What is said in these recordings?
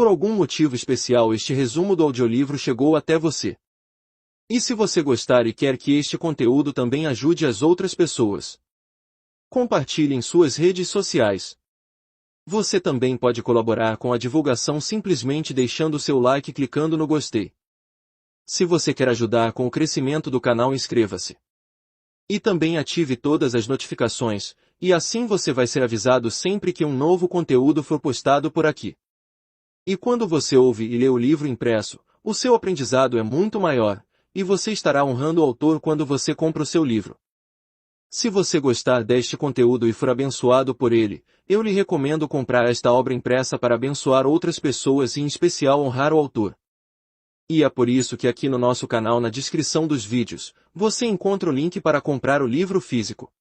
Por algum motivo especial este resumo do audiolivro chegou até você. E se você gostar e quer que este conteúdo também ajude as outras pessoas, compartilhe em suas redes sociais. Você também pode colaborar com a divulgação simplesmente deixando seu like e clicando no gostei. Se você quer ajudar com o crescimento do canal, inscreva-se. E também ative todas as notificações, e assim você vai ser avisado sempre que um novo conteúdo for postado por aqui. E quando você ouve e lê o livro impresso, o seu aprendizado é muito maior, e você estará honrando o autor quando você compra o seu livro. Se você gostar deste conteúdo e for abençoado por ele, eu lhe recomendo comprar esta obra impressa para abençoar outras pessoas e em especial honrar o autor. E é por isso que aqui no nosso canal, na descrição dos vídeos, você encontra o link para comprar o livro físico.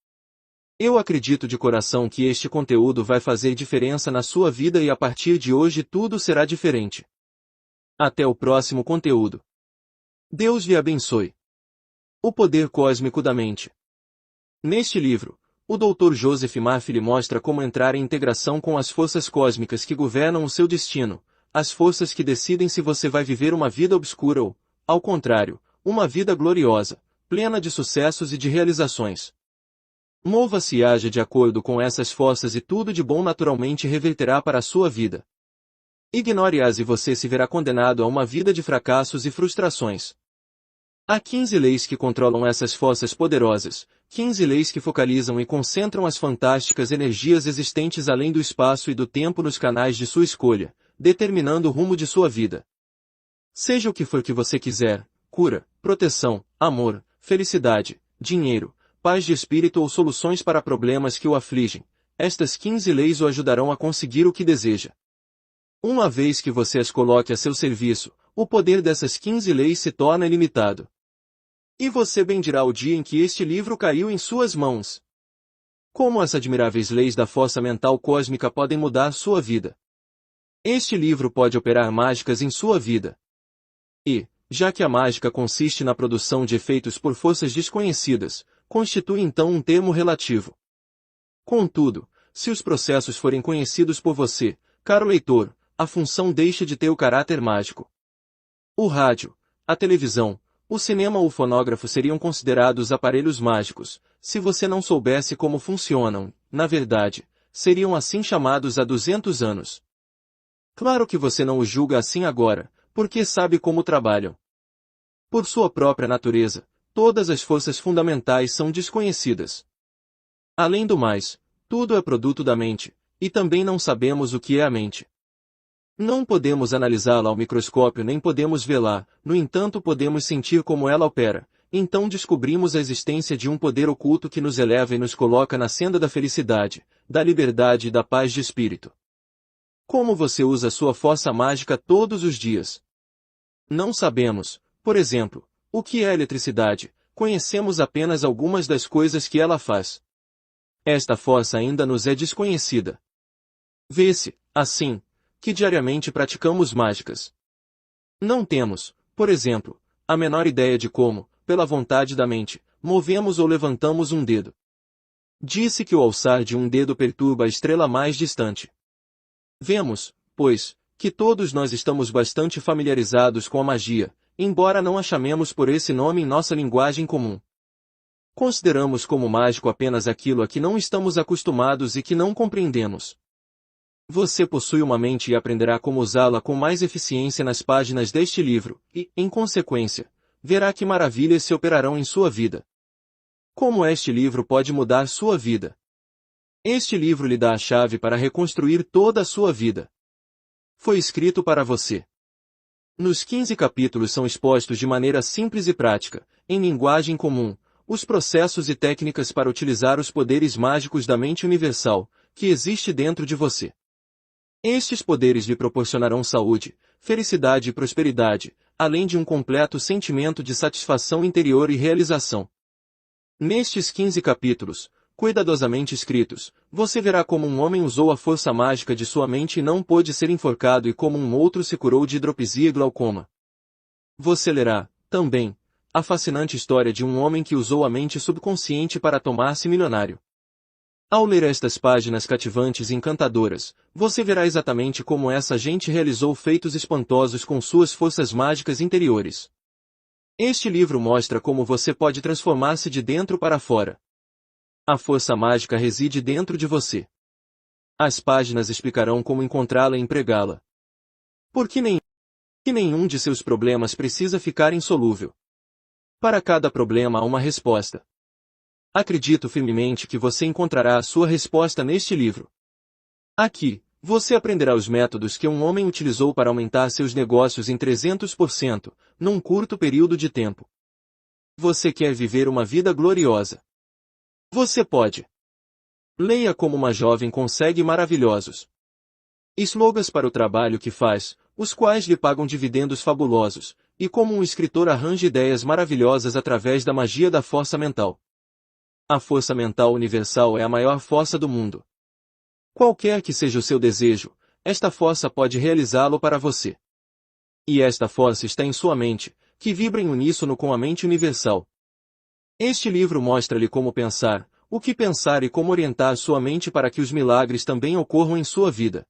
Eu acredito de coração que este conteúdo vai fazer diferença na sua vida e a partir de hoje tudo será diferente. Até o próximo conteúdo. Deus lhe abençoe. O poder cósmico da mente. Neste livro, o Dr. Joseph Murphy lhe mostra como entrar em integração com as forças cósmicas que governam o seu destino, as forças que decidem se você vai viver uma vida obscura ou, ao contrário, uma vida gloriosa, plena de sucessos e de realizações. Mova-se e haja de acordo com essas forças e tudo de bom naturalmente reverterá para a sua vida. Ignore-as e você se verá condenado a uma vida de fracassos e frustrações. Há 15 leis que controlam essas forças poderosas, 15 leis que focalizam e concentram as fantásticas energias existentes além do espaço e do tempo nos canais de sua escolha, determinando o rumo de sua vida. Seja o que for que você quiser, cura, proteção, amor, felicidade, dinheiro, paz de espírito ou soluções para problemas que o afligem, estas 15 leis o ajudarão a conseguir o que deseja. Uma vez que você as coloque a seu serviço, o poder dessas 15 leis se torna ilimitado. E você bendirá o dia em que este livro caiu em suas mãos. Como as admiráveis leis da força mental cósmica podem mudar sua vida. Este livro pode operar mágicas em sua vida. E, já que a mágica consiste na produção de efeitos por forças desconhecidas, constitui então um termo relativo. Contudo, se os processos forem conhecidos por você, caro leitor, a função deixa de ter o caráter mágico. O rádio, a televisão, o cinema ou o fonógrafo seriam considerados aparelhos mágicos, se você não soubesse como funcionam, na verdade, seriam assim chamados há 200 anos. Claro que você não os julga assim agora, porque sabe como trabalham. Por sua própria natureza, todas as forças fundamentais são desconhecidas. Além do mais, tudo é produto da mente, e também não sabemos o que é a mente. Não podemos analisá-la ao microscópio nem podemos vê-la, no entanto podemos sentir como ela opera, então descobrimos a existência de um poder oculto que nos eleva e nos coloca na senda da felicidade, da liberdade e da paz de espírito. Como você usa sua força mágica todos os dias? Não sabemos, por exemplo, o que é eletricidade, conhecemos apenas algumas das coisas que ela faz. Esta força ainda nos é desconhecida. Vê-se, assim, que diariamente praticamos mágicas. Não temos, por exemplo, a menor ideia de como, pela vontade da mente, movemos ou levantamos um dedo. Disse que o alçar de um dedo perturba a estrela mais distante. Vemos, pois, que todos nós estamos bastante familiarizados com a magia, embora não a chamemos por esse nome em nossa linguagem comum. Consideramos como mágico apenas aquilo a que não estamos acostumados e que não compreendemos. Você possui uma mente e aprenderá como usá-la com mais eficiência nas páginas deste livro, e, em consequência, verá que maravilhas se operarão em sua vida. Como este livro pode mudar sua vida? Este livro lhe dá a chave para reconstruir toda a sua vida. Foi escrito para você. Nos 15 capítulos são expostos de maneira simples e prática, em linguagem comum, os processos e técnicas para utilizar os poderes mágicos da mente universal, que existe dentro de você. Estes poderes lhe proporcionarão saúde, felicidade e prosperidade, além de um completo sentimento de satisfação interior e realização. Nestes 15 capítulos, cuidadosamente escritos, você verá como um homem usou a força mágica de sua mente e não pôde ser enforcado e como um outro se curou de hidropisia e glaucoma. Você lerá, também, a fascinante história de um homem que usou a mente subconsciente para tornar-se milionário. Ao ler estas páginas cativantes e encantadoras, você verá exatamente como essa gente realizou feitos espantosos com suas forças mágicas interiores. Este livro mostra como você pode transformar-se de dentro para fora. A força mágica reside dentro de você. As páginas explicarão como encontrá-la e empregá-la. Porque nenhum de seus problemas precisa ficar insolúvel. Para cada problema há uma resposta. Acredito firmemente que você encontrará a sua resposta neste livro. Aqui, você aprenderá os métodos que um homem utilizou para aumentar seus negócios em 300%, num curto período de tempo. Você quer viver uma vida gloriosa? Você pode. Leia como uma jovem consegue maravilhosos slogans para o trabalho que faz, os quais lhe pagam dividendos fabulosos, e como um escritor arranja ideias maravilhosas através da magia da força mental. A força mental universal é a maior força do mundo. Qualquer que seja o seu desejo, esta força pode realizá-lo para você. E esta força está em sua mente, que vibra em uníssono com a mente universal. Este livro mostra-lhe como pensar, o que pensar e como orientar sua mente para que os milagres também ocorram em sua vida.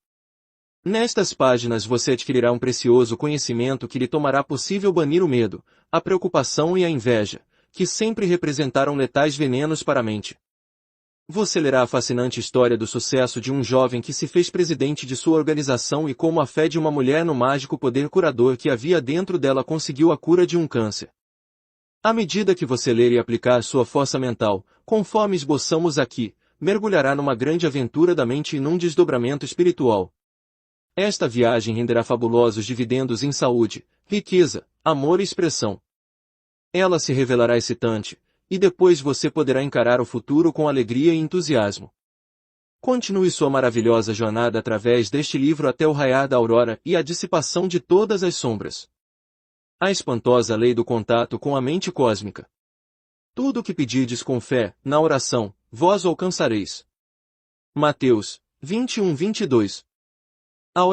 Nestas páginas você adquirirá um precioso conhecimento que lhe tomará possível banir o medo, a preocupação e a inveja, que sempre representaram letais venenos para a mente. Você lerá a fascinante história do sucesso de um jovem que se fez presidente de sua organização e como a fé de uma mulher no mágico poder curador que havia dentro dela conseguiu a cura de um câncer. À medida que você ler e aplicar sua força mental, conforme esboçamos aqui, mergulhará numa grande aventura da mente e num desdobramento espiritual. Esta viagem renderá fabulosos dividendos em saúde, riqueza, amor e expressão. Ela se revelará excitante, e depois você poderá encarar o futuro com alegria e entusiasmo. Continue sua maravilhosa jornada através deste livro até o raiar da aurora e a dissipação de todas as sombras. A espantosa lei do contato com a mente cósmica. Tudo o que pedirdes com fé, na oração, vós o alcançareis. Mateus 21:22. A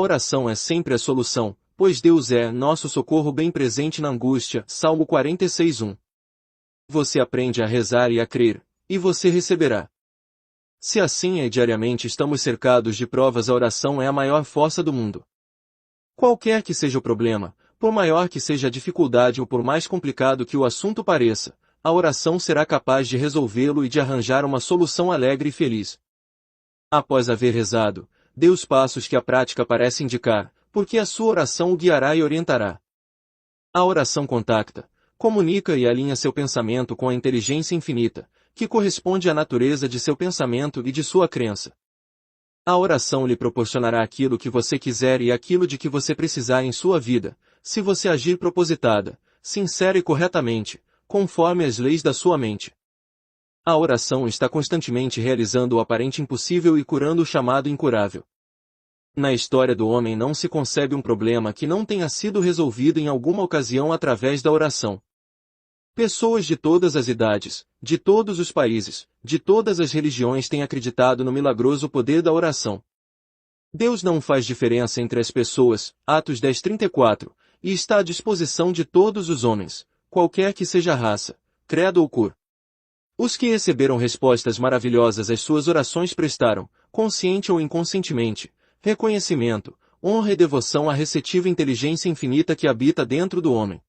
oração é sempre a solução, pois Deus é nosso socorro bem presente na angústia. Salmo 46:1. Você aprende a rezar e a crer, e você receberá. Se assim é diariamente estamos cercados de provas, a oração é a maior força do mundo. Qualquer que seja o problema, por maior que seja a dificuldade ou por mais complicado que o assunto pareça, a oração será capaz de resolvê-lo e de arranjar uma solução alegre e feliz. Após haver rezado, dê os passos que a prática parece indicar, porque a sua oração o guiará e orientará. A oração contacta, comunica e alinha seu pensamento com a inteligência infinita, que corresponde à natureza de seu pensamento e de sua crença. A oração lhe proporcionará aquilo que você quiser e aquilo de que você precisar em sua vida, se você agir propositada, sincera e corretamente, conforme as leis da sua mente. A oração está constantemente realizando o aparente impossível e curando o chamado incurável. Na história do homem não se concebe um problema que não tenha sido resolvido em alguma ocasião através da oração. Pessoas de todas as idades, de todos os países, de todas as religiões têm acreditado no milagroso poder da oração. Deus não faz diferença entre as pessoas, Atos 10:34, e está à disposição de todos os homens, qualquer que seja a raça, credo ou cor. Os que receberam respostas maravilhosas às suas orações prestaram, consciente ou inconscientemente, reconhecimento, honra e devoção à receptiva inteligência infinita que habita dentro do homem.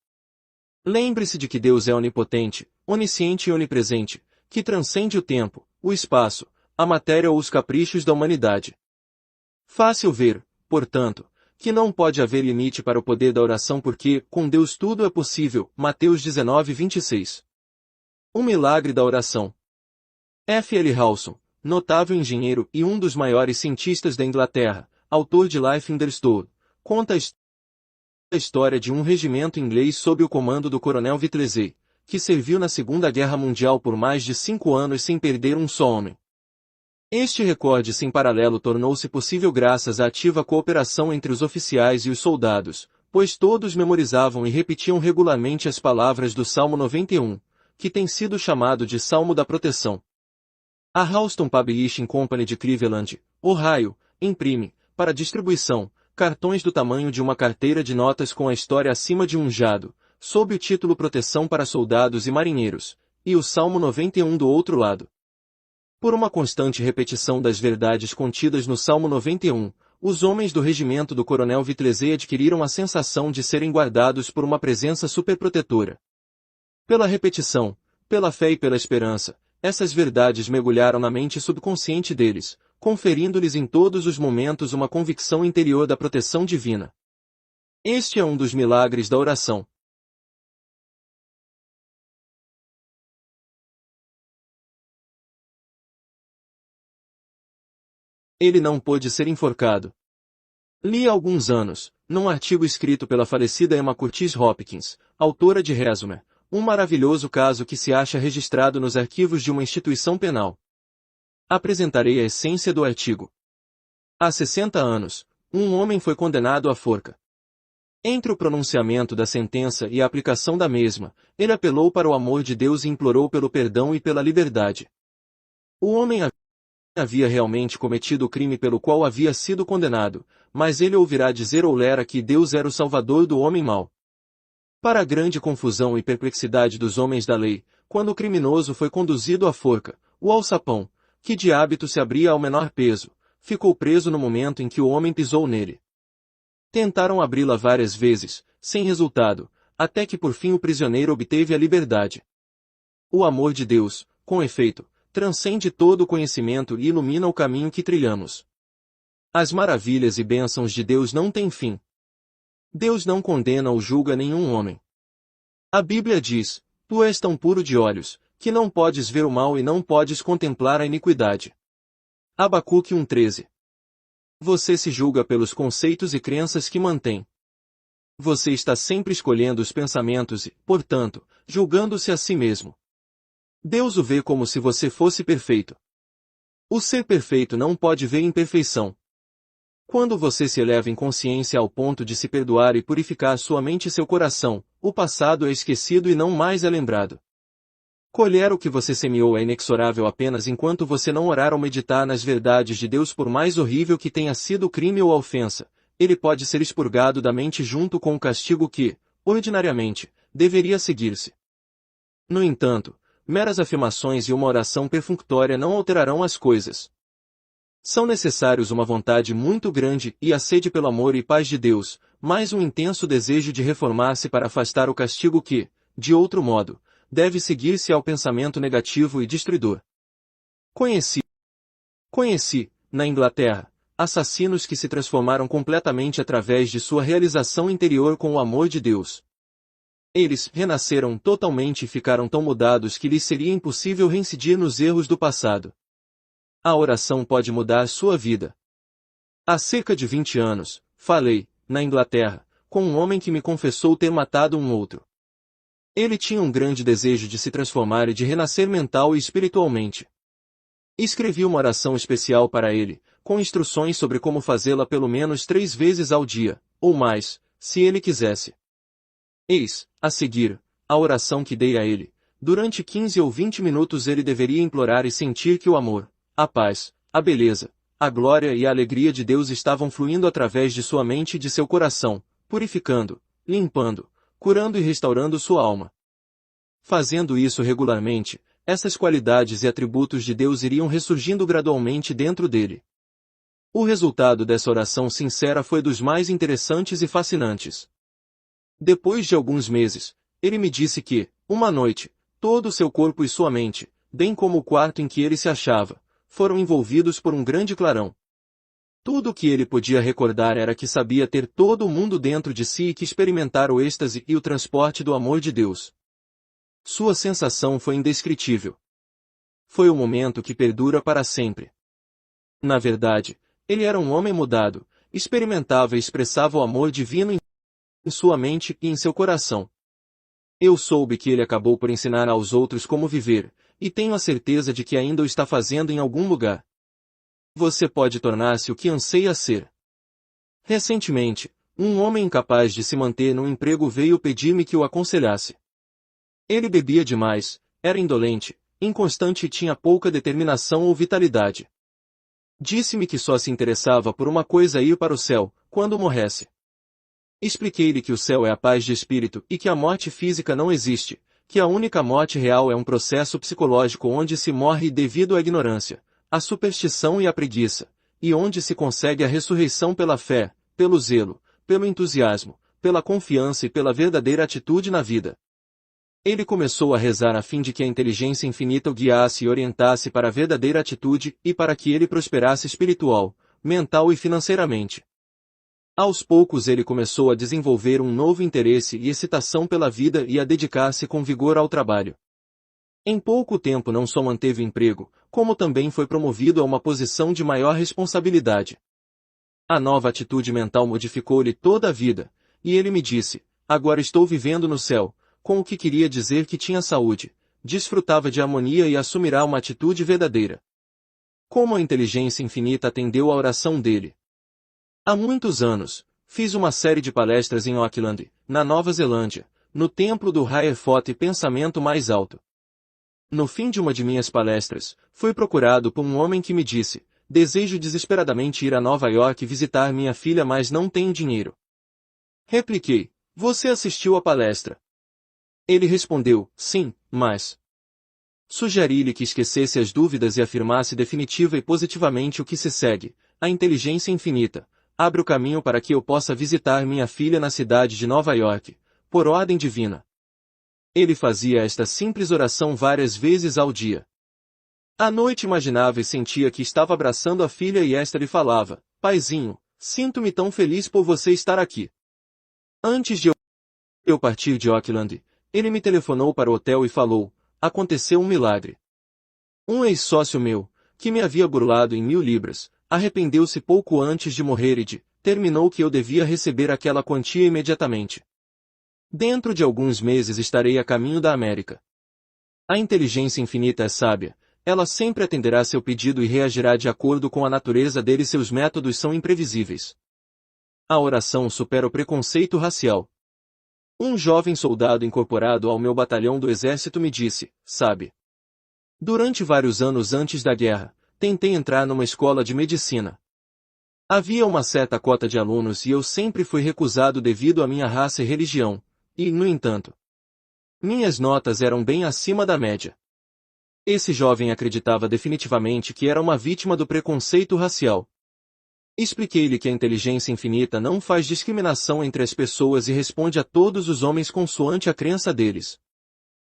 Lembre-se de que Deus é onipotente, onisciente e onipresente, que transcende o tempo, o espaço, a matéria ou os caprichos da humanidade. Fácil ver, portanto, que não pode haver limite para o poder da oração porque, com Deus tudo é possível. Mateus 19:26. O milagre da oração. F. L. Hawson, notável engenheiro e um dos maiores cientistas da Inglaterra, autor de Life Understood, conta a história de um regimento inglês sob o comando do coronel Whiteley, que serviu na Segunda Guerra Mundial por mais de 5 anos sem perder um só homem. Este recorde sem paralelo tornou-se possível graças à ativa cooperação entre os oficiais e os soldados, pois todos memorizavam e repetiam regularmente as palavras do Salmo 91, que tem sido chamado de Salmo da Proteção. A Halston Publishing Company de Cleveland, Ohio, imprime, para distribuição, cartões do tamanho de uma carteira de notas com a história acima de um jado, sob o título Proteção para Soldados e Marinheiros, e o Salmo 91 do outro lado. Por uma constante repetição das verdades contidas no Salmo 91, os homens do regimento do coronel Vitlesey adquiriram a sensação de serem guardados por uma presença superprotetora. Pela repetição, pela fé e pela esperança, essas verdades mergulharam na mente subconsciente deles, conferindo-lhes em todos os momentos uma convicção interior da proteção divina. Este é um dos milagres da oração. Ele não pôde ser enforcado. Li há alguns anos, num artigo escrito pela falecida Emma Curtis Hopkins, autora de Resumer, um maravilhoso caso que se acha registrado nos arquivos de uma instituição penal. Apresentarei a essência do artigo. Há 60 anos, um homem foi condenado à forca. Entre o pronunciamento da sentença e a aplicação da mesma, ele apelou para o amor de Deus e implorou pelo perdão e pela liberdade. O homem havia realmente cometido o crime pelo qual havia sido condenado, mas ele ouvirá dizer ou lera que Deus era o salvador do homem mau. Para a grande confusão e perplexidade dos homens da lei, quando o criminoso foi conduzido à forca, o alçapão, que de hábito se abria ao menor peso, ficou preso no momento em que o homem pisou nele. Tentaram abri-la várias vezes, sem resultado, até que por fim o prisioneiro obteve a liberdade. O amor de Deus, com efeito, transcende todo o conhecimento e ilumina o caminho que trilhamos. As maravilhas e bênçãos de Deus não têm fim. Deus não condena ou julga nenhum homem. A Bíblia diz: tu és tão puro de olhos, que não podes ver o mal e não podes contemplar a iniquidade. Abacuque 1:13. Você se julga pelos conceitos e crenças que mantém. Você está sempre escolhendo os pensamentos e, portanto, julgando-se a si mesmo. Deus o vê como se você fosse perfeito. O ser perfeito não pode ver imperfeição. Quando você se eleva em consciência ao ponto de se perdoar e purificar sua mente e seu coração, o passado é esquecido e não mais é lembrado. Colher o que você semeou é inexorável apenas enquanto você não orar ou meditar nas verdades de Deus. Por mais horrível que tenha sido o crime ou a ofensa, ele pode ser expurgado da mente junto com o castigo que, ordinariamente, deveria seguir-se. No entanto, meras afirmações e uma oração perfunctória não alterarão as coisas. São necessários uma vontade muito grande e a sede pelo amor e paz de Deus, mais um intenso desejo de reformar-se para afastar o castigo que, de outro modo, deve seguir-se ao pensamento negativo e destruidor. Conheci, na Inglaterra, assassinos que se transformaram completamente através de sua realização interior com o amor de Deus. Eles renasceram totalmente e ficaram tão mudados que lhes seria impossível reincidir nos erros do passado. A oração pode mudar sua vida. Há cerca de 20 anos, falei, na Inglaterra, com um homem que me confessou ter matado um outro. Ele tinha um grande desejo de se transformar e de renascer mental e espiritualmente. Escrevi uma oração especial para ele, com instruções sobre como fazê-la pelo menos 3 vezes ao dia, ou mais, se ele quisesse. Eis, a seguir, a oração que dei a ele. Durante 15 ou 20 minutos ele deveria implorar e sentir que o amor, a paz, a beleza, a glória e a alegria de Deus estavam fluindo através de sua mente e de seu coração, purificando, limpando, curando e restaurando sua alma. Fazendo isso regularmente, essas qualidades e atributos de Deus iriam ressurgindo gradualmente dentro dele. O resultado dessa oração sincera foi dos mais interessantes e fascinantes. Depois de alguns meses, ele me disse que, uma noite, todo o seu corpo e sua mente, bem como o quarto em que ele se achava, foram envolvidos por um grande clarão. Tudo o que ele podia recordar era que sabia ter todo o mundo dentro de si e que experimentar o êxtase e o transporte do amor de Deus. Sua sensação foi indescritível. Foi um momento que perdura para sempre. Na verdade, ele era um homem mudado, experimentava e expressava o amor divino em sua mente e em seu coração. Eu soube que ele acabou por ensinar aos outros como viver, e tenho a certeza de que ainda o está fazendo em algum lugar. Você pode tornar-se o que anseia ser. Recentemente, um homem incapaz de se manter num emprego veio pedir-me que o aconselhasse. Ele bebia demais, era indolente, inconstante e tinha pouca determinação ou vitalidade. Disse-me que só se interessava por uma coisa: ir para o céu, quando morresse. Expliquei-lhe que o céu é a paz de espírito e que a morte física não existe, que a única morte real é um processo psicológico onde se morre devido à ignorância, à superstição e à preguiça, e onde se consegue a ressurreição pela fé, pelo zelo, pelo entusiasmo, pela confiança e pela verdadeira atitude na vida. Ele começou a rezar a fim de que a inteligência infinita o guiasse e orientasse para a verdadeira atitude e para que ele prosperasse espiritual, mental e financeiramente. Aos poucos ele começou a desenvolver um novo interesse e excitação pela vida e a dedicar-se com vigor ao trabalho. Em pouco tempo não só manteve o emprego, como também foi promovido a uma posição de maior responsabilidade. A nova atitude mental modificou-lhe toda a vida, e ele me disse: agora estou vivendo no céu, com o que queria dizer que tinha saúde, desfrutava de harmonia e assumirá uma atitude verdadeira. Como a inteligência infinita atendeu à oração dele. Há muitos anos, fiz uma série de palestras em Auckland, na Nova Zelândia, no templo do Higher Thought e Pensamento Mais Alto. No fim de uma de minhas palestras, fui procurado por um homem que me disse: desejo desesperadamente ir a Nova York visitar minha filha, mas não tenho dinheiro. Repliquei: você assistiu à palestra? Ele respondeu: sim, mas... Sugeri-lhe que esquecesse as dúvidas e afirmasse definitiva e positivamente o que se segue: a inteligência infinita abre o caminho para que eu possa visitar minha filha na cidade de Nova York, por ordem divina. Ele fazia esta simples oração várias vezes ao dia. À noite imaginava e sentia que estava abraçando a filha e esta lhe falava: paizinho, sinto-me tão feliz por você estar aqui. Antes de eu partir de Auckland, ele me telefonou para o hotel e falou: aconteceu um milagre. Um ex-sócio meu, que me havia burlado em 1.000 libras, arrependeu-se pouco antes de morrer e determinou que eu devia receber aquela quantia imediatamente. Dentro de alguns meses estarei a caminho da América. A inteligência infinita é sábia, ela sempre atenderá seu pedido e reagirá de acordo com a natureza dele, seus métodos são imprevisíveis. A oração supera o preconceito racial. Um jovem soldado incorporado ao meu batalhão do exército me disse: sabe, durante vários anos antes da guerra, tentei entrar numa escola de medicina. Havia uma certa cota de alunos e eu sempre fui recusado devido à minha raça e religião, e, no entanto, minhas notas eram bem acima da média. Esse jovem acreditava definitivamente que era uma vítima do preconceito racial. Expliquei-lhe que a inteligência infinita não faz discriminação entre as pessoas e responde a todos os homens consoante a crença deles.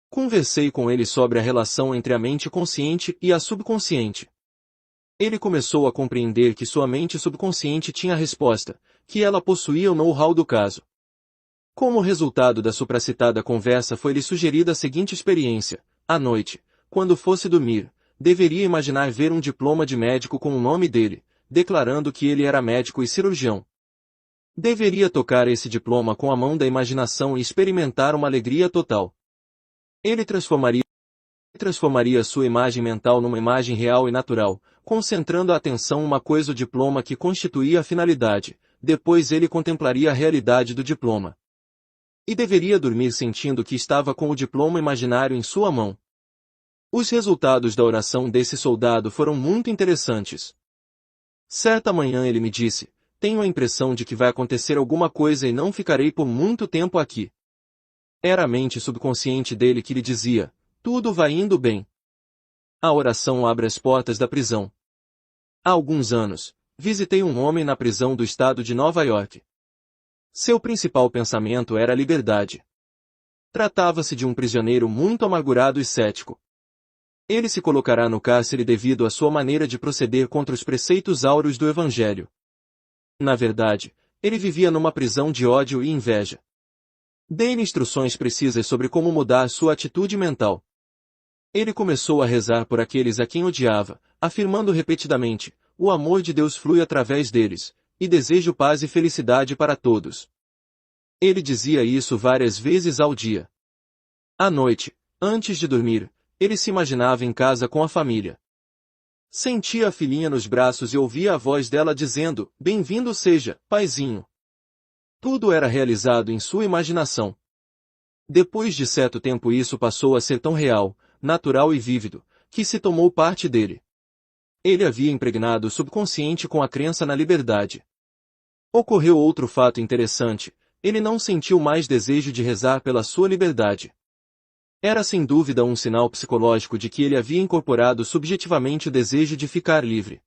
Conversei com ele sobre a relação entre a mente consciente e a subconsciente. Ele começou a compreender que sua mente subconsciente tinha a resposta, que ela possuía o know-how do caso. Como resultado da supracitada conversa foi-lhe sugerida a seguinte experiência: à noite, quando fosse dormir, deveria imaginar ver um diploma de médico com o nome dele, declarando que ele era médico e cirurgião. Deveria tocar esse diploma com a mão da imaginação e experimentar uma alegria total. Ele transformaria sua imagem mental numa imagem real e natural, concentrando a atenção uma coisa o diploma que constituía a finalidade, depois ele contemplaria a realidade do diploma. E deveria dormir sentindo que estava com o diploma imaginário em sua mão. Os resultados da oração desse soldado foram muito interessantes. Certa manhã ele me disse: tenho a impressão de que vai acontecer alguma coisa e não ficarei por muito tempo aqui. Era a mente subconsciente dele que lhe dizia: tudo vai indo bem. A oração abre as portas da prisão. Há alguns anos, visitei um homem na prisão do estado de Nova York. Seu principal pensamento era a liberdade. Tratava-se de um prisioneiro muito amargurado e cético. Ele se colocará no cárcere devido à sua maneira de proceder contra os preceitos áureos do Evangelho. Na verdade, ele vivia numa prisão de ódio e inveja. Dei-lhe instruções precisas sobre como mudar sua atitude mental. Ele começou a rezar por aqueles a quem odiava, afirmando repetidamente: o amor de Deus flui através deles, e desejo paz e felicidade para todos. Ele dizia isso várias vezes ao dia. À noite, antes de dormir, ele se imaginava em casa com a família. Sentia a filhinha nos braços e ouvia a voz dela dizendo: bem-vindo seja, paizinho. Tudo era realizado em sua imaginação. Depois de certo tempo isso passou a ser tão real, natural e vívido, que se tomou parte dele. Ele havia impregnado o subconsciente com a crença na liberdade. Ocorreu outro fato interessante: ele não sentiu mais desejo de rezar pela sua liberdade. Era sem dúvida um sinal psicológico de que ele havia incorporado subjetivamente o desejo de ficar livre.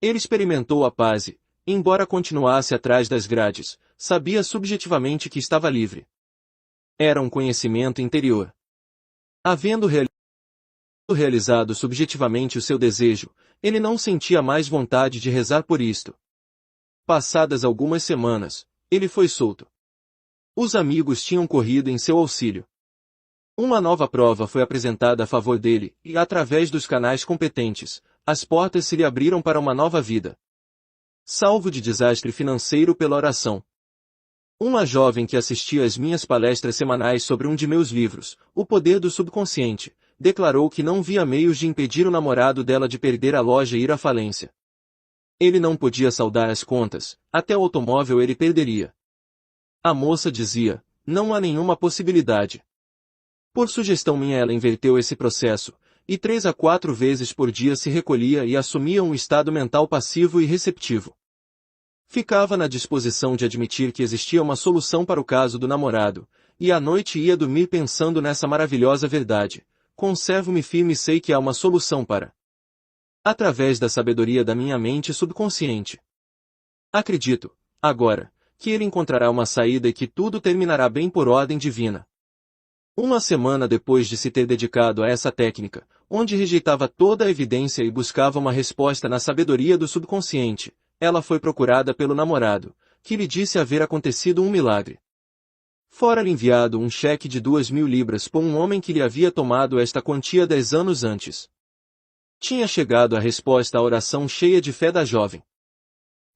Ele experimentou a paz e, embora continuasse atrás das grades, sabia subjetivamente que estava livre. Era um conhecimento interior. Havendo realizado subjetivamente o seu desejo, ele não sentia mais vontade de rezar por isto. Passadas algumas semanas, ele foi solto. Os amigos tinham corrido em seu auxílio. Uma nova prova foi apresentada a favor dele, e através dos canais competentes, as portas se lhe abriram para uma nova vida. Salvo de desastre financeiro pela oração. Uma jovem que assistia às minhas palestras semanais sobre um de meus livros, O Poder do Subconsciente, declarou que não via meios de impedir o namorado dela de perder a loja e ir à falência. Ele não podia saldar as contas, até o automóvel ele perderia. A moça dizia, não há nenhuma possibilidade. Por sugestão minha ela inverteu esse processo, e 3 a 4 vezes por dia se recolhia e assumia um estado mental passivo e receptivo. Ficava na disposição de admitir que existia uma solução para o caso do namorado, e à noite ia dormir pensando nessa maravilhosa verdade. Conservo-me firme e sei que há uma solução para. Através da sabedoria da minha mente subconsciente. Acredito, agora, que ele encontrará uma saída e que tudo terminará bem por ordem divina. Uma semana depois de se ter dedicado a essa técnica, onde rejeitava toda a evidência e buscava uma resposta na sabedoria do subconsciente, ela foi procurada pelo namorado, que lhe disse haver acontecido um milagre. Fora-lhe enviado um cheque de 2.000 libras por um homem que lhe havia tomado esta quantia 10 anos antes. Tinha chegado a resposta à oração cheia de fé da jovem.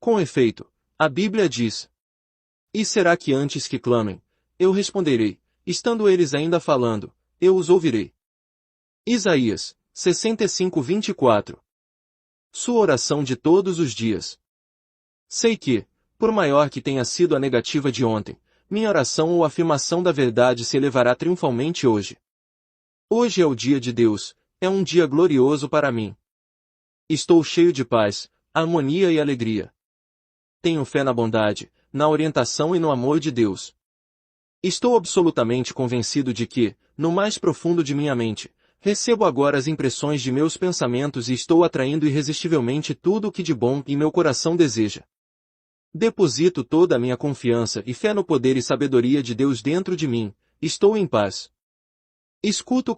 Com efeito, a Bíblia diz: E será que antes que clamem, eu responderei, estando eles ainda falando, eu os ouvirei. Isaías 65:24. Sua oração de todos os dias. Sei que, por maior que tenha sido a negativa de ontem, minha oração ou afirmação da verdade se elevará triunfalmente hoje. Hoje é o dia de Deus, é um dia glorioso para mim. Estou cheio de paz, harmonia e alegria. Tenho fé na bondade, na orientação e no amor de Deus. Estou absolutamente convencido de que, no mais profundo de minha mente, recebo agora as impressões de meus pensamentos e estou atraindo irresistivelmente tudo o que de bom em meu coração deseja. Deposito toda a minha confiança e fé no poder e sabedoria de Deus dentro de mim, estou em paz. Escuto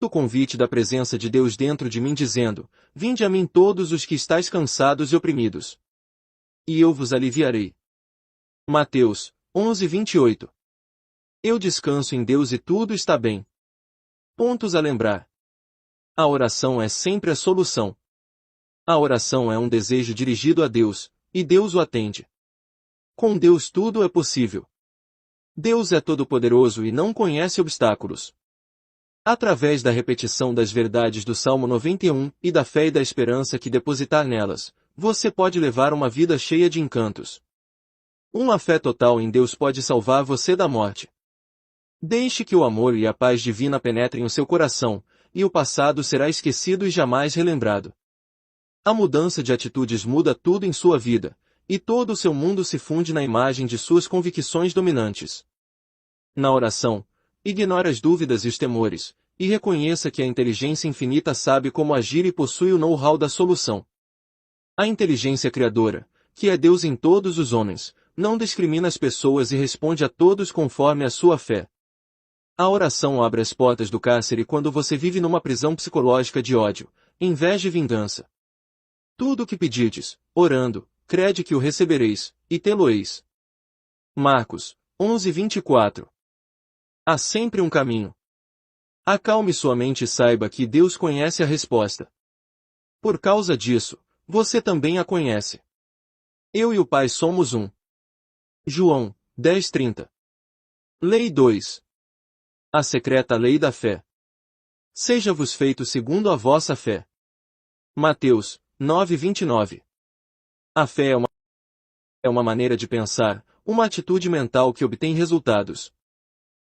o convite da presença de Deus dentro de mim dizendo, vinde a mim todos os que estáis cansados e oprimidos. E eu vos aliviarei. Mateus 11:28. Eu descanso em Deus e tudo está bem. Pontos a lembrar. A oração é sempre a solução. A oração é um desejo dirigido a Deus, e Deus o atende. Com Deus tudo é possível. Deus é todo-poderoso e não conhece obstáculos. Através da repetição das verdades do Salmo 91 e da fé e da esperança que depositar nelas, você pode levar uma vida cheia de encantos. Uma fé total em Deus pode salvar você da morte. Deixe que o amor e a paz divina penetrem o seu coração, e o passado será esquecido e jamais relembrado. A mudança de atitudes muda tudo em sua vida, e todo o seu mundo se funde na imagem de suas convicções dominantes. Na oração, ignore as dúvidas e os temores, e reconheça que a inteligência infinita sabe como agir e possui o know-how da solução. A inteligência criadora, que é Deus em todos os homens, não discrimina as pessoas e responde a todos conforme a sua fé. A oração abre as portas do cárcere quando você vive numa prisão psicológica de ódio, inveja e vingança. Tudo o que pedirdes, orando, crede que o recebereis, e tê-lo-eis. Marcos 11:24. Há sempre um caminho. Acalme sua mente e saiba que Deus conhece a resposta. Por causa disso, você também a conhece. Eu e o Pai somos um. João 10:30. Lei 2. A secreta lei da fé. Seja-vos feito segundo a vossa fé. Mateus 9:29. A fé é uma maneira de pensar, uma atitude mental que obtém resultados.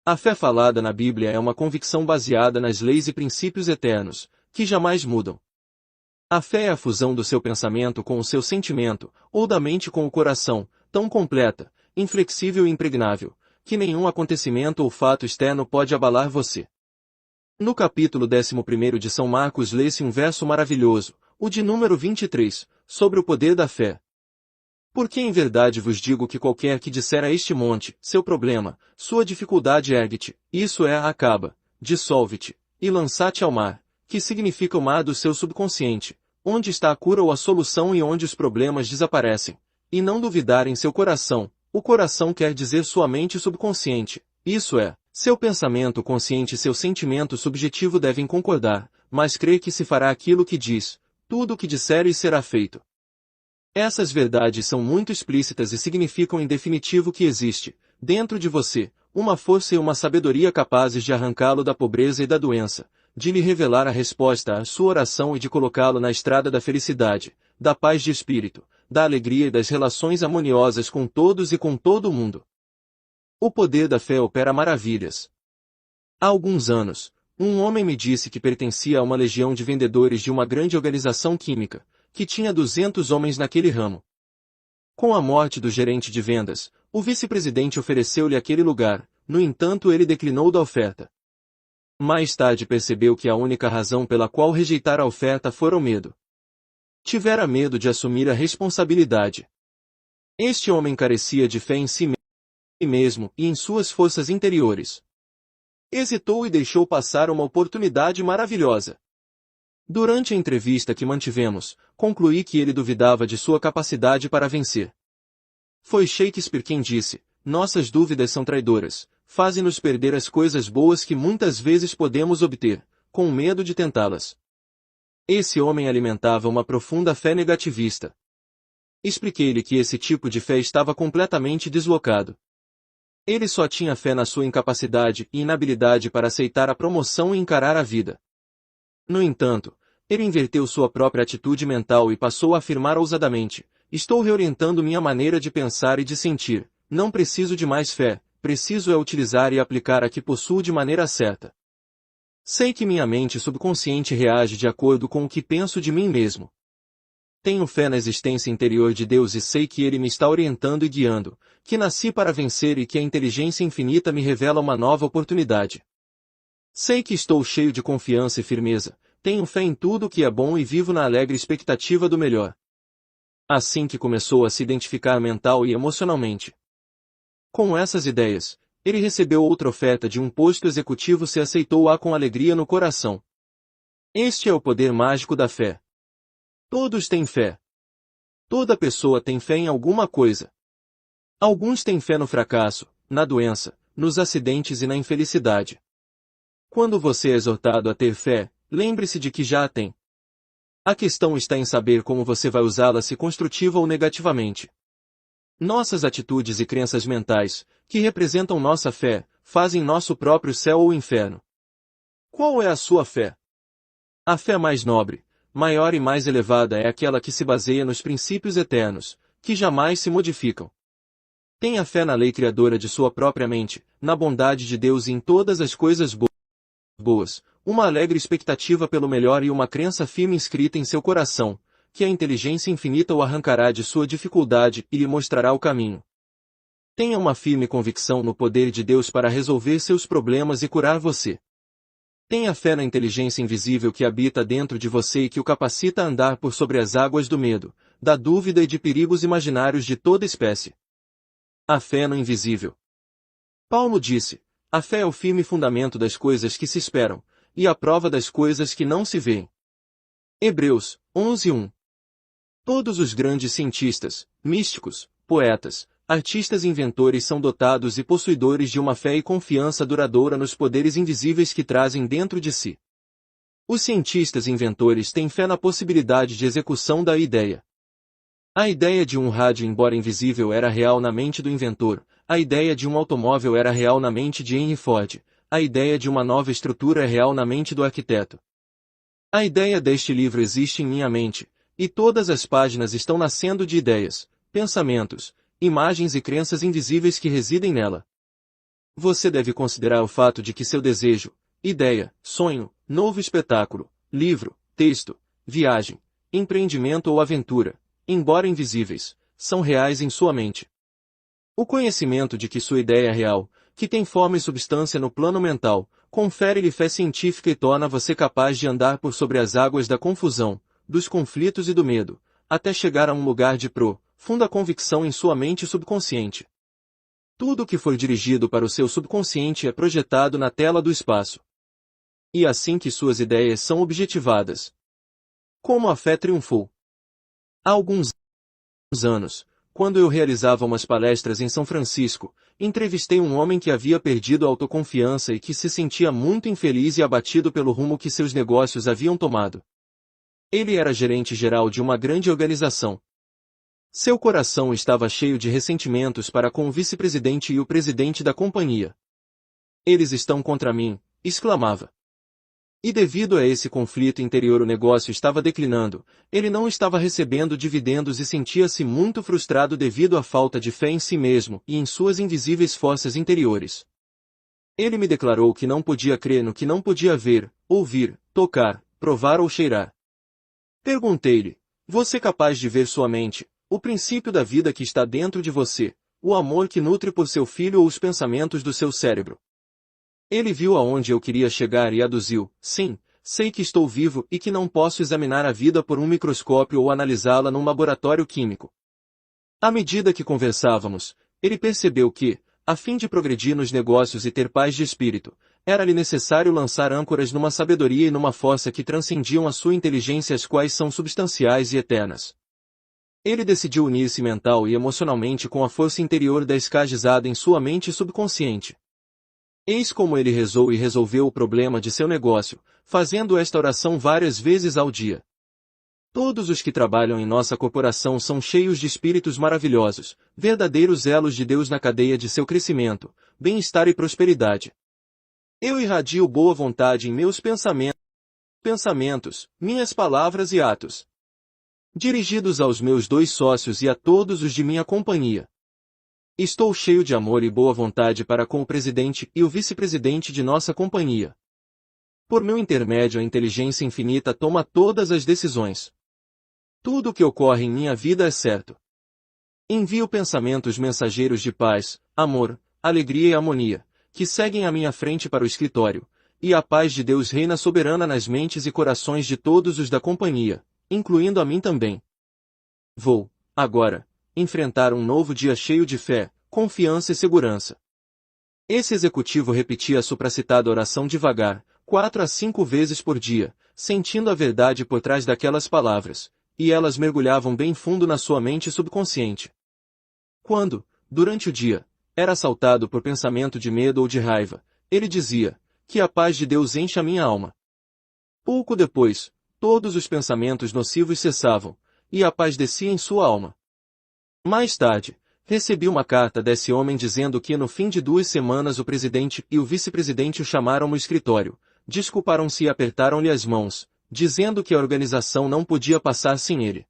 A fé falada na Bíblia é uma convicção baseada nas leis e princípios eternos, que jamais mudam. A fé é a fusão do seu pensamento com o seu sentimento, ou da mente com o coração, tão completa, inflexível e impregnável, que nenhum acontecimento ou fato externo pode abalar você. No capítulo 11 de São Marcos lê-se um verso maravilhoso, o de número 23, sobre o poder da fé. Porque em verdade vos digo que qualquer que disser a este monte, seu problema, sua dificuldade ergue-te, isso é, acaba, dissolve-te, e lança-te ao mar, que significa o mar do seu subconsciente, onde está a cura ou a solução e onde os problemas desaparecem, e não duvidar em seu coração, o coração quer dizer sua mente subconsciente, isso é, seu pensamento consciente e seu sentimento subjetivo devem concordar, mas crer que se fará aquilo que diz, tudo o que disser e será feito. Essas verdades são muito explícitas e significam em definitivo que existe, dentro de você, uma força e uma sabedoria capazes de arrancá-lo da pobreza e da doença, de lhe revelar a resposta à sua oração e de colocá-lo na estrada da felicidade, da paz de espírito, da alegria e das relações harmoniosas com todos e com todo o mundo. O poder da fé opera maravilhas. Há alguns anos, um homem me disse que pertencia a uma legião de vendedores de uma grande organização química, que tinha 200 homens naquele ramo. Com a morte do gerente de vendas, o vice-presidente ofereceu-lhe aquele lugar, no entanto ele declinou da oferta. Mais tarde percebeu que a única razão pela qual rejeitara a oferta fora o medo. Tivera medo de assumir a responsabilidade. Este homem carecia de fé em si mesmo e em suas forças interiores. Hesitou e deixou passar uma oportunidade maravilhosa. Durante a entrevista que mantivemos, concluí que ele duvidava de sua capacidade para vencer. Foi Shakespeare quem disse: nossas dúvidas são traidoras, fazem-nos perder as coisas boas que muitas vezes podemos obter, com medo de tentá-las. Esse homem alimentava uma profunda fé negativista. Expliquei-lhe que esse tipo de fé estava completamente deslocado. Ele só tinha fé na sua incapacidade e inabilidade para aceitar a promoção e encarar a vida. No entanto, ele inverteu sua própria atitude mental e passou a afirmar ousadamente: estou reorientando minha maneira de pensar e de sentir, não preciso de mais fé, preciso é utilizar e aplicar a que possuo de maneira certa. Sei que minha mente subconsciente reage de acordo com o que penso de mim mesmo. Tenho fé na existência interior de Deus e sei que Ele me está orientando e guiando, que nasci para vencer e que a inteligência infinita me revela uma nova oportunidade. Sei que estou cheio de confiança e firmeza, tenho fé em tudo o que é bom e vivo na alegre expectativa do melhor. Assim que começou a se identificar mental e emocionalmente com essas ideias, ele recebeu outra oferta de um posto executivo e aceitou-a com alegria no coração. Este é o poder mágico da fé. Todos têm fé. Toda pessoa tem fé em alguma coisa. Alguns têm fé no fracasso, na doença, nos acidentes e na infelicidade. Quando você é exortado a ter fé, lembre-se de que já a tem. A questão está em saber como você vai usá-la, se construtiva ou negativamente. Nossas atitudes e crenças mentais, que representam nossa fé, fazem nosso próprio céu ou inferno. Qual é a sua fé? A fé mais nobre, maior e mais elevada é aquela que se baseia nos princípios eternos, que jamais se modificam. Tenha fé na lei criadora de sua própria mente, na bondade de Deus e em todas as coisas boas, uma alegre expectativa pelo melhor e uma crença firme inscrita em seu coração, que a inteligência infinita o arrancará de sua dificuldade e lhe mostrará o caminho. Tenha uma firme convicção no poder de Deus para resolver seus problemas e curar você. Tenha fé na inteligência invisível que habita dentro de você e que o capacita a andar por sobre as águas do medo, da dúvida e de perigos imaginários de toda espécie. A fé no invisível. Paulo disse: a fé é o firme fundamento das coisas que se esperam, e a prova das coisas que não se veem. Hebreus 11:1. Todos os grandes cientistas, místicos, poetas, artistas e inventores são dotados e possuidores de uma fé e confiança duradoura nos poderes invisíveis que trazem dentro de si. Os cientistas e inventores têm fé na possibilidade de execução da ideia. A ideia de um rádio, embora invisível, era real na mente do inventor, a ideia de um automóvel era real na mente de Henry Ford, a ideia de uma nova estrutura é real na mente do arquiteto. A ideia deste livro existe em minha mente, e todas as páginas estão nascendo de ideias, pensamentos, imagens e crenças invisíveis que residem nela. Você deve considerar o fato de que seu desejo, ideia, sonho, novo espetáculo, livro, texto, viagem, empreendimento ou aventura, embora invisíveis, são reais em sua mente. O conhecimento de que sua ideia é real, que tem forma e substância no plano mental, confere-lhe fé científica e torna você capaz de andar por sobre as águas da confusão, dos conflitos e do medo, até chegar a um lugar de profunda convicção em sua mente subconsciente. Tudo que for dirigido para o seu subconsciente é projetado na tela do espaço. E assim que suas ideias são objetivadas. Como a fé triunfou. Há alguns anos, quando eu realizava umas palestras em São Francisco, entrevistei um homem que havia perdido a autoconfiança e que se sentia muito infeliz e abatido pelo rumo que seus negócios haviam tomado. Ele era gerente geral de uma grande organização. Seu coração estava cheio de ressentimentos para com o vice-presidente e o presidente da companhia. Eles estão contra mim, exclamava. E devido a esse conflito interior o negócio estava declinando, ele não estava recebendo dividendos e sentia-se muito frustrado devido à falta de fé em si mesmo e em suas invisíveis forças interiores. Ele me declarou que não podia crer no que não podia ver, ouvir, tocar, provar ou cheirar. Perguntei-lhe, você é capaz de ver sua mente, o princípio da vida que está dentro de você, o amor que nutre por seu filho ou os pensamentos do seu cérebro? Ele viu aonde eu queria chegar e aduziu, sim, sei que estou vivo e que não posso examinar a vida por um microscópio ou analisá-la num laboratório químico. À medida que conversávamos, ele percebeu que, a fim de progredir nos negócios e ter paz de espírito, era-lhe necessário lançar âncoras numa sabedoria e numa força que transcendiam a sua inteligência, as quais são substanciais e eternas. Ele decidiu unir-se mental e emocionalmente com a força interior da escagizada em sua mente subconsciente. Eis como ele rezou e resolveu o problema de seu negócio, fazendo esta oração várias vezes ao dia. Todos os que trabalham em nossa corporação são cheios de espíritos maravilhosos, verdadeiros elos de Deus na cadeia de seu crescimento, bem-estar e prosperidade. Eu irradio boa vontade em meus pensamentos, minhas palavras e atos, dirigidos aos meus 2 sócios e a todos os de minha companhia. Estou cheio de amor e boa vontade para com o presidente e o vice-presidente de nossa companhia. Por meu intermédio a inteligência infinita toma todas as decisões. Tudo o que ocorre em minha vida é certo. Envio pensamentos mensageiros de paz, amor, alegria e harmonia, que seguem à minha frente para o escritório, e a paz de Deus reina soberana nas mentes e corações de todos os da companhia, incluindo a mim também. Vou, agora, enfrentar um novo dia cheio de fé, confiança e segurança. Esse executivo repetia a supracitada oração devagar, 4 a 5 vezes por dia, sentindo a verdade por trás daquelas palavras, e elas mergulhavam bem fundo na sua mente subconsciente. Quando, durante o dia, era assaltado por pensamento de medo ou de raiva, ele dizia, que a paz de Deus enche a minha alma. Pouco depois, todos os pensamentos nocivos cessavam, e a paz descia em sua alma. Mais tarde, recebi uma carta desse homem dizendo que no fim de 2 semanas o presidente e o vice-presidente o chamaram no escritório, desculparam-se e apertaram-lhe as mãos, dizendo que a organização não podia passar sem ele.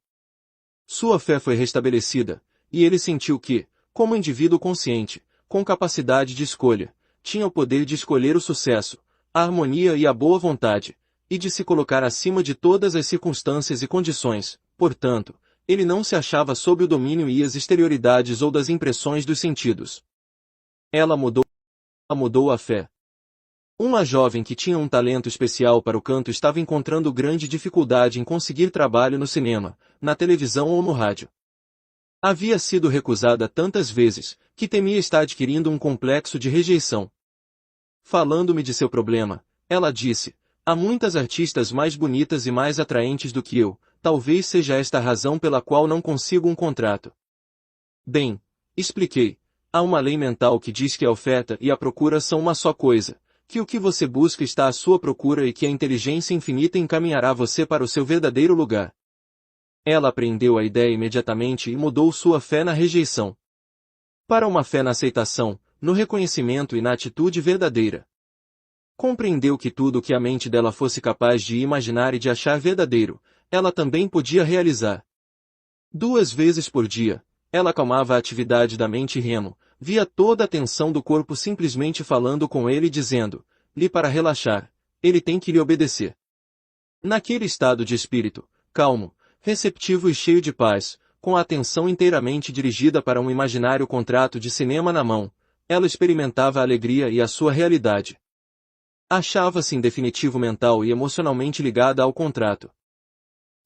Sua fé foi restabelecida, e ele sentiu que, como indivíduo consciente, com capacidade de escolha, tinha o poder de escolher o sucesso, a harmonia e a boa vontade, e de se colocar acima de todas as circunstâncias e condições. Portanto, ele não se achava sob o domínio e as exterioridades ou das impressões dos sentidos. Ela mudou a fé. Uma jovem que tinha um talento especial para o canto estava encontrando grande dificuldade em conseguir trabalho no cinema, na televisão ou no rádio. Havia sido recusada tantas vezes, que temia estar adquirindo um complexo de rejeição. Falando-me de seu problema, ela disse, há muitas artistas mais bonitas e mais atraentes do que eu, talvez seja esta a razão pela qual não consigo um contrato. Bem, expliquei, há uma lei mental que diz que a oferta e a procura são uma só coisa, que o que você busca está à sua procura e que a inteligência infinita encaminhará você para o seu verdadeiro lugar. Ela apreendeu a ideia imediatamente e mudou sua fé na rejeição para uma fé na aceitação, no reconhecimento e na atitude verdadeira. Compreendeu que tudo o que a mente dela fosse capaz de imaginar e de achar verdadeiro, ela também podia realizar. 2 vezes por dia, ela acalmava a atividade da mente e remo, via toda a tensão do corpo simplesmente falando com ele e dizendo-lhe para relaxar, ele tem que lhe obedecer. Naquele estado de espírito, calmo, receptivo e cheio de paz, com a atenção inteiramente dirigida para um imaginário contrato de cinema na mão, ela experimentava a alegria e a sua realidade. Achava-se em definitivo mental e emocionalmente ligada ao contrato.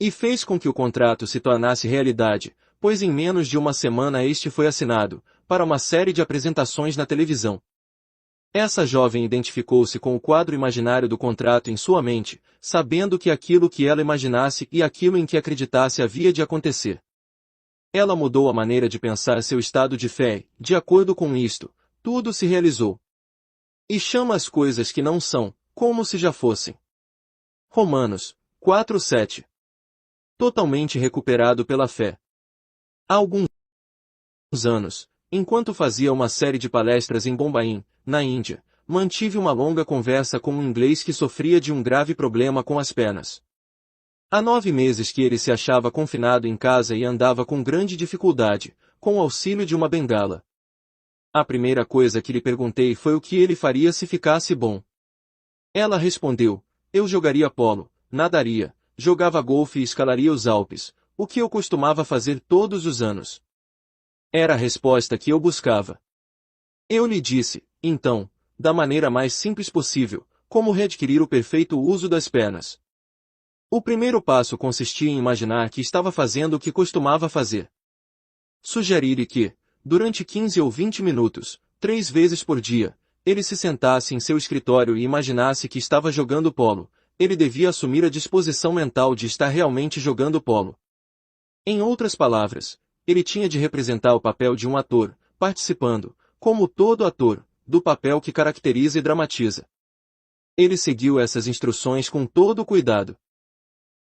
E fez com que o contrato se tornasse realidade, pois em menos de uma semana este foi assinado, para uma série de apresentações na televisão. Essa jovem identificou-se com o quadro imaginário do contrato em sua mente, sabendo que aquilo que ela imaginasse e aquilo em que acreditasse havia de acontecer. Ela mudou a maneira de pensar seu estado de fé, e, de acordo com isto, tudo se realizou. E chama as coisas que não são, como se já fossem. Romanos 4:7. Totalmente recuperado pela fé. Há alguns anos, enquanto fazia uma série de palestras em Bombaim, na Índia, mantive uma longa conversa com um inglês que sofria de um grave problema com as pernas. Há 9 meses que ele se achava confinado em casa e andava com grande dificuldade, com o auxílio de uma bengala. A primeira coisa que lhe perguntei foi o que ele faria se ficasse bom. Ela respondeu: eu jogaria polo, nadaria, jogava golfe e escalaria os Alpes, o que eu costumava fazer todos os anos. Era a resposta que eu buscava. Eu lhe disse, então, da maneira mais simples possível, como readquirir o perfeito uso das pernas. O primeiro passo consistia em imaginar que estava fazendo o que costumava fazer. Sugeri-lhe que, durante 15 ou 20 minutos, 3 vezes por dia, ele se sentasse em seu escritório e imaginasse que estava jogando polo. Ele devia assumir a disposição mental de estar realmente jogando polo. Em outras palavras, ele tinha de representar o papel de um ator, participando, como todo ator, do papel que caracteriza e dramatiza. Ele seguiu essas instruções com todo o cuidado.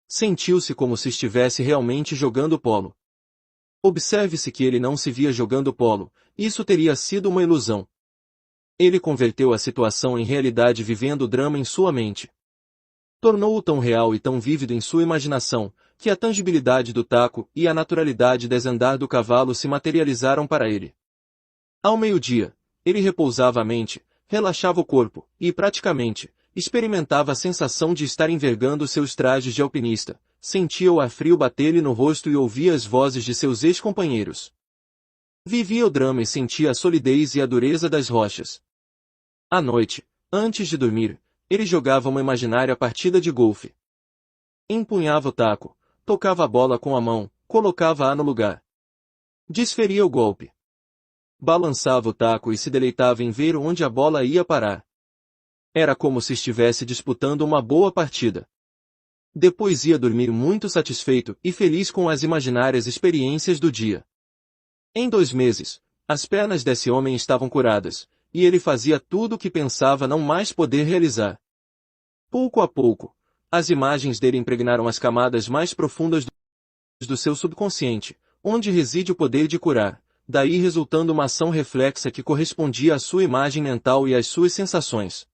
Sentiu-se como se estivesse realmente jogando polo. Observe-se que ele não se via jogando polo, isso teria sido uma ilusão. Ele converteu a situação em realidade vivendo o drama em sua mente. Tornou-o tão real e tão vívido em sua imaginação, que a tangibilidade do taco e a naturalidade de andar do cavalo se materializaram para ele. Ao meio-dia, ele repousava a mente, relaxava o corpo, e praticamente, experimentava a sensação de estar envergando seus trajes de alpinista, sentia o ar frio bater-lhe no rosto e ouvia as vozes de seus ex-companheiros. Vivia o drama e sentia a solidez e a dureza das rochas. À noite, antes de dormir, ele jogava uma imaginária partida de golfe. Empunhava o taco, tocava a bola com a mão, colocava-a no lugar. Desferia o golpe. Balançava o taco e se deleitava em ver onde a bola ia parar. Era como se estivesse disputando uma boa partida. Depois ia dormir muito satisfeito e feliz com as imaginárias experiências do dia. Em 2 meses, as pernas desse homem estavam curadas, e ele fazia tudo o que pensava não mais poder realizar. Pouco a pouco, as imagens dele impregnaram as camadas mais profundas do seu subconsciente, onde reside o poder de curar, daí resultando uma ação reflexa que correspondia à sua imagem mental e às suas sensações.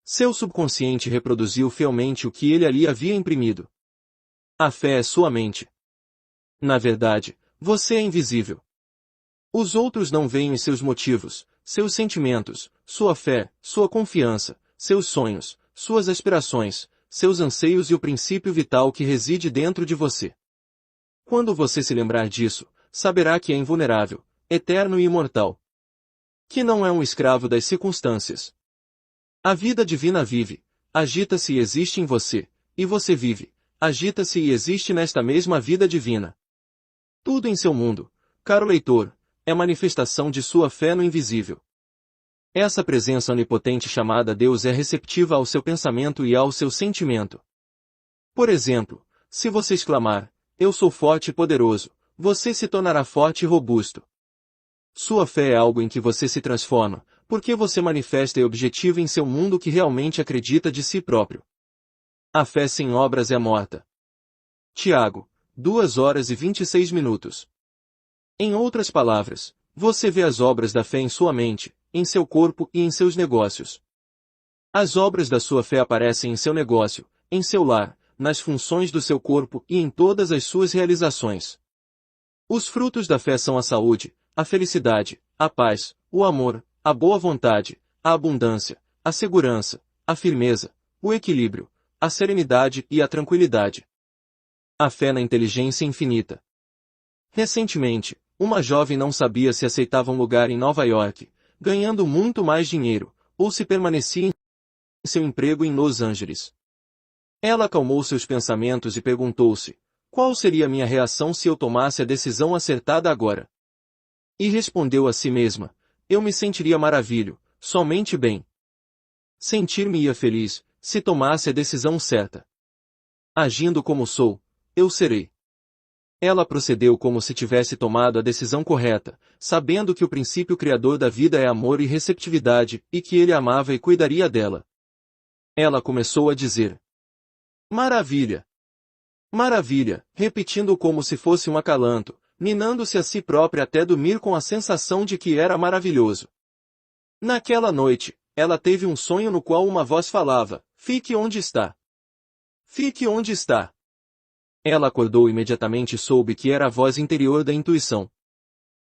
Seu subconsciente reproduziu fielmente o que ele ali havia imprimido. A fé é sua mente. Na verdade, você é invisível. Os outros não veem os seus motivos, seus sentimentos, sua fé, sua confiança, seus sonhos, suas aspirações, seus anseios e o princípio vital que reside dentro de você. Quando você se lembrar disso, saberá que é invulnerável, eterno e imortal. Que não é um escravo das circunstâncias. A vida divina vive, agita-se e existe em você, e você vive, agita-se e existe nesta mesma vida divina. Tudo em seu mundo, caro leitor, é manifestação de sua fé no invisível. Essa presença onipotente chamada Deus é receptiva ao seu pensamento e ao seu sentimento. Por exemplo, se você exclamar, eu sou forte e poderoso, você se tornará forte e robusto. Sua fé é algo em que você se transforma, porque você manifesta e objetiva em seu mundo que realmente acredita de si próprio. A fé sem obras é morta. Tiago, 2 horas e 26 minutos. Em outras palavras, você vê as obras da fé em sua mente, em seu corpo e em seus negócios. As obras da sua fé aparecem em seu negócio, em seu lar, nas funções do seu corpo e em todas as suas realizações. Os frutos da fé são a saúde, a felicidade, a paz, o amor, a boa vontade, a abundância, a segurança, a firmeza, o equilíbrio, a serenidade e a tranquilidade. A fé na inteligência infinita. Recentemente, uma jovem não sabia se aceitava um lugar em Nova York, ganhando muito mais dinheiro, ou se permanecia em seu emprego em Los Angeles. Ela acalmou seus pensamentos e perguntou-se: qual seria minha reação se eu tomasse a decisão acertada agora? E respondeu a si mesma: eu me sentiria maravilhoso, somente bem. Sentir-me-ia feliz, se tomasse a decisão certa. Agindo como sou, eu serei. Ela procedeu como se tivesse tomado a decisão correta, sabendo que o princípio criador da vida é amor e receptividade, e que ele amava e cuidaria dela. Ela começou a dizer: maravilha! Maravilha, repetindo como se fosse um acalanto, ninando-se a si própria até dormir com a sensação de que era maravilhoso. Naquela noite, ela teve um sonho no qual uma voz falava: fique onde está. Fique onde está. Ela acordou e imediatamente soube que era a voz interior da intuição.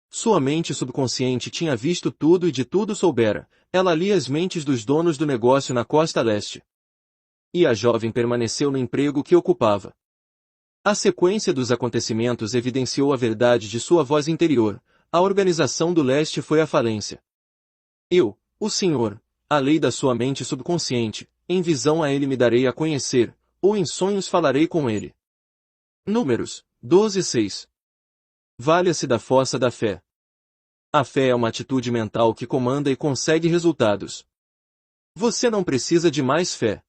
Sua mente subconsciente tinha visto tudo e de tudo soubera, ela lia as mentes dos donos do negócio na costa leste. E a jovem permaneceu no emprego que ocupava. A sequência dos acontecimentos evidenciou a verdade de sua voz interior: a organização do leste foi à falência. Eu, o Senhor, a lei da sua mente subconsciente, em visão a ele me darei a conhecer, ou em sonhos falarei com ele. Números 12:6. Valha-se da força da fé. A fé é uma atitude mental que comanda e consegue resultados. Você não precisa de mais fé.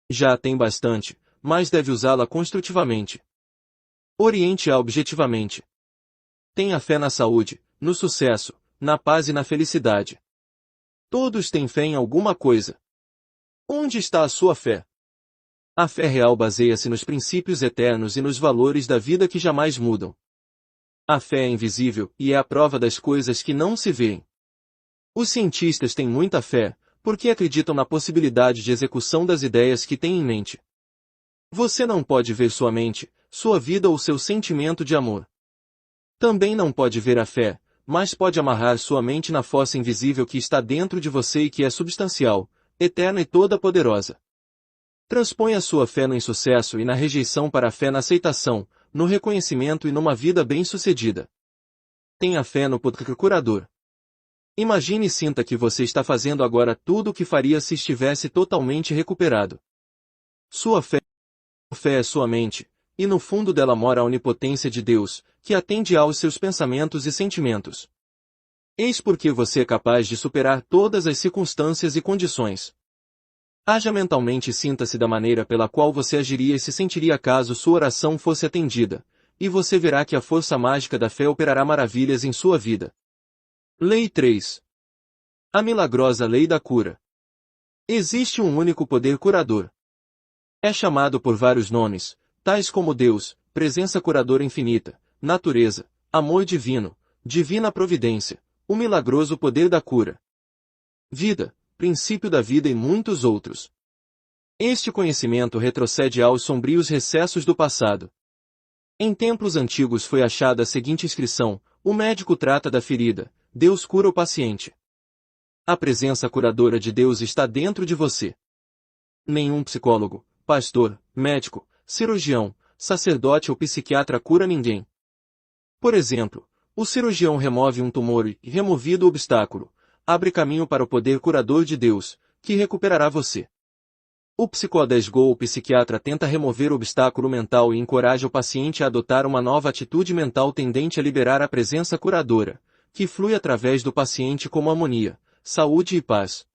Já a tem bastante, mas deve usá-la construtivamente. Oriente-a objetivamente. Tenha fé na saúde, no sucesso, na paz e na felicidade. Todos têm fé em alguma coisa. Onde está a sua fé? A fé real baseia-se nos princípios eternos e nos valores da vida que jamais mudam. A fé é invisível e é a prova das coisas que não se veem. Os cientistas têm muita fé, porque acreditam na possibilidade de execução das ideias que têm em mente. Você não pode ver sua mente, sua vida ou seu sentimento de amor. Também não pode ver a fé, mas pode amarrar sua mente na força invisível que está dentro de você e que é substancial, eterna e toda-poderosa. Transponha sua fé no insucesso e na rejeição para a fé na aceitação, no reconhecimento e numa vida bem-sucedida. Tenha fé no poder curador. Imagine e sinta que você está fazendo agora tudo o que faria se estivesse totalmente recuperado. Sua fé é sua mente, e no fundo dela mora a onipotência de Deus, que atende aos seus pensamentos e sentimentos. Eis porque você é capaz de superar todas as circunstâncias e condições. Haja mentalmente e sinta-se da maneira pela qual você agiria e se sentiria caso sua oração fosse atendida, e você verá que a força mágica da fé operará maravilhas em sua vida. Lei 3. A milagrosa lei da cura. Existe um único poder curador. É chamado por vários nomes, tais como Deus, presença curadora infinita, natureza, amor divino, divina providência, o milagroso poder da cura, vida, princípio da vida e muitos outros. Este conhecimento retrocede aos sombrios recessos do passado. Em templos antigos foi achada a seguinte inscrição: o médico trata da ferida, Deus cura o paciente. A presença curadora de Deus está dentro de você. Nenhum psicólogo, pastor, médico, cirurgião, sacerdote ou psiquiatra cura ninguém. Por exemplo, o cirurgião remove um tumor e, removido o obstáculo, abre caminho para o poder curador de Deus, que recuperará você. O psicólogo ou psiquiatra tenta remover o obstáculo mental e encoraja o paciente a adotar uma nova atitude mental tendente a liberar a presença curadora, que flui através do paciente como harmonia, saúde e paz.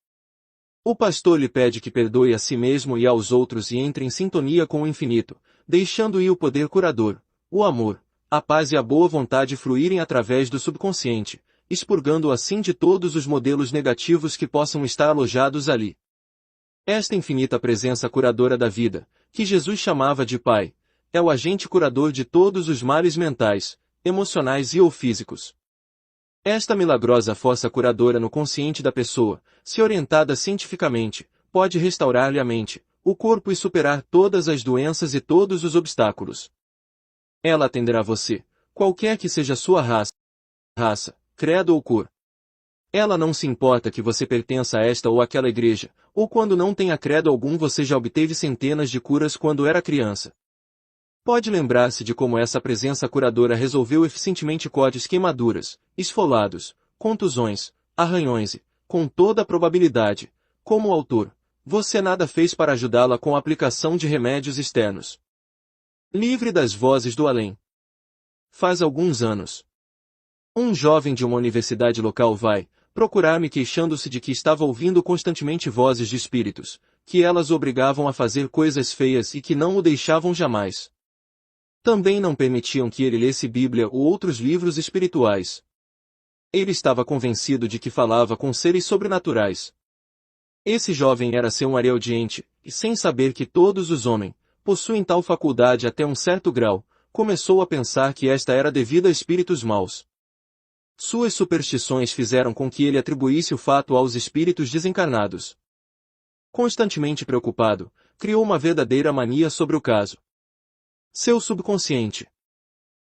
O pastor lhe pede que perdoe a si mesmo e aos outros e entre em sintonia com o infinito, deixando ir o poder curador, o amor, a paz e a boa vontade fluírem através do subconsciente, expurgando assim de todos os modelos negativos que possam estar alojados ali. Esta infinita presença curadora da vida, que Jesus chamava de Pai, é o agente curador de todos os males mentais, emocionais e ou físicos. Esta milagrosa força curadora no consciente da pessoa, se orientada cientificamente, pode restaurar-lhe a mente, o corpo e superar todas as doenças e todos os obstáculos. Ela atenderá você, qualquer que seja a sua raça, credo ou cor. Ela não se importa que você pertença a esta ou aquela igreja, ou quando não tenha credo algum você já obteve centenas de curas quando era criança. Pode lembrar-se de como essa presença curadora resolveu eficientemente cortes, queimaduras, esfolados, contusões, arranhões e, com toda a probabilidade, como o autor, Você nada fez para ajudá-la com a aplicação de remédios externos. Livre das vozes do além. Faz alguns anos. Um jovem de uma universidade local vai procurar-me queixando-se de que estava ouvindo constantemente vozes de espíritos, que elas o obrigavam a fazer coisas feias e que não o deixavam jamais. Também não permitiam que ele lesse Bíblia ou outros livros espirituais. Ele estava convencido de que falava com seres sobrenaturais. Esse jovem era seu audiente, e sem saber que todos os homens possuem tal faculdade até um certo grau, começou a pensar que esta era devida a espíritos maus. Suas superstições fizeram com que ele atribuísse o fato aos espíritos desencarnados. Constantemente preocupado, criou uma verdadeira mania sobre o caso. Seu subconsciente,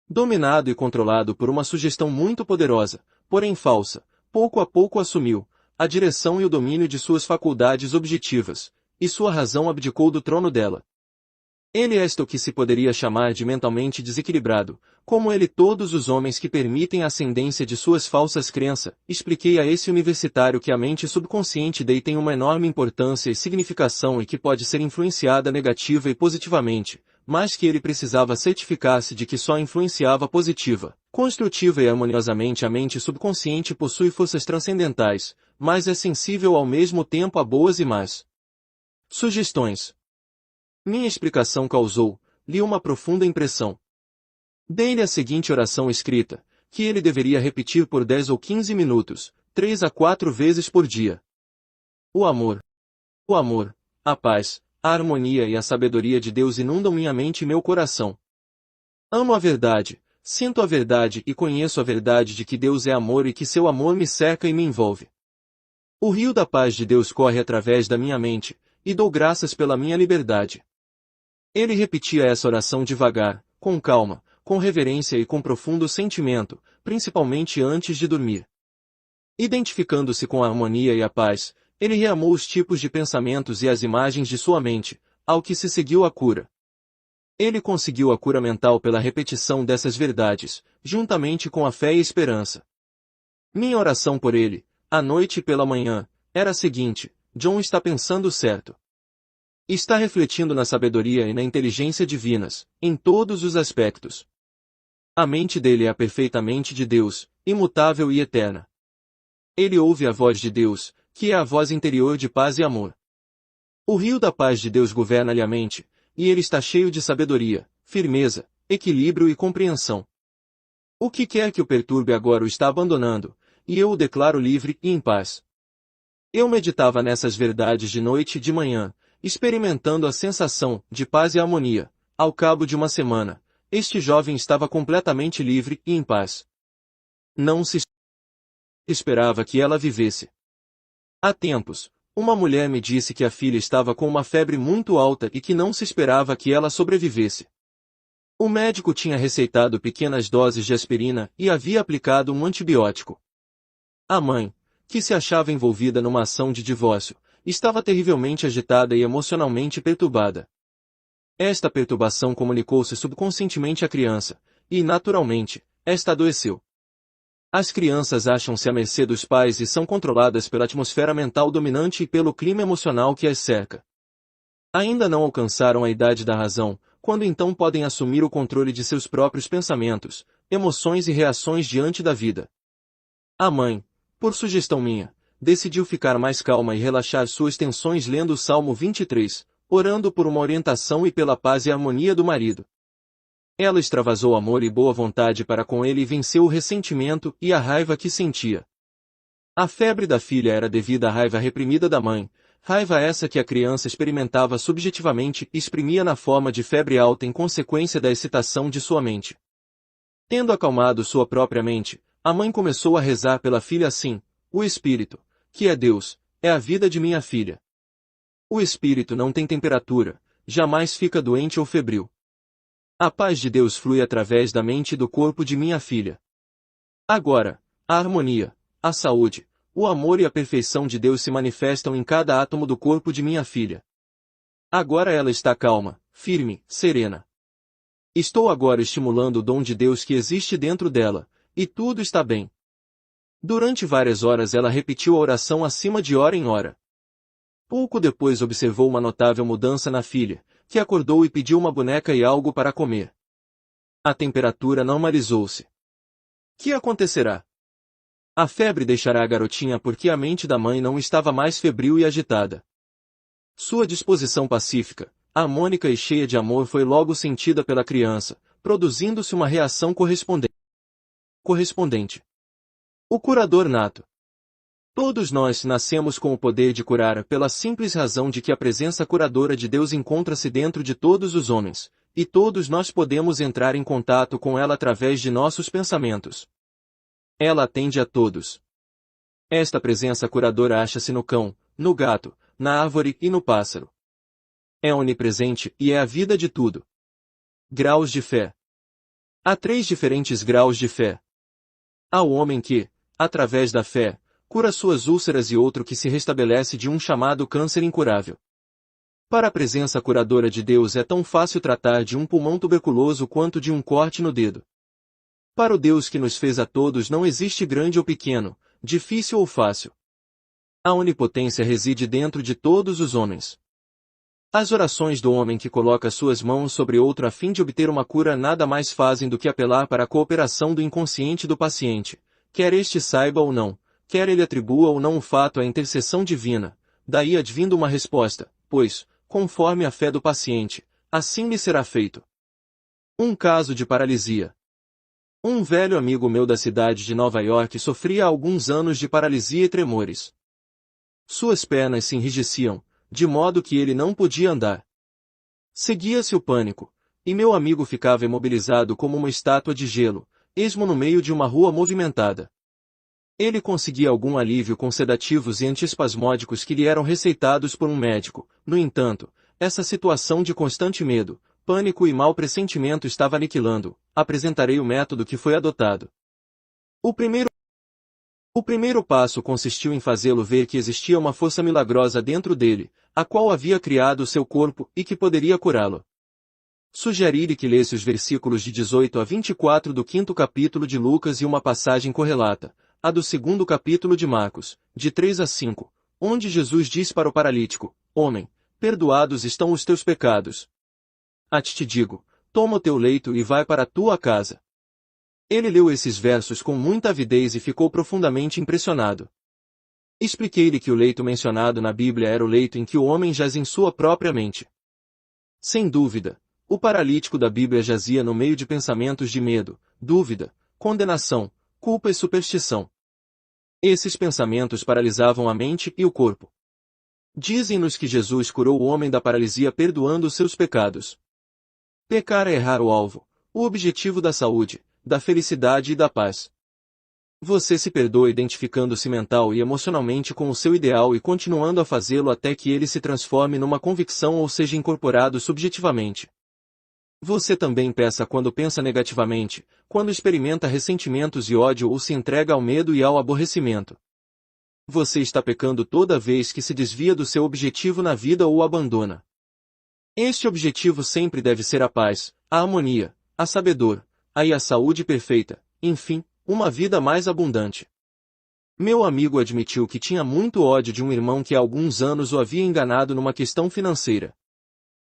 dominado e controlado por uma sugestão muito poderosa, porém falsa, pouco a pouco assumiu a direção e o domínio de suas faculdades objetivas, e sua razão abdicou do trono dela. Ele é o que se poderia chamar de mentalmente desequilibrado, como ele todos os homens que permitem a ascendência de suas falsas crenças. Expliquei a esse universitário que a mente subconsciente dele tem uma enorme importância e significação e que pode ser influenciada negativa e positivamente, mas que ele precisava certificar-se de que só influenciava positiva, construtiva e harmoniosamente. A mente subconsciente possui forças transcendentais, mas é sensível ao mesmo tempo a boas e más sugestões. Minha explicação causou-lhe uma profunda impressão. Dei-lhe a seguinte oração escrita, que ele deveria repetir por 10 ou 15 minutos, 3 a 4 vezes por dia. O amor, a paz, a harmonia e a sabedoria de Deus inundam minha mente e meu coração. Amo a verdade, sinto a verdade e conheço a verdade de que Deus é amor e que seu amor me cerca e me envolve. O rio da paz de Deus corre através da minha mente, e dou graças pela minha liberdade. Ele repetia essa oração devagar, com calma, com reverência e com profundo sentimento, principalmente antes de dormir. Identificando-se com a harmonia e a paz, ele reamou os tipos de pensamentos e as imagens de sua mente, ao que se seguiu a cura. Ele conseguiu a cura mental pela repetição dessas verdades, juntamente com a fé e esperança. Minha oração por ele, à noite e pela manhã, era a seguinte: John está pensando certo. Está refletindo na sabedoria e na inteligência divinas, em todos os aspectos. A mente dele é a perfeita mente de Deus, imutável e eterna. Ele ouve a voz de Deus, que é a voz interior de paz e amor. O rio da paz de Deus governa-lhe a mente, e ele está cheio de sabedoria, firmeza, equilíbrio e compreensão. O que quer que o perturbe agora o está abandonando, e eu o declaro livre e em paz. Eu meditava nessas verdades de noite e de manhã, experimentando a sensação de paz e harmonia. Ao cabo de uma semana, este jovem estava completamente livre e em paz. Não se esperava que ela vivesse. Há tempos, uma mulher me disse que a filha estava com uma febre muito alta e que não se esperava que ela sobrevivesse. O médico tinha receitado pequenas doses de aspirina e havia aplicado um antibiótico. A mãe, que se achava envolvida numa ação de divórcio, estava terrivelmente agitada e emocionalmente perturbada. Esta perturbação comunicou-se subconscientemente à criança, e, naturalmente, esta adoeceu. As crianças acham-se à mercê dos pais e são controladas pela atmosfera mental dominante e pelo clima emocional que as cerca. Ainda não alcançaram a idade da razão, quando então podem assumir o controle de seus próprios pensamentos, emoções e reações diante da vida. A mãe, por sugestão minha, decidiu ficar mais calma e relaxar suas tensões lendo o Salmo 23, orando por uma orientação e pela paz e harmonia do marido. Ela extravasou amor e boa vontade para com ele e venceu o ressentimento e a raiva que sentia. A febre da filha era devida à raiva reprimida da mãe, raiva essa que a criança experimentava subjetivamente e exprimia na forma de febre alta em consequência da excitação de sua mente. Tendo acalmado sua própria mente, a mãe começou a rezar pela filha assim: o Espírito, que é Deus, é a vida de minha filha. O Espírito não tem temperatura, jamais fica doente ou febril. A paz de Deus flui através da mente e do corpo de minha filha. Agora, a harmonia, a saúde, o amor e a perfeição de Deus se manifestam em cada átomo do corpo de minha filha. Agora ela está calma, firme, serena. Estou agora estimulando o dom de Deus que existe dentro dela, e tudo está bem. Durante várias horas ela repetiu a oração acima de hora em hora. Pouco depois observou uma notável mudança na filha, que acordou e pediu uma boneca e algo para comer. A temperatura normalizou-se. Que acontecerá? A febre deixará a garotinha porque a mente da mãe não estava mais febril e agitada. Sua disposição pacífica, harmônica e cheia de amor foi logo sentida pela criança, produzindo-se uma reação correspondente. O curador nato. Todos nós nascemos com o poder de curar pela simples razão de que a presença curadora de Deus encontra-se dentro de todos os homens, e todos nós podemos entrar em contato com ela através de nossos pensamentos. Ela atende a todos. Esta presença curadora acha-se no cão, no gato, na árvore e no pássaro. É onipresente e é a vida de tudo. Graus de fé. Há 3 diferentes graus de fé. Há o homem que, através da fé, cura suas úlceras e outro que se restabelece de um chamado câncer incurável. Para a presença curadora de Deus é tão fácil tratar de um pulmão tuberculoso quanto de um corte no dedo. Para o Deus que nos fez a todos não existe grande ou pequeno, difícil ou fácil. A onipotência reside dentro de todos os homens. As orações do homem que coloca suas mãos sobre outro a fim de obter uma cura nada mais fazem do que apelar para a cooperação do inconsciente do paciente, quer este saiba ou não, quer ele atribua ou não o fato à intercessão divina, daí advindo uma resposta, pois, conforme a fé do paciente, assim lhe será feito. Um caso de paralisia. Um velho amigo meu da cidade de Nova York sofria há alguns anos de paralisia e tremores. Suas pernas se enrijeciam, de modo que ele não podia andar. Seguia-se o pânico, e meu amigo ficava imobilizado como uma estátua de gelo, esmo no meio de uma rua movimentada. Ele conseguia algum alívio com sedativos e antiespasmódicos que lhe eram receitados por um médico. No entanto, essa situação de constante medo, pânico e mau pressentimento estava aniquilando. Apresentarei o método que foi adotado. O primeiro passo consistiu em fazê-lo ver que existia uma força milagrosa dentro dele, a qual havia criado o seu corpo e que poderia curá-lo. Sugeri-lhe que lesse os versículos de 18 a 24 do 5º capítulo de Lucas e uma passagem correlata, a do 2º capítulo de Marcos, de 3 a 5, onde Jesus diz para o paralítico: Homem, perdoados estão os teus pecados. A ti te digo, toma o teu leito e vai para a tua casa. Ele leu esses versos com muita avidez e ficou profundamente impressionado. Expliquei-lhe que o leito mencionado na Bíblia era o leito em que o homem jaz em sua própria mente. Sem dúvida, o paralítico da Bíblia jazia no meio de pensamentos de medo, dúvida, condenação, culpa e superstição. Esses pensamentos paralisavam a mente e o corpo. Dizem-nos que Jesus curou o homem da paralisia perdoando os seus pecados. Pecar é errar o alvo, o objetivo da saúde, da felicidade e da paz. Você se perdoa identificando-se mental e emocionalmente com o seu ideal e continuando a fazê-lo até que ele se transforme numa convicção ou seja incorporado subjetivamente. Você também peça quando pensa negativamente, quando experimenta ressentimentos e ódio ou se entrega ao medo e ao aborrecimento. Você está pecando toda vez que se desvia do seu objetivo na vida ou o abandona. Este objetivo sempre deve ser a paz, a harmonia, a sabedoria, e a saúde perfeita, enfim, uma vida mais abundante. Meu amigo admitiu que tinha muito ódio de um irmão que há alguns anos o havia enganado numa questão financeira.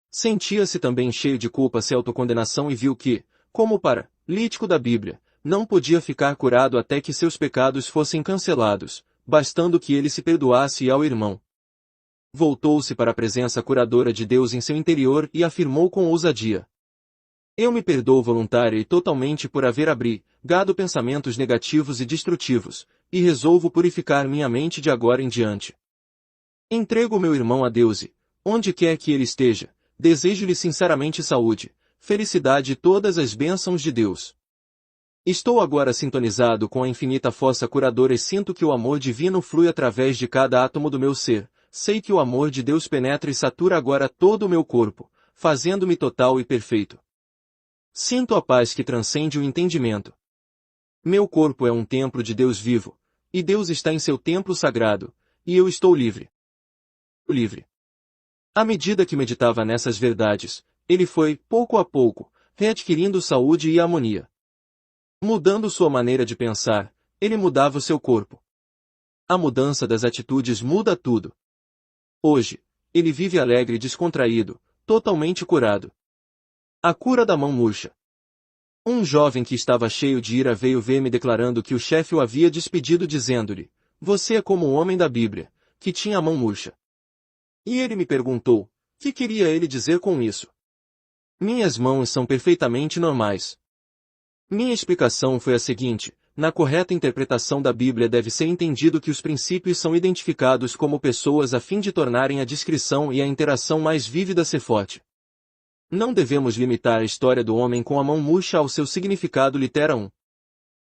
Sentia-se também cheio de culpa e autocondenação e viu que, como paralítico da Bíblia, não podia ficar curado até que seus pecados fossem cancelados, bastando que ele se perdoasse ao irmão. Voltou-se para a presença curadora de Deus em seu interior e afirmou com ousadia: Eu me perdoo voluntária e totalmente por haver abrigado pensamentos negativos e destrutivos, e resolvo purificar minha mente de agora em diante. Entrego meu irmão a Deus e, onde quer que ele esteja, desejo-lhe sinceramente saúde, felicidade e todas as bênçãos de Deus. Estou agora sintonizado com a infinita força curadora e sinto que o amor divino flui através de cada átomo do meu ser. Sei que o amor de Deus penetra e satura agora todo o meu corpo, fazendo-me total e perfeito. Sinto a paz que transcende o entendimento. Meu corpo é um templo de Deus vivo, e Deus está em seu templo sagrado, e eu estou livre. Livre. À medida que meditava nessas verdades, ele foi, pouco a pouco, readquirindo saúde e harmonia. Mudando sua maneira de pensar, ele mudava o seu corpo. A mudança das atitudes muda tudo. Hoje, ele vive alegre e descontraído, totalmente curado. A cura da mão murcha. Um jovem que estava cheio de ira veio ver-me declarando que o chefe o havia despedido dizendo-lhe: "Você é como o homem da Bíblia, que tinha a mão murcha." E ele me perguntou: que queria ele dizer com isso? Minhas mãos são perfeitamente normais. Minha explicação foi a seguinte: na correta interpretação da Bíblia deve ser entendido que os princípios são identificados como pessoas a fim de tornarem a descrição e a interação mais vívida ser forte. Não devemos limitar a história do homem com a mão murcha ao seu significado literal.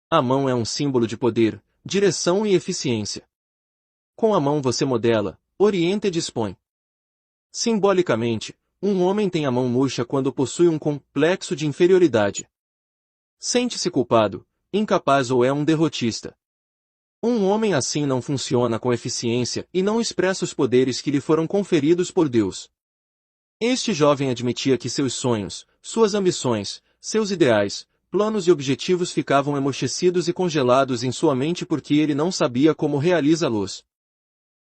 A mão é um símbolo de poder, direção e eficiência. Com a mão você modela, orienta e dispõe. Simbolicamente, um homem tem a mão murcha quando possui um complexo de inferioridade. Sente-se culpado, incapaz ou é um derrotista. Um homem assim não funciona com eficiência e não expressa os poderes que lhe foram conferidos por Deus. Este jovem admitia que seus sonhos, suas ambições, seus ideais, planos e objetivos ficavam emortecidos e congelados em sua mente porque ele não sabia como realizá-los.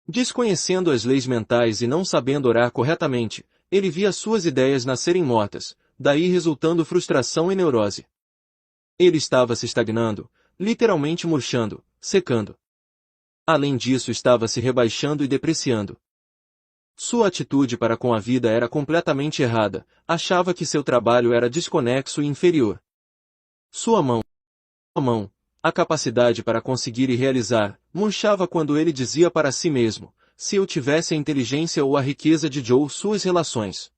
Desconhecendo as leis mentais e não sabendo orar corretamente, ele via suas ideias nascerem mortas, daí resultando frustração e neurose. Ele estava se estagnando, literalmente murchando, secando. Além disso, estava se rebaixando e depreciando. Sua atitude para com a vida era completamente errada, achava que seu trabalho era desconexo e inferior. Sua mão, a capacidade para conseguir e realizar, murchava quando ele dizia para si mesmo: se eu tivesse a inteligência ou a riqueza de Joe, suas relações,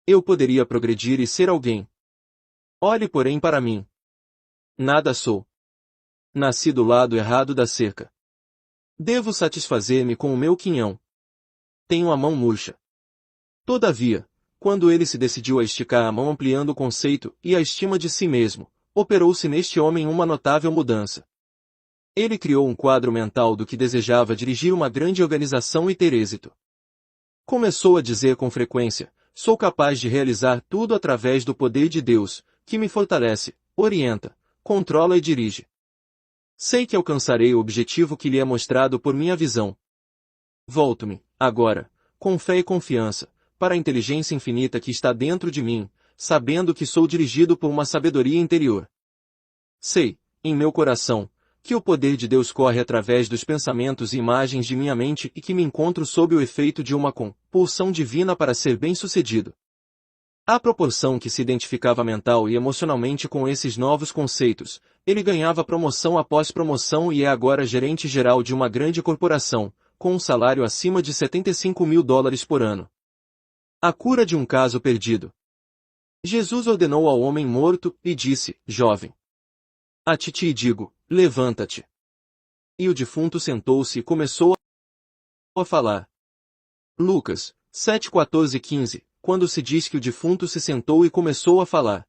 eu poderia progredir e ser alguém. Olhe porém para mim. Nada sou. Nasci do lado errado da cerca. Devo satisfazer-me com o meu quinhão. Tenho a mão murcha. Todavia, quando ele se decidiu a esticar a mão ampliando o conceito e a estima de si mesmo, operou-se neste homem uma notável mudança. Ele criou um quadro mental do que desejava dirigir uma grande organização e ter êxito. Começou a dizer com frequência: sou capaz de realizar tudo através do poder de Deus, que me fortalece, orienta, controla e dirige. Sei que alcançarei o objetivo que lhe é mostrado por minha visão. Volto-me, agora, com fé e confiança, para a inteligência infinita que está dentro de mim, sabendo que sou dirigido por uma sabedoria interior. Sei, em meu coração, que o poder de Deus corre através dos pensamentos e imagens de minha mente e que me encontro sob o efeito de uma compulsão divina para ser bem-sucedido. À proporção que se identificava mental e emocionalmente com esses novos conceitos, ele ganhava promoção após promoção e é agora gerente geral de uma grande corporação, com um salário acima de $75.000 por ano. A cura de um caso perdido. Jesus ordenou ao homem morto e disse: jovem, a ti digo, levanta-te. E o defunto sentou-se e começou a falar. Lucas 7:14-15, quando se diz que o defunto se sentou e começou a falar.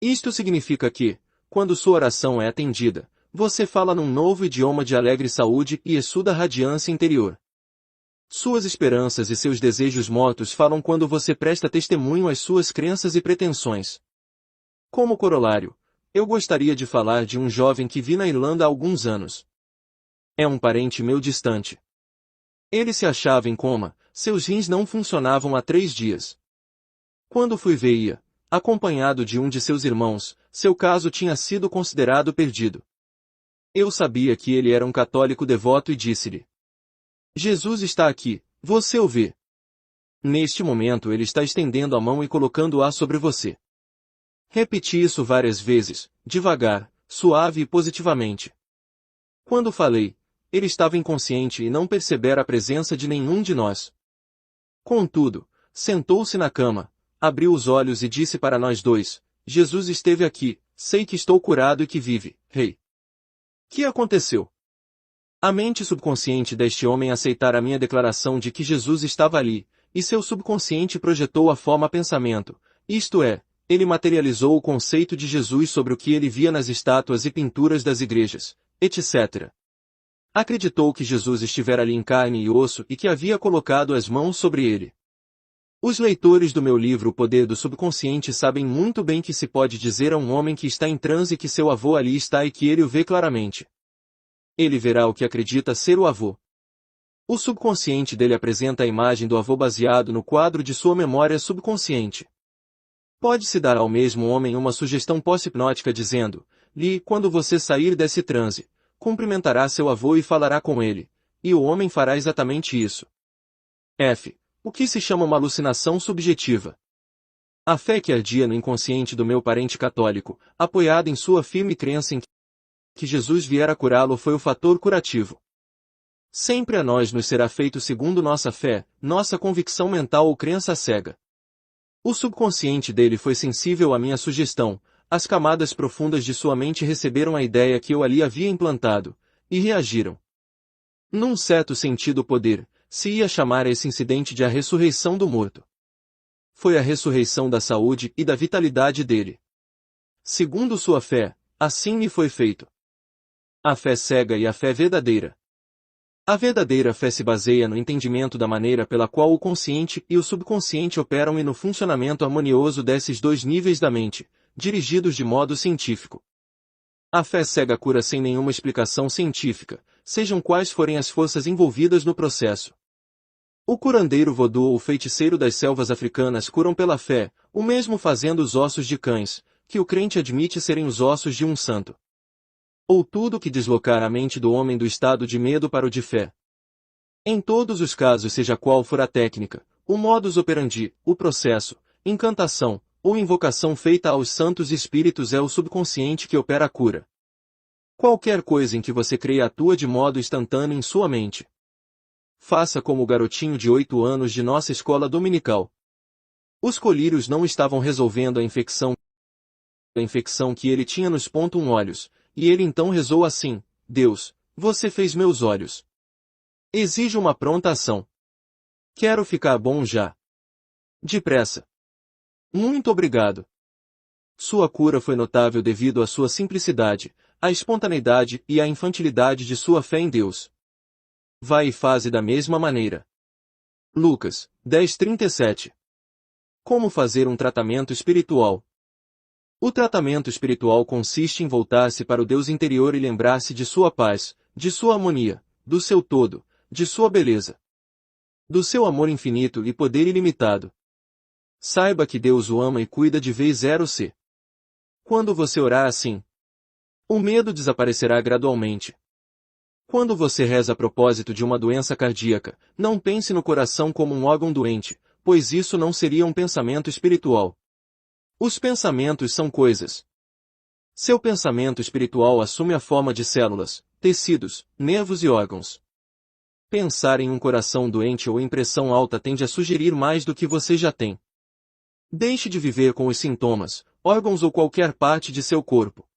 Isto significa que, quando sua oração é atendida, você fala num novo idioma de alegre saúde e exuda radiância interior. Suas esperanças e seus desejos mortos falam quando você presta testemunho às suas crenças e pretensões. Como corolário, eu gostaria de falar de um jovem que vi na Irlanda há alguns anos. É um parente meu distante. Ele se achava em coma, seus rins não funcionavam há 3 dias. Quando fui ver, acompanhado de um de seus irmãos, seu caso tinha sido considerado perdido. Eu sabia que ele era um católico devoto e disse-lhe: Jesus está aqui, você o vê. Neste momento ele está estendendo a mão e colocando-a sobre você. Repeti isso várias vezes, devagar, suave e positivamente. Quando falei, ele estava inconsciente e não percebera a presença de nenhum de nós. Contudo, sentou-se na cama, abriu os olhos e disse para nós dois: Jesus esteve aqui, sei que estou curado e que vive, rei. Que aconteceu? A mente subconsciente deste homem aceitara a minha declaração de que Jesus estava ali, e seu subconsciente projetou a forma pensamento, isto é, ele materializou o conceito de Jesus sobre o que ele via nas estátuas e pinturas das igrejas, etc. Acreditou que Jesus estivera ali em carne e osso e que havia colocado as mãos sobre ele. Os leitores do meu livro O Poder do Subconsciente sabem muito bem que se pode dizer a um homem que está em transe que seu avô ali está e que ele o vê claramente. Ele verá o que acredita ser o avô. O subconsciente dele apresenta a imagem do avô baseado no quadro de sua memória subconsciente. Pode-se dar ao mesmo homem uma sugestão pós-hipnótica dizendo-lhe, quando você sair desse transe, cumprimentará seu avô e falará com ele, e o homem fará exatamente isso. F. O que se chama uma alucinação subjetiva. A fé que ardia no inconsciente do meu parente católico, apoiada em sua firme crença em que Jesus viera curá-lo, foi o fator curativo. Sempre a nós nos será feito segundo nossa fé, nossa convicção mental ou crença cega. O subconsciente dele foi sensível à minha sugestão, as camadas profundas de sua mente receberam a ideia que eu ali havia implantado, e reagiram. Num certo sentido, o poder se ia chamar esse incidente de a ressurreição do morto. Foi a ressurreição da saúde e da vitalidade dele. Segundo sua fé, assim me foi feito. A fé cega e a fé verdadeira. A verdadeira fé se baseia no entendimento da maneira pela qual o consciente e o subconsciente operam e no funcionamento harmonioso desses dois níveis da mente, dirigidos de modo científico. A fé cega cura sem nenhuma explicação científica, sejam quais forem as forças envolvidas no processo. O curandeiro vodú ou o feiticeiro das selvas africanas curam pela fé, o mesmo fazendo os ossos de cães, que o crente admite serem os ossos de um santo. Ou tudo que deslocar a mente do homem do estado de medo para o de fé. Em todos os casos, seja qual for a técnica, o modus operandi, o processo, incantação, ou invocação feita aos santos espíritos, é o subconsciente que opera a cura. Qualquer coisa em que você creia atua de modo instantâneo em sua mente. Faça como o garotinho de 8 anos de nossa escola dominical. Os colírios não estavam resolvendo a infecção que ele tinha nos olhos, e ele então rezou assim: Deus, você fez meus olhos. Exijo uma pronta ação. Quero ficar bom já. Depressa. Muito obrigado. Sua cura foi notável devido à sua simplicidade, à espontaneidade e à infantilidade de sua fé em Deus. Vai e faze da mesma maneira. Lucas 10:37. Como fazer um tratamento espiritual? O tratamento espiritual consiste em voltar-se para o Deus interior e lembrar-se de sua paz, de sua harmonia, do seu todo, de sua beleza, do seu amor infinito e poder ilimitado. Saiba que Deus o ama e cuida de vez zero-se. Quando você orar assim, o medo desaparecerá gradualmente. Quando você reza a propósito de uma doença cardíaca, não pense no coração como um órgão doente, pois isso não seria um pensamento espiritual. Os pensamentos são coisas. Seu pensamento espiritual assume a forma de células, tecidos, nervos e órgãos. Pensar em um coração doente ou em pressão alta tende a sugerir mais do que você já tem. Deixe de viver com os sintomas, órgãos ou qualquer parte de seu corpo.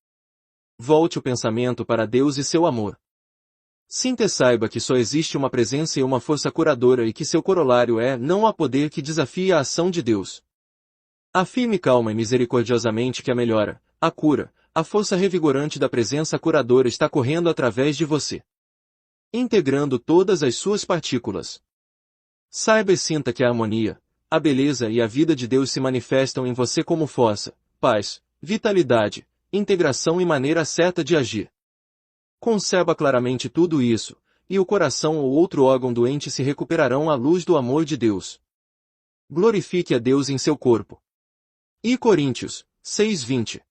Volte o pensamento para Deus e seu amor. Sinta e saiba que só existe uma presença e uma força curadora e que seu corolário é: não há poder que desafie a ação de Deus. Afirme calma e misericordiosamente que a melhora, a cura, a força revigorante da presença curadora está correndo através de você, integrando todas as suas partículas. Saiba e sinta que a harmonia, a beleza e a vida de Deus se manifestam em você como força, paz, vitalidade, integração e maneira certa de agir. Conceba claramente tudo isso, e o coração ou outro órgão doente se recuperarão à luz do amor de Deus. Glorifique a Deus em seu corpo. E Coríntios 6:20.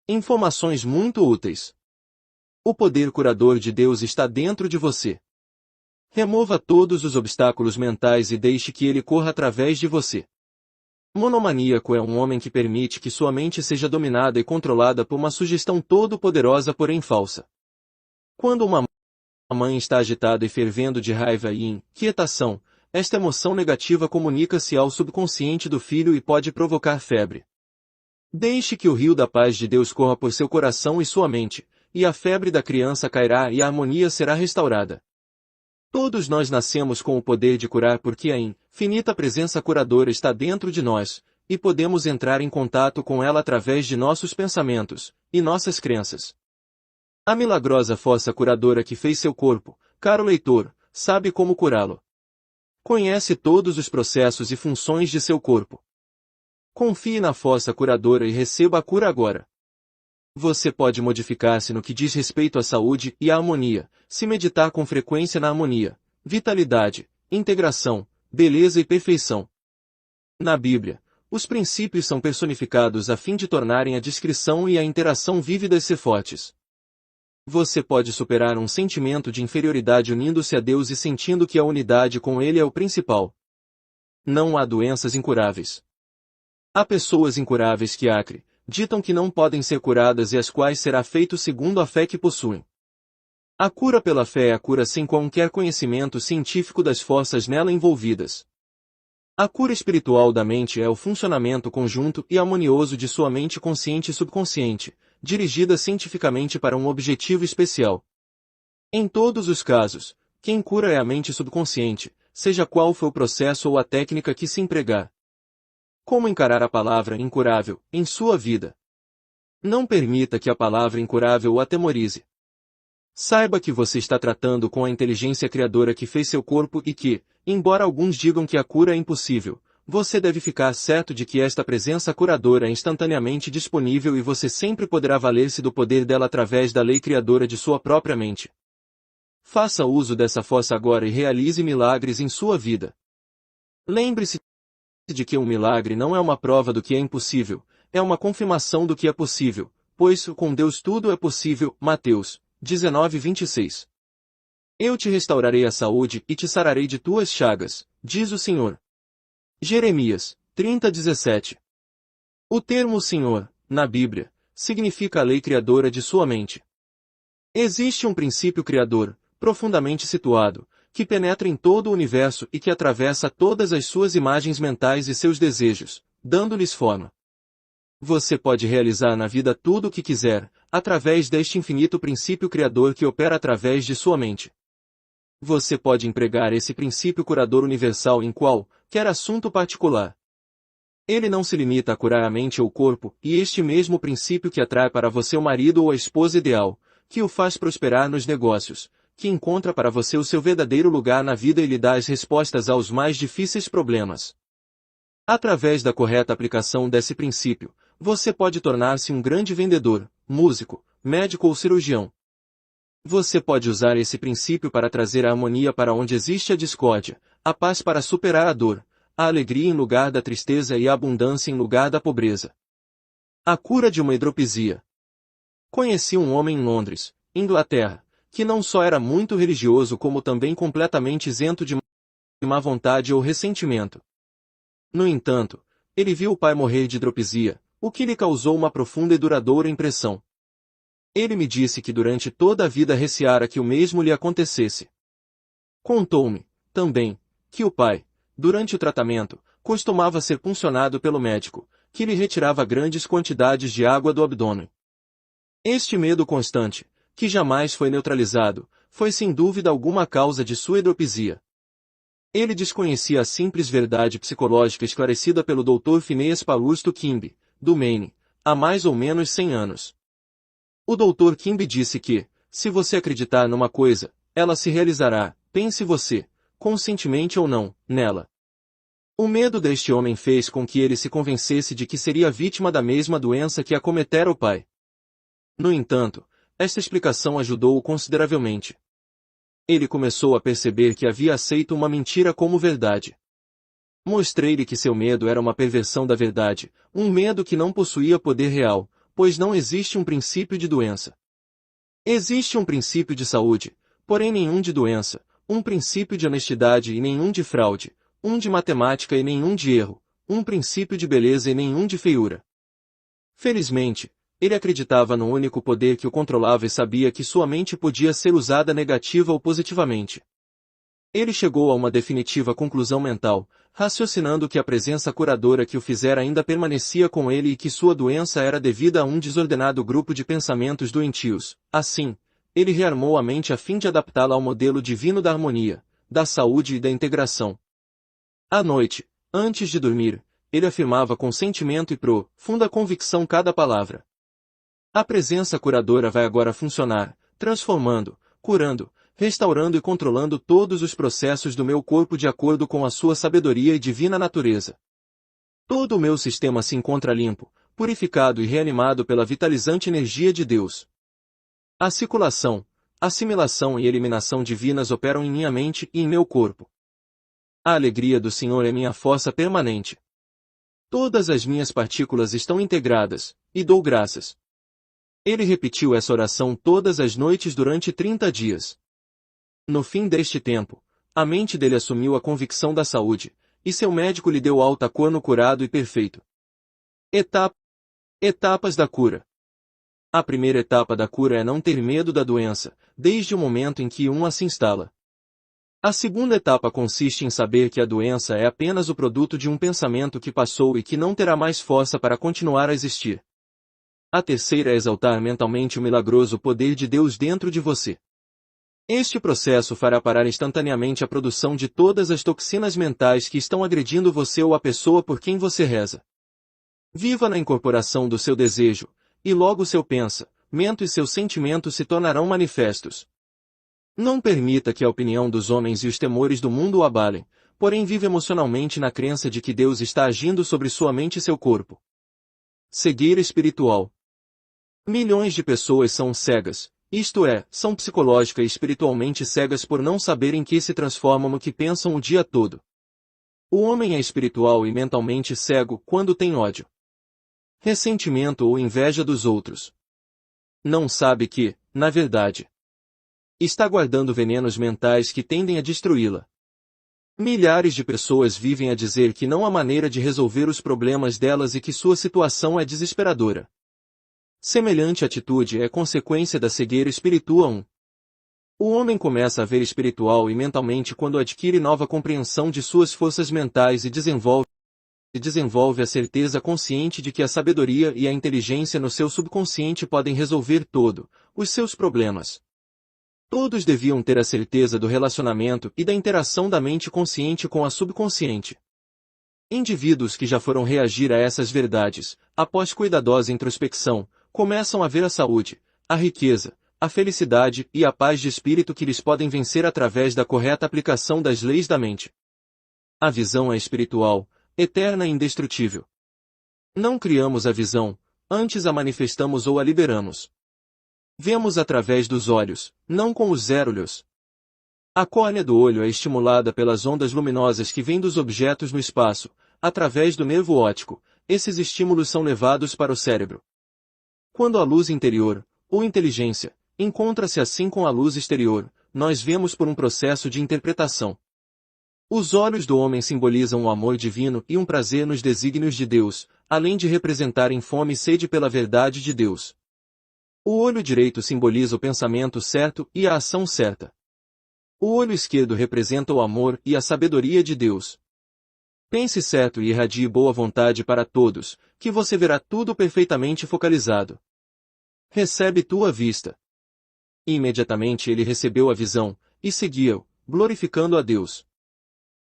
Informações muito úteis. O poder curador de Deus está dentro de você. Remova todos os obstáculos mentais e deixe que ele corra através de você. Monomaníaco é um homem que permite que sua mente seja dominada e controlada por uma sugestão todo-poderosa, porém falsa. Quando uma mãe está agitada e fervendo de raiva e inquietação, esta emoção negativa comunica-se ao subconsciente do filho e pode provocar febre. Deixe que o rio da paz de Deus corra por seu coração e sua mente, e a febre da criança cairá e a harmonia será restaurada. Todos nós nascemos com o poder de curar porque a infinita presença curadora está dentro de nós, e podemos entrar em contato com ela através de nossos pensamentos e nossas crenças. A milagrosa força curadora que fez seu corpo, caro leitor, sabe como curá-lo. Conhece todos os processos e funções de seu corpo. Confie na força curadora e receba a cura agora. Você pode modificar-se no que diz respeito à saúde e à harmonia, se meditar com frequência na harmonia, vitalidade, integração, beleza e perfeição. Na Bíblia, os princípios são personificados a fim de tornarem a descrição e a interação vívidas e fortes. Você pode superar um sentimento de inferioridade unindo-se a Deus e sentindo que a unidade com Ele é o principal. Não há doenças incuráveis. Há pessoas incuráveis que ditam que não podem ser curadas e as quais será feito segundo a fé que possuem. A cura pela fé é a cura sem qualquer conhecimento científico das forças nela envolvidas. A cura espiritual da mente é o funcionamento conjunto e harmonioso de sua mente consciente e subconsciente, dirigida cientificamente para um objetivo especial. Em todos os casos, quem cura é a mente subconsciente, seja qual for o processo ou a técnica que se empregar. Como encarar a palavra incurável em sua vida? Não permita que a palavra incurável o atemorize. Saiba que você está tratando com a inteligência criadora que fez seu corpo e que, embora alguns digam que a cura é impossível, você deve ficar certo de que esta presença curadora é instantaneamente disponível e você sempre poderá valer-se do poder dela através da lei criadora de sua própria mente. Faça uso dessa força agora e realize milagres em sua vida. Lembre-se de que um milagre não é uma prova do que é impossível, é uma confirmação do que é possível, pois com Deus tudo é possível. Mateus 19:26. Eu te restaurarei a saúde e te sararei de tuas chagas, diz o Senhor. Jeremias 30:17. O termo Senhor, na Bíblia, significa a lei criadora de sua mente. Existe um princípio criador, profundamente situado, que penetra em todo o universo e que atravessa todas as suas imagens mentais e seus desejos, dando-lhes forma. Você pode realizar na vida tudo o que quiser, através deste infinito princípio criador que opera através de sua mente. Você pode empregar esse princípio curador universal em qualquer assunto particular. Ele não se limita a curar a mente ou o corpo, e este mesmo princípio que atrai para você o marido ou a esposa ideal, que o faz prosperar nos negócios, que encontra para você o seu verdadeiro lugar na vida e lhe dá as respostas aos mais difíceis problemas. Através da correta aplicação desse princípio, você pode tornar-se um grande vendedor, músico, médico ou cirurgião. Você pode usar esse princípio para trazer a harmonia para onde existe a discórdia, a paz para superar a dor, a alegria em lugar da tristeza e a abundância em lugar da pobreza. A cura de uma hidropisia. Conheci um homem em Londres, Inglaterra, que não só era muito religioso como também completamente isento de má vontade ou ressentimento. No entanto, ele viu o pai morrer de hidropisia, o que lhe causou uma profunda e duradoura impressão. Ele me disse que durante toda a vida receara que o mesmo lhe acontecesse. Contou-me, também, que o pai, durante o tratamento, costumava ser puncionado pelo médico, que lhe retirava grandes quantidades de água do abdômen. Este medo constante, que jamais foi neutralizado, foi sem dúvida alguma a causa de sua hidropisia. Ele desconhecia a simples verdade psicológica esclarecida pelo Dr. Phineas Pallusto Kimby, do Maine, há mais ou menos 100 anos. O Dr. Kimby disse que, se você acreditar numa coisa, ela se realizará, pense você, conscientemente ou não, nela. O medo deste homem fez com que ele se convencesse de que seria vítima da mesma doença que acometera o pai. No entanto, esta explicação ajudou-o consideravelmente. Ele começou a perceber que havia aceito uma mentira como verdade. Mostrei-lhe que seu medo era uma perversão da verdade, um medo que não possuía poder real, pois não existe um princípio de doença. Existe um princípio de saúde, porém nenhum de doença, um princípio de honestidade e nenhum de fraude, um de matemática e nenhum de erro, um princípio de beleza e nenhum de feiura. Felizmente, ele acreditava no único poder que o controlava e sabia que sua mente podia ser usada negativa ou positivamente. Ele chegou a uma definitiva conclusão mental, raciocinando que a presença curadora que o fizera ainda permanecia com ele e que sua doença era devida a um desordenado grupo de pensamentos doentios. Assim, ele rearmou a mente a fim de adaptá-la ao modelo divino da harmonia, da saúde e da integração. À noite, antes de dormir, ele afirmava com sentimento e profunda convicção cada palavra. A presença curadora vai agora funcionar, transformando, curando, restaurando e controlando todos os processos do meu corpo de acordo com a sua sabedoria e divina natureza. Todo o meu sistema se encontra limpo, purificado e reanimado pela vitalizante energia de Deus. A circulação, assimilação e eliminação divinas operam em minha mente e em meu corpo. A alegria do Senhor é minha força permanente. Todas as minhas partículas estão integradas, e dou graças. Ele repetiu essa oração todas as noites durante 30 dias. No fim deste tempo, a mente dele assumiu a convicção da saúde, e seu médico lhe deu alta quando curado e perfeito. Etapas da cura. A primeira etapa da cura é não ter medo da doença, desde o momento em que uma se instala. A segunda etapa consiste em saber que a doença é apenas o produto de um pensamento que passou e que não terá mais força para continuar a existir. A terceira é exaltar mentalmente o milagroso poder de Deus dentro de você. Este processo fará parar instantaneamente a produção de todas as toxinas mentais que estão agredindo você ou a pessoa por quem você reza. Viva na incorporação do seu desejo, e logo seu pensamento e seus sentimentos se tornarão manifestos. Não permita que a opinião dos homens e os temores do mundo o abalem, porém vive emocionalmente na crença de que Deus está agindo sobre sua mente e seu corpo. Cegueira espiritual. Milhões de pessoas são cegas, isto é, são psicológica e espiritualmente cegas por não saberem que se transformam no que pensam o dia todo. O homem é espiritual e mentalmente cego quando tem ódio, ressentimento ou inveja dos outros. Não sabe que, na verdade, está guardando venenos mentais que tendem a destruí-la. Milhares de pessoas vivem a dizer que não há maneira de resolver os problemas delas e que sua situação é desesperadora. Semelhante atitude é consequência da cegueira espiritual. O homem começa a ver espiritual e mentalmente quando adquire nova compreensão de suas forças mentais e desenvolve a certeza consciente de que a sabedoria e a inteligência no seu subconsciente podem resolver os seus problemas. Todos deviam ter a certeza do relacionamento e da interação da mente consciente com a subconsciente. Indivíduos que já foram reagir a essas verdades, após cuidadosa introspecção, começam a ver a saúde, a riqueza, a felicidade e a paz de espírito que lhes podem vencer através da correta aplicação das leis da mente. A visão é espiritual, eterna e indestrutível. Não criamos a visão, antes a manifestamos ou a liberamos. Vemos através dos olhos, não com os olhos. A córnea do olho é estimulada pelas ondas luminosas que vêm dos objetos no espaço, através do nervo óptico. Esses estímulos são levados para o cérebro. Quando a luz interior, ou inteligência, encontra-se assim com a luz exterior, nós vemos por um processo de interpretação. Os olhos do homem simbolizam o amor divino e um prazer nos desígnios de Deus, além de representarem fome e sede pela verdade de Deus. O olho direito simboliza o pensamento certo e a ação certa. O olho esquerdo representa o amor e a sabedoria de Deus. Pense certo e irradie boa vontade para todos, que você verá tudo perfeitamente focalizado. Recebe tua vista. Imediatamente ele recebeu a visão, e seguia-o, glorificando a Deus.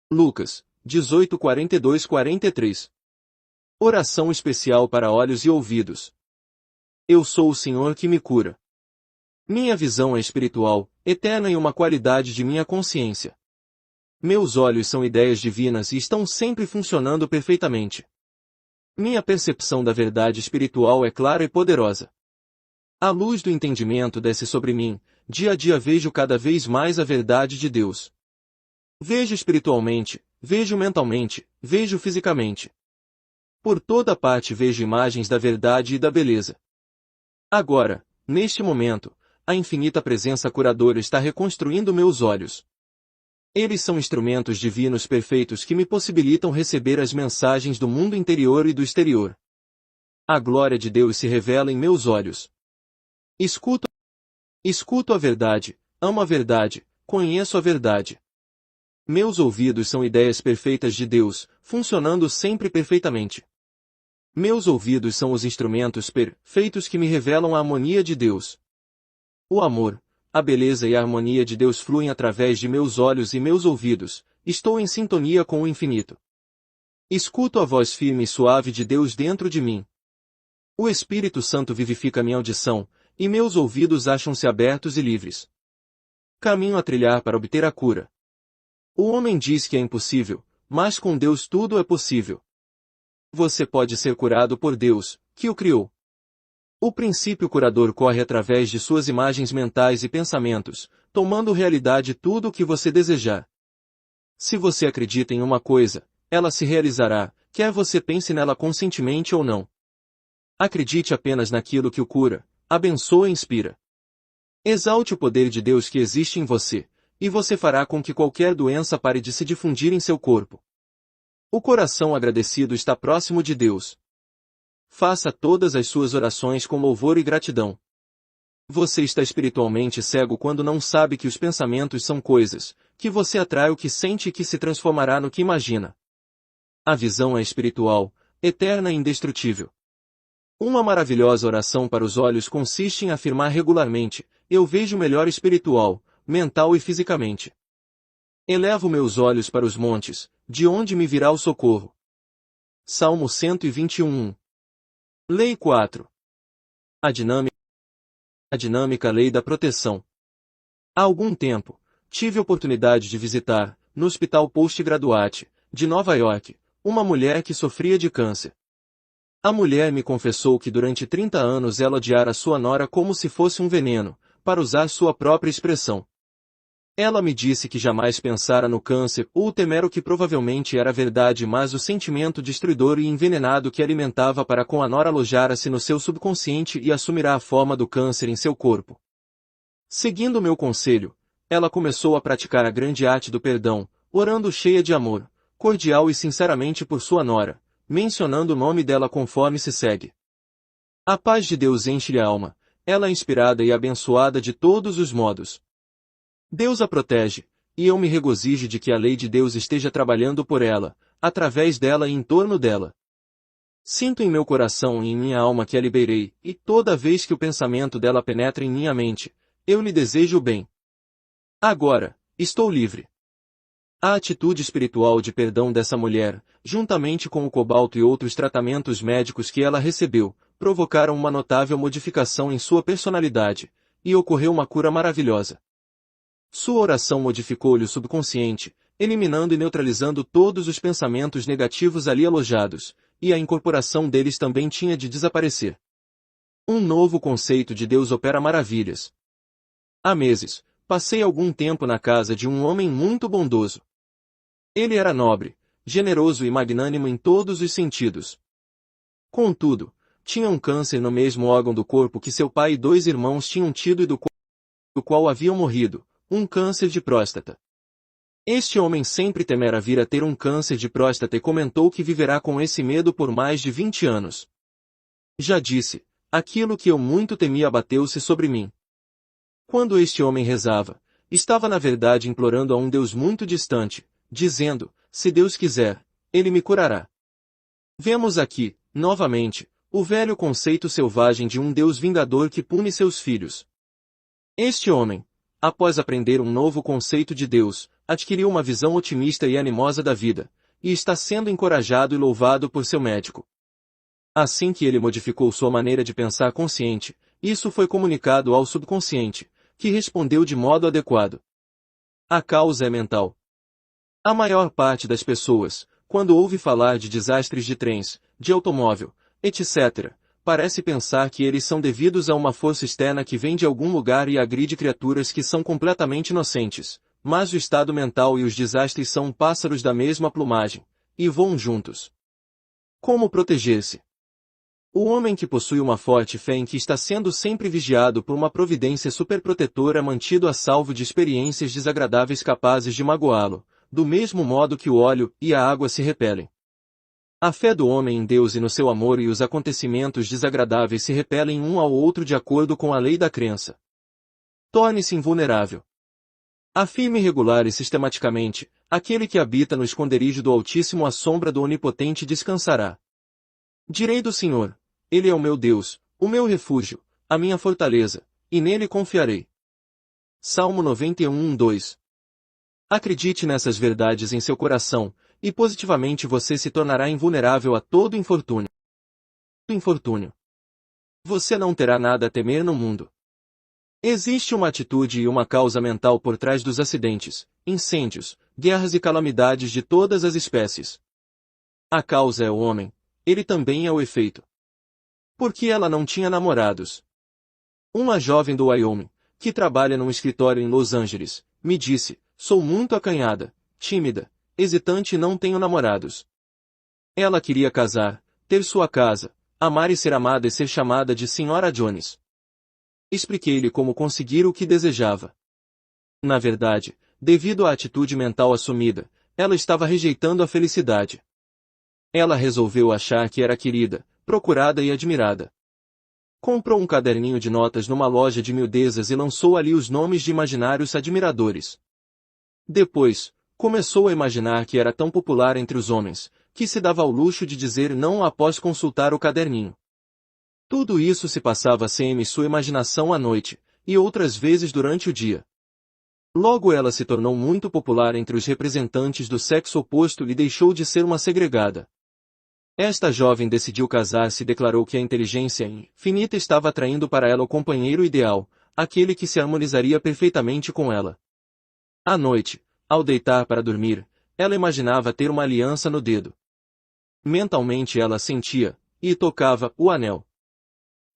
Lucas 18:42-43. Oração especial para olhos e ouvidos. Eu sou o Senhor que me cura. Minha visão é espiritual, eterna e uma qualidade de minha consciência. Meus olhos são ideias divinas e estão sempre funcionando perfeitamente. Minha percepção da verdade espiritual é clara e poderosa. A luz do entendimento desce sobre mim, dia a dia vejo cada vez mais a verdade de Deus. Vejo espiritualmente, vejo mentalmente, vejo fisicamente. Por toda parte vejo imagens da verdade e da beleza. Agora, neste momento, a infinita presença curadora está reconstruindo meus olhos. Eles são instrumentos divinos perfeitos que me possibilitam receber as mensagens do mundo interior e do exterior. A glória de Deus se revela em meus olhos. Escuto a verdade, amo a verdade, conheço a verdade. Meus ouvidos são ideias perfeitas de Deus, funcionando sempre perfeitamente. Meus ouvidos são os instrumentos perfeitos que me revelam a harmonia de Deus. O amor, a beleza e a harmonia de Deus fluem através de meus olhos e meus ouvidos, estou em sintonia com o infinito. Escuto a voz firme e suave de Deus dentro de mim. O Espírito Santo vivifica minha audição, e meus ouvidos acham-se abertos e livres. Caminho a trilhar para obter a cura. O homem diz que é impossível, mas com Deus tudo é possível. Você pode ser curado por Deus, que o criou. O princípio curador corre através de suas imagens mentais e pensamentos, tomando realidade tudo o que você desejar. Se você acredita em uma coisa, ela se realizará, quer você pense nela conscientemente ou não. Acredite apenas naquilo que o cura, abençoa e inspira. Exalte o poder de Deus que existe em você, e você fará com que qualquer doença pare de se difundir em seu corpo. O coração agradecido está próximo de Deus. Faça todas as suas orações com louvor e gratidão. Você está espiritualmente cego quando não sabe que os pensamentos são coisas, que você atrai o que sente e que se transformará no que imagina. A visão é espiritual, eterna e indestrutível. Uma maravilhosa oração para os olhos consiste em afirmar regularmente: eu vejo melhor espiritual, mental e fisicamente. Elevo meus olhos para os montes, de onde me virá o socorro. Salmo 121. Lei 4. A dinâmica lei da proteção. Há algum tempo, tive a oportunidade de visitar, no Hospital Postgraduate, de Nova York, uma mulher que sofria de câncer. A mulher me confessou que durante 30 anos ela odiara sua nora como se fosse um veneno, para usar sua própria expressão. Ela me disse que jamais pensara no câncer ou temer o que provavelmente era verdade, mas o sentimento destruidor e envenenado que alimentava para com a nora alojara-se no seu subconsciente e assumirá a forma do câncer em seu corpo. Seguindo meu conselho, ela começou a praticar a grande arte do perdão, orando cheia de amor, cordial e sinceramente por sua nora, mencionando o nome dela conforme se segue. A paz de Deus enche-lhe a alma, ela é inspirada e abençoada de todos os modos. Deus a protege, e eu me regozijo de que a lei de Deus esteja trabalhando por ela, através dela e em torno dela. Sinto em meu coração e em minha alma que a liberei, e toda vez que o pensamento dela penetra em minha mente, eu lhe desejo o bem. Agora, estou livre. A atitude espiritual de perdão dessa mulher, juntamente com o cobalto e outros tratamentos médicos que ela recebeu, provocaram uma notável modificação em sua personalidade, e ocorreu uma cura maravilhosa. Sua oração modificou-lhe o subconsciente, eliminando e neutralizando todos os pensamentos negativos ali alojados, e a incorporação deles também tinha de desaparecer. Um novo conceito de Deus opera maravilhas. Há meses, passei algum tempo na casa de um homem muito bondoso. Ele era nobre, generoso e magnânimo em todos os sentidos. Contudo, tinha um câncer no mesmo órgão do corpo que seu pai e 2 irmãos tinham tido e do qual haviam morrido, um câncer de próstata. Este homem sempre temera vir a ter um câncer de próstata e comentou que viverá com esse medo por mais de 20 anos. Já disse, aquilo que eu muito temia abateu-se sobre mim. Quando este homem rezava, estava na verdade implorando a um Deus muito distante, dizendo, se Deus quiser, ele me curará. Vemos aqui, novamente, o velho conceito selvagem de um Deus vingador que pune seus filhos. Este homem, após aprender um novo conceito de Deus, adquiriu uma visão otimista e animosa da vida, e está sendo encorajado e louvado por seu médico. Assim que ele modificou sua maneira de pensar consciente, isso foi comunicado ao subconsciente, que respondeu de modo adequado. A causa é mental. A maior parte das pessoas, quando ouve falar de desastres de trens, de automóvel, etc., parece pensar que eles são devidos a uma força externa que vem de algum lugar e agride criaturas que são completamente inocentes, mas o estado mental e os desastres são pássaros da mesma plumagem, e voam juntos. Como proteger-se? O homem que possui uma forte fé em que está sendo sempre vigiado por uma providência superprotetora é mantido a salvo de experiências desagradáveis capazes de magoá-lo, do mesmo modo que o óleo e a água se repelem. A fé do homem em Deus e no seu amor e os acontecimentos desagradáveis se repelem um ao outro de acordo com a lei da crença. Torne-se invulnerável. Afirme regular e sistematicamente, aquele que habita no esconderijo do Altíssimo à sombra do Onipotente descansará. Direi do Senhor, Ele é o meu Deus, o meu refúgio, a minha fortaleza, e nele confiarei. Salmo 91:2. Acredite nessas verdades em seu coração, e positivamente você se tornará invulnerável a todo infortúnio. Você não terá nada a temer no mundo. Existe uma atitude e uma causa mental por trás dos acidentes, incêndios, guerras e calamidades de todas as espécies. A causa é o homem, ele também é o efeito. Porque ela não tinha namorados. Uma jovem do Wyoming, que trabalha num escritório em Los Angeles, me disse: sou muito acanhada, tímida, hesitante e não tenho namorados. Ela queria casar, ter sua casa, amar e ser amada e ser chamada de Senhora Jones. Expliquei-lhe como conseguir o que desejava. Na verdade, devido à atitude mental assumida, ela estava rejeitando a felicidade. Ela resolveu achar que era querida, procurada e admirada. Comprou um caderninho de notas numa loja de miudezas e lançou ali os nomes de imaginários admiradores. Depois, começou a imaginar que era tão popular entre os homens, que se dava ao luxo de dizer não após consultar o caderninho. Tudo isso se passava sem em sua imaginação à noite, e outras vezes durante o dia. Logo ela se tornou muito popular entre os representantes do sexo oposto e deixou de ser uma segregada. Esta jovem decidiu casar-se e declarou que a inteligência infinita estava atraindo para ela o companheiro ideal, aquele que se harmonizaria perfeitamente com ela. À noite, ao deitar para dormir, ela imaginava ter uma aliança no dedo. Mentalmente ela sentia, e tocava, o anel.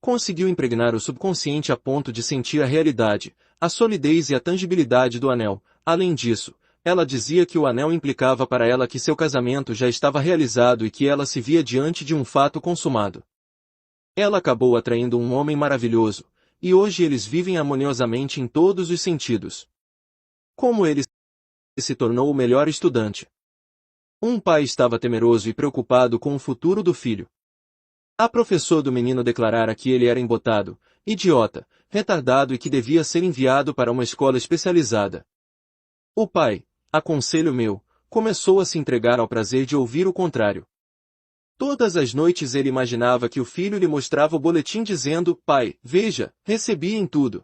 Conseguiu impregnar o subconsciente a ponto de sentir a realidade, a solidez e a tangibilidade do anel. Além disso, ela dizia que o anel implicava para ela que seu casamento já estava realizado e que ela se via diante de um fato consumado. Ela acabou atraindo um homem maravilhoso, e hoje eles vivem harmoniosamente em todos os sentidos. Como ele se tornou o melhor estudante. Um pai estava temeroso e preocupado com o futuro do filho. A professora do menino declarara que ele era embotado, idiota, retardado e que devia ser enviado para uma escola especializada. O pai, a conselho meu, começou a se entregar ao prazer de ouvir o contrário. Todas as noites ele imaginava que o filho lhe mostrava o boletim dizendo: pai, veja, recebi em tudo.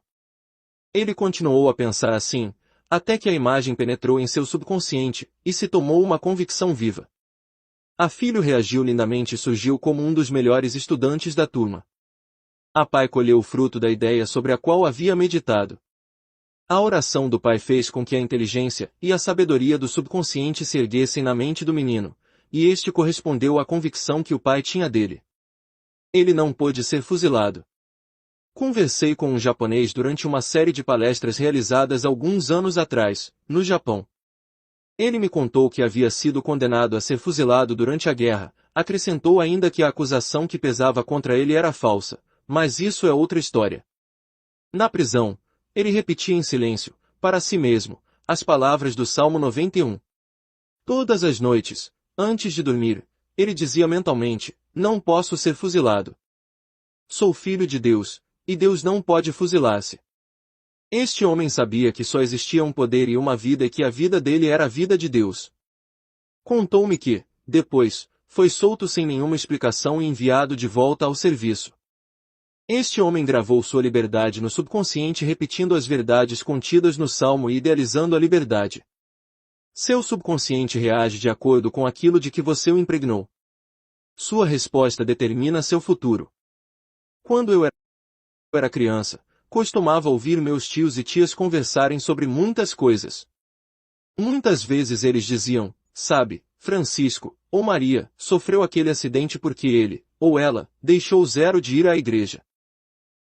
Ele continuou a pensar assim, até que a imagem penetrou em seu subconsciente, e se tomou uma convicção viva. A filho reagiu lindamente e surgiu como um dos melhores estudantes da turma. A pai colheu o fruto da ideia sobre a qual havia meditado. A oração do pai fez com que a inteligência e a sabedoria do subconsciente se erguessem na mente do menino, e este correspondeu à convicção que o pai tinha dele. Ele não pôde ser fuzilado. Conversei com um japonês durante uma série de palestras realizadas alguns anos atrás, no Japão. Ele me contou que havia sido condenado a ser fuzilado durante a guerra, acrescentou ainda que a acusação que pesava contra ele era falsa, mas isso é outra história. Na prisão, ele repetia em silêncio, para si mesmo, as palavras do Salmo 91. Todas as noites, antes de dormir, ele dizia mentalmente: não posso ser fuzilado. Sou filho de Deus, e Deus não pode fuzilar-se. Este homem sabia que só existia um poder e uma vida e que a vida dele era a vida de Deus. Contou-me que, depois, foi solto sem nenhuma explicação e enviado de volta ao serviço. Este homem gravou sua liberdade no subconsciente repetindo as verdades contidas no Salmo e idealizando a liberdade. Seu subconsciente reage de acordo com aquilo de que você o impregnou. Sua resposta determina seu futuro. Quando eu era criança, costumava ouvir meus tios e tias conversarem sobre muitas coisas. Muitas vezes eles diziam: sabe, Francisco, ou Maria, sofreu aquele acidente porque ele, ou ela, deixou zero de ir à igreja.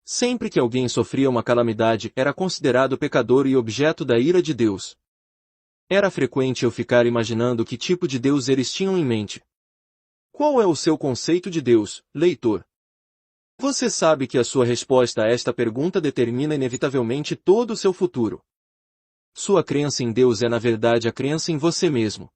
Sempre que alguém sofria uma calamidade, era considerado pecador e objeto da ira de Deus. Era frequente eu ficar imaginando que tipo de Deus eles tinham em mente. Qual é o seu conceito de Deus, leitor? Você sabe que a sua resposta a esta pergunta determina inevitavelmente todo o seu futuro. Sua crença em Deus é na verdade a crença em você mesmo.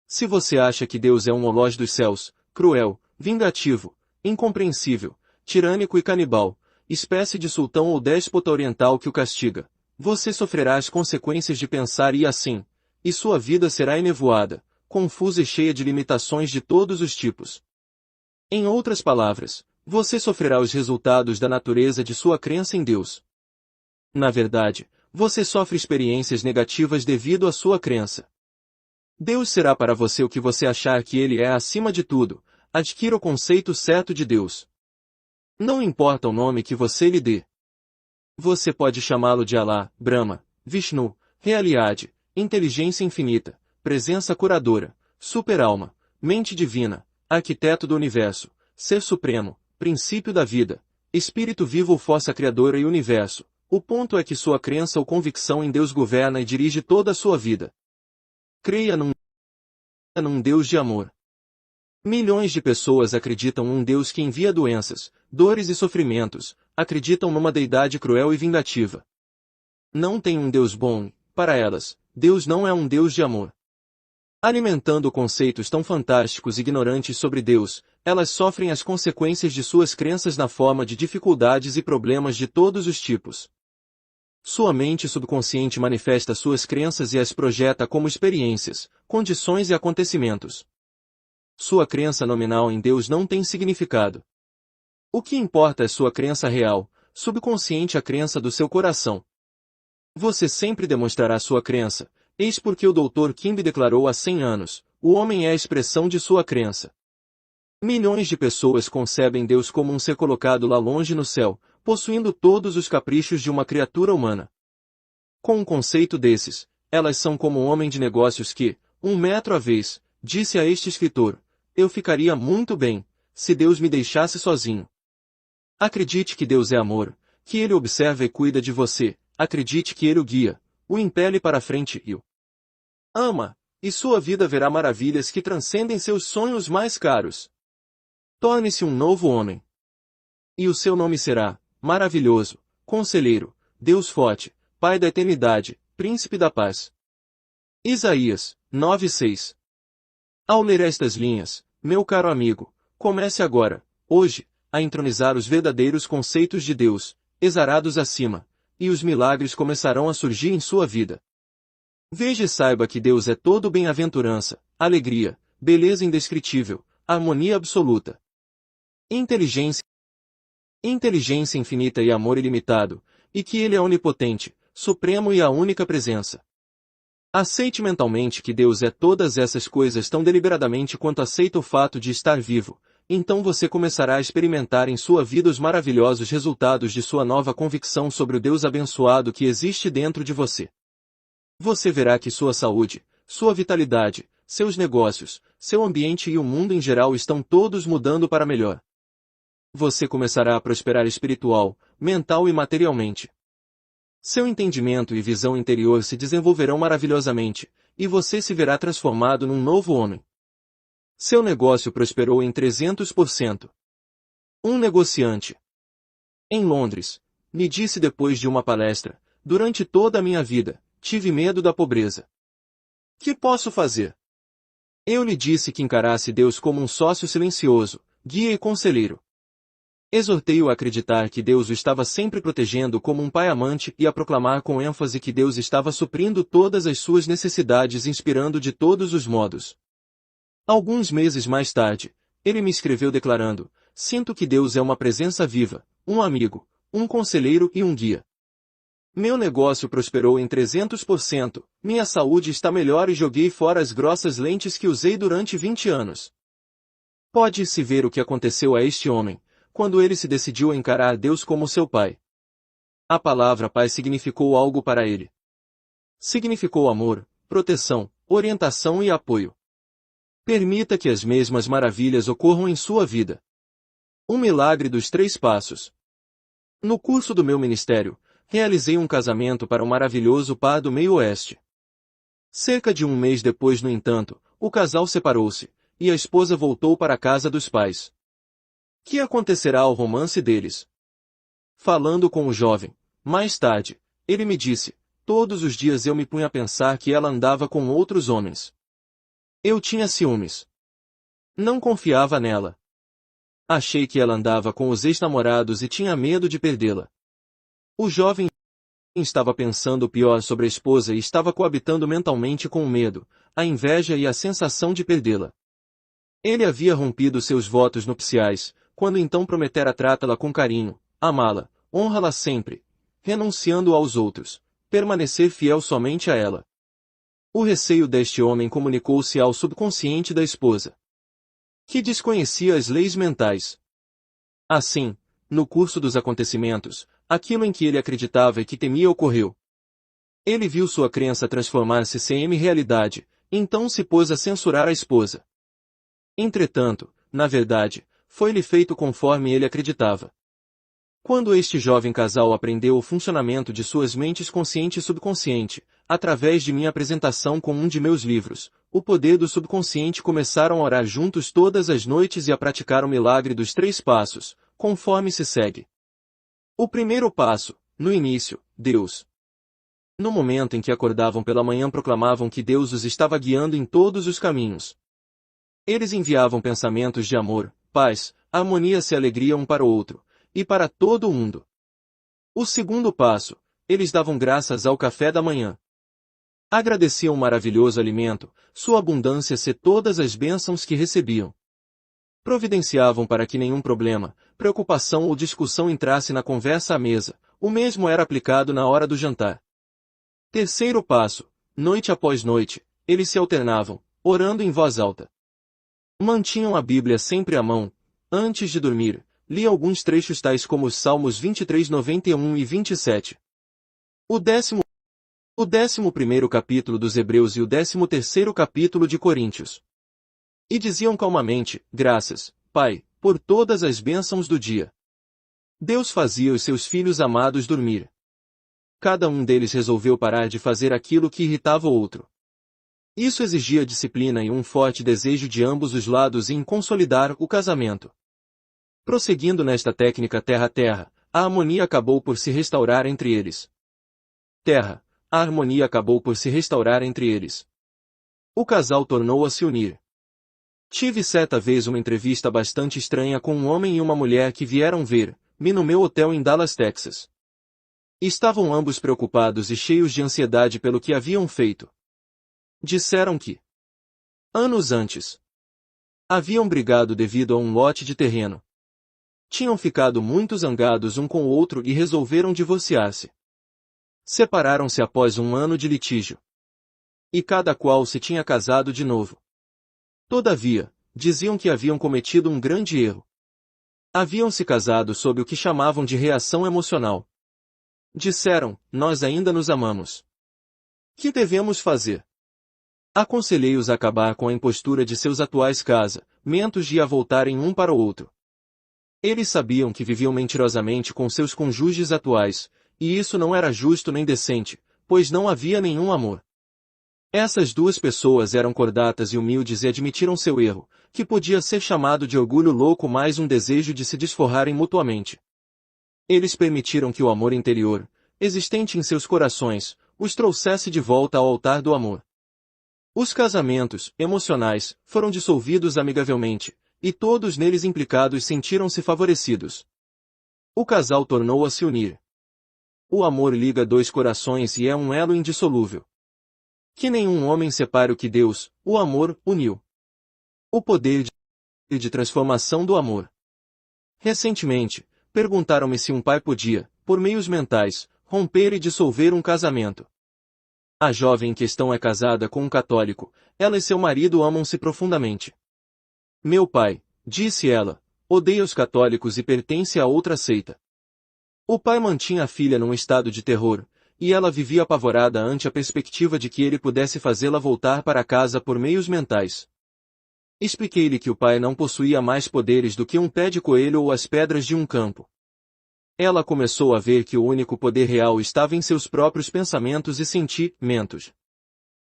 Se você acha que Deus é um Moloch dos céus, cruel, vingativo, incompreensível, tirânico e canibal, espécie de sultão ou déspota oriental que o castiga, você sofrerá as consequências de pensar assim, e sua vida será enevoada, confusa e cheia de limitações de todos os tipos. Em outras palavras, você sofrerá os resultados da natureza de sua crença em Deus. Na verdade, você sofre experiências negativas devido à sua crença. Deus será para você o que você achar que Ele é acima de tudo. Adquira o conceito certo de Deus. Não importa o nome que você lhe dê. Você pode chamá-lo de Alá, Brahma, Vishnu, Realidade, Inteligência Infinita, Presença Curadora, Super-Alma, Mente Divina, Arquiteto do Universo, Ser Supremo, princípio da vida, espírito vivo ou força criadora e universo. O ponto é que sua crença ou convicção em Deus governa e dirige toda a sua vida. Creia num Deus de amor. Milhões de pessoas acreditam num Deus que envia doenças, dores e sofrimentos, acreditam numa deidade cruel e vingativa. Não tem um Deus bom, para elas, Deus não é um Deus de amor. Alimentando conceitos tão fantásticos e ignorantes sobre Deus, elas sofrem as consequências de suas crenças na forma de dificuldades e problemas de todos os tipos. Sua mente subconsciente manifesta suas crenças e as projeta como experiências, condições e acontecimentos. Sua crença nominal em Deus não tem significado. O que importa é sua crença real, subconsciente, a crença do seu coração. Você sempre demonstrará sua crença, eis porque o Dr. Kimbe declarou há 100 anos, o homem é a expressão de sua crença. Milhões de pessoas concebem Deus como um ser colocado lá longe no céu, possuindo todos os caprichos de uma criatura humana. Com um conceito desses, elas são como um homem de negócios que, 1 metro à vez, disse a este escritor, eu ficaria muito bem, se Deus me deixasse sozinho. Acredite que Deus é amor, que Ele observa e cuida de você, acredite que Ele o guia, o impele para frente e o ama, e sua vida verá maravilhas que transcendem seus sonhos mais caros. Torne-se um novo homem. E o seu nome será, maravilhoso, conselheiro, Deus forte, Pai da eternidade, Príncipe da paz. Isaías 9:6. Ao ler estas linhas, meu caro amigo, comece agora, hoje, a entronizar os verdadeiros conceitos de Deus, exarados acima, e os milagres começarão a surgir em sua vida. Veja e saiba que Deus é todo bem-aventurança, alegria, beleza indescritível, harmonia absoluta. Inteligência infinita e amor ilimitado, e que Ele é onipotente, supremo e a única presença. Aceite mentalmente que Deus é todas essas coisas tão deliberadamente quanto aceita o fato de estar vivo, então você começará a experimentar em sua vida os maravilhosos resultados de sua nova convicção sobre o Deus abençoado que existe dentro de você. Você verá que sua saúde, sua vitalidade, seus negócios, seu ambiente e o mundo em geral estão todos mudando para melhor. Você começará a prosperar espiritual, mental e materialmente. Seu entendimento e visão interior se desenvolverão maravilhosamente, e você se verá transformado num novo homem. Seu negócio prosperou em 300%. Um negociante em Londres me disse depois de uma palestra, durante toda a minha vida, tive medo da pobreza. Que posso fazer? Eu lhe disse que encarasse Deus como um sócio silencioso, guia e conselheiro. Exortei-o a acreditar que Deus o estava sempre protegendo como um pai amante e a proclamar com ênfase que Deus estava suprindo todas as suas necessidades, inspirando de todos os modos. Alguns meses mais tarde, ele me escreveu declarando, sinto que Deus é uma presença viva, um amigo, um conselheiro e um guia. Meu negócio prosperou em 300%, minha saúde está melhor e joguei fora as grossas lentes que usei durante 20 anos. Pode-se ver o que aconteceu a este homem, quando ele se decidiu a encarar Deus como seu pai. A palavra pai significou algo para ele. Significou amor, proteção, orientação e apoio. Permita que as mesmas maravilhas ocorram em sua vida. O milagre dos 3 passos. No curso do meu ministério, realizei um casamento para um maravilhoso par do meio-oeste. Cerca de um mês depois, no entanto, o casal separou-se, e a esposa voltou para a casa dos pais. Que acontecerá ao romance deles? Falando com o jovem, mais tarde, ele me disse, todos os dias eu me punha a pensar que ela andava com outros homens. Eu tinha ciúmes. Não confiava nela. Achei que ela andava com os ex-namorados e tinha medo de perdê-la. O jovem estava pensando o pior sobre a esposa e estava coabitando mentalmente com o medo, a inveja e a sensação de perdê-la. Ele havia rompido seus votos nupciais, quando então prometera tratá-la com carinho, amá-la, honrá-la sempre, renunciando aos outros, permanecer fiel somente a ela. O receio deste homem comunicou-se ao subconsciente da esposa, que desconhecia as leis mentais. Assim, no curso dos acontecimentos, aquilo em que ele acreditava e que temia ocorreu. Ele viu sua crença transformar-se em realidade, então se pôs a censurar a esposa. Entretanto, na verdade, foi-lhe feito conforme ele acreditava. Quando este jovem casal aprendeu o funcionamento de suas mentes consciente e subconsciente, através de minha apresentação com um de meus livros, O Poder do Subconsciente, começaram a orar juntos todas as noites e a praticar o milagre dos 3 passos, conforme se segue. O primeiro passo, no início, Deus. No momento em que acordavam pela manhã proclamavam que Deus os estava guiando em todos os caminhos. Eles enviavam pensamentos de amor, paz, harmonia e alegria um para o outro, e para todo o mundo. O segundo passo, eles davam graças ao café da manhã. Agradeciam o maravilhoso alimento, sua abundância e todas as bênçãos que recebiam. Providenciavam para que nenhum problema, preocupação ou discussão entrasse na conversa à mesa, o mesmo era aplicado na hora do jantar. Terceiro passo, noite após noite, eles se alternavam, orando em voz alta. Mantinham a Bíblia sempre à mão, antes de dormir, li alguns trechos tais como os Salmos 23, 91 e 27. O 11º capítulo dos Hebreus e o 13º capítulo de Coríntios. E diziam calmamente, graças, Pai, por todas as bênçãos do dia. Deus fazia os seus filhos amados dormir. Cada um deles resolveu parar de fazer aquilo que irritava o outro. Isso exigia disciplina e um forte desejo de ambos os lados em consolidar o casamento. Prosseguindo nesta técnica terra a terra, a harmonia acabou por se restaurar entre eles. Terra, a harmonia acabou por se restaurar entre eles. O casal tornou a se unir. Tive certa vez uma entrevista bastante estranha com um homem e uma mulher que vieram ver-me no meu hotel em Dallas, Texas. Estavam ambos preocupados e cheios de ansiedade pelo que haviam feito. Disseram que, anos antes, haviam brigado devido a um lote de terreno. Tinham ficado muito zangados um com o outro e resolveram divorciar-se. Separaram-se após um ano de litígio. E cada qual se tinha casado de novo. Todavia, diziam que haviam cometido um grande erro. Haviam se casado sob o que chamavam de reação emocional. Disseram, nós ainda nos amamos. Que devemos fazer? Aconselhei-os a acabar com a impostura de seus atuais casamentos e a voltarem um para o outro. Eles sabiam que viviam mentirosamente com seus cônjuges atuais, e isso não era justo nem decente, pois não havia nenhum amor. Essas duas pessoas eram cordatas e humildes e admitiram seu erro, que podia ser chamado de orgulho louco mais um desejo de se desforrarem mutuamente. Eles permitiram que o amor interior, existente em seus corações, os trouxesse de volta ao altar do amor. Os casamentos emocionais foram dissolvidos amigavelmente, e todos neles implicados sentiram-se favorecidos. O casal tornou a se unir. O amor liga dois corações e é um elo indissolúvel. Que nenhum homem separe o que Deus, o amor, uniu. O poder de transformação do amor. Recentemente, perguntaram-me se um pai podia, por meios mentais, romper e dissolver um casamento. A jovem em questão é casada com um católico, ela e seu marido amam-se profundamente. Meu pai, disse ela, odeia os católicos e pertence a outra seita. O pai mantinha a filha num estado de terror, e ela vivia apavorada ante a perspectiva de que ele pudesse fazê-la voltar para casa por meios mentais. Expliquei-lhe que o pai não possuía mais poderes do que um pé de coelho ou as pedras de um campo. Ela começou a ver que o único poder real estava em seus próprios pensamentos e sentimentos.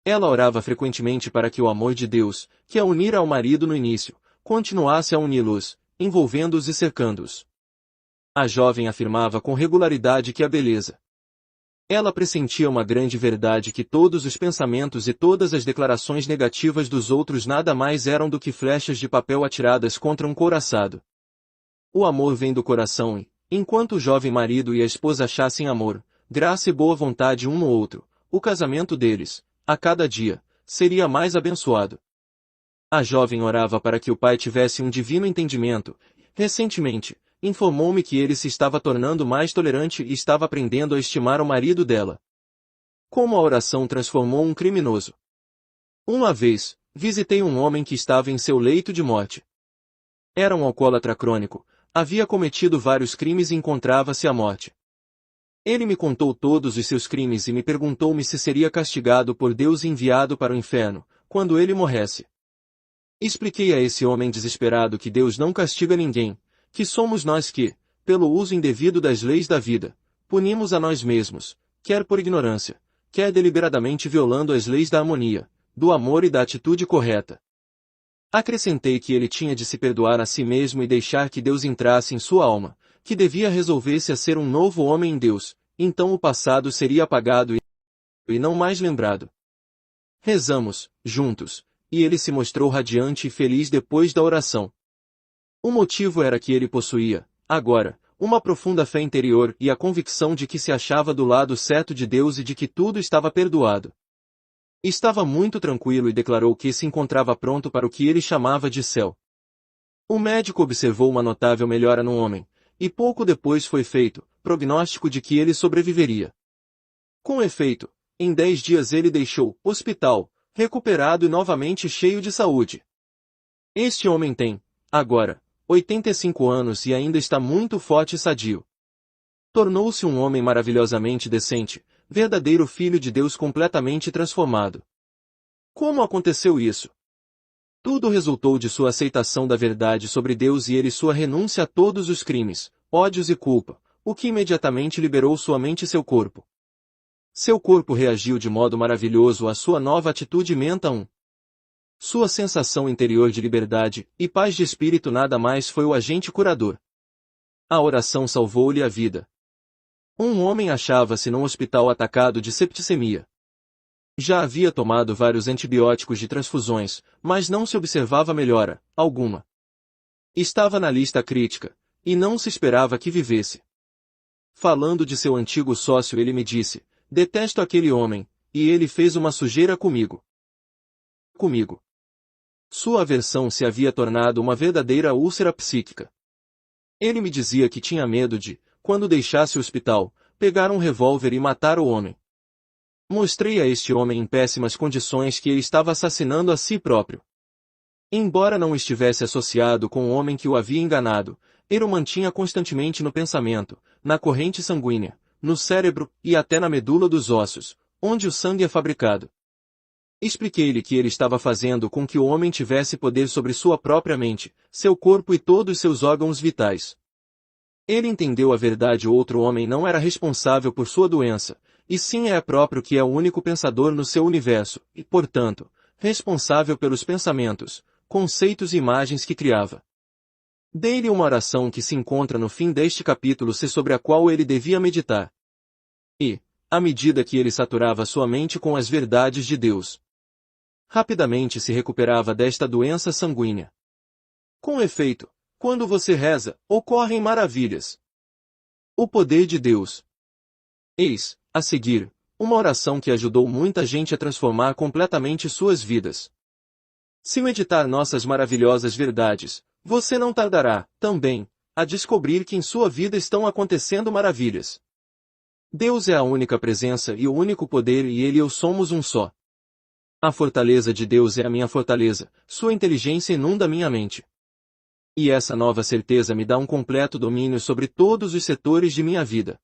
Ela orava frequentemente para que o amor de Deus, que a unira ao marido no início, continuasse a uni-los, envolvendo-os e cercando-os. A jovem afirmava com regularidade que a beleza. Ela pressentia uma grande verdade, que todos os pensamentos e todas as declarações negativas dos outros nada mais eram do que flechas de papel atiradas contra um couraçado. O amor vem do coração e, enquanto o jovem marido e a esposa achassem amor, graça e boa vontade um no outro, o casamento deles, a cada dia, seria mais abençoado. A jovem orava para que o pai tivesse um divino entendimento. Recentemente, informou-me que ele se estava tornando mais tolerante e estava aprendendo a estimar o marido dela. Como a oração transformou um criminoso. Uma vez, visitei um homem que estava em seu leito de morte. Era um alcoólatra crônico, havia cometido vários crimes e encontrava-se à morte. Ele me contou todos os seus crimes e me perguntou-me se seria castigado por Deus e enviado para o inferno, quando ele morresse. Expliquei a esse homem desesperado que Deus não castiga ninguém, que somos nós que, pelo uso indevido das leis da vida, punimos a nós mesmos, quer por ignorância, quer deliberadamente violando as leis da harmonia, do amor e da atitude correta. Acrescentei que ele tinha de se perdoar a si mesmo e deixar que Deus entrasse em sua alma, que devia resolver-se a ser um novo homem em Deus, então o passado seria apagado e não mais lembrado. Rezamos, juntos, e ele se mostrou radiante e feliz depois da oração. O motivo era que ele possuía, agora, uma profunda fé interior e a convicção de que se achava do lado certo de Deus e de que tudo estava perdoado. Estava muito tranquilo e declarou que se encontrava pronto para o que ele chamava de céu. O médico observou uma notável melhora no homem, e pouco depois foi feito prognóstico de que ele sobreviveria. Com efeito, em 10 dias ele deixou o hospital, recuperado e novamente cheio de saúde. Este homem tem, agora, 85 anos e ainda está muito forte e sadio. Tornou-se um homem maravilhosamente decente, verdadeiro filho de Deus completamente transformado. Como aconteceu isso? Tudo resultou de sua aceitação da verdade sobre Deus e sua renúncia a todos os crimes, ódios e culpa, o que imediatamente liberou sua mente e seu corpo. Seu corpo reagiu de modo maravilhoso à sua nova atitude mental. Sua sensação interior de liberdade e paz de espírito nada mais foi o agente curador. A oração salvou-lhe a vida. Um homem achava-se num hospital atacado de septicemia. Já havia tomado vários antibióticos de transfusões, mas não se observava melhora alguma. Estava na lista crítica, e não se esperava que vivesse. Falando de seu antigo sócio, ele me disse: detesto aquele homem, e ele fez uma sujeira comigo. Sua aversão se havia tornado uma verdadeira úlcera psíquica. Ele me dizia que tinha medo de, quando deixasse o hospital, pegar um revólver e matar o homem. Mostrei a este homem em péssimas condições que ele estava assassinando a si próprio. Embora não estivesse associado com o homem que o havia enganado, ele o mantinha constantemente no pensamento, na corrente sanguínea, no cérebro e até na medula dos ossos, onde o sangue é fabricado. Expliquei-lhe que ele estava fazendo com que o homem tivesse poder sobre sua própria mente, seu corpo e todos seus órgãos vitais. Ele entendeu a verdade: outro homem não era responsável por sua doença, e sim é próprio que é o único pensador no seu universo, e, portanto, responsável pelos pensamentos, conceitos e imagens que criava. Dei-lhe uma oração que se encontra no fim deste capítulo C, sobre a qual ele devia meditar. E, à medida que ele saturava sua mente com as verdades de Deus, rapidamente se recuperava desta doença sanguínea. Com efeito, quando você reza, ocorrem maravilhas. O poder de Deus. Eis, a seguir, uma oração que ajudou muita gente a transformar completamente suas vidas. Se meditar nossas maravilhosas verdades, você não tardará, também, a descobrir que em sua vida estão acontecendo maravilhas. Deus é a única presença e o único poder, e Ele e eu somos um só. A fortaleza de Deus é a minha fortaleza, sua inteligência inunda minha mente. E essa nova certeza me dá um completo domínio sobre todos os setores de minha vida.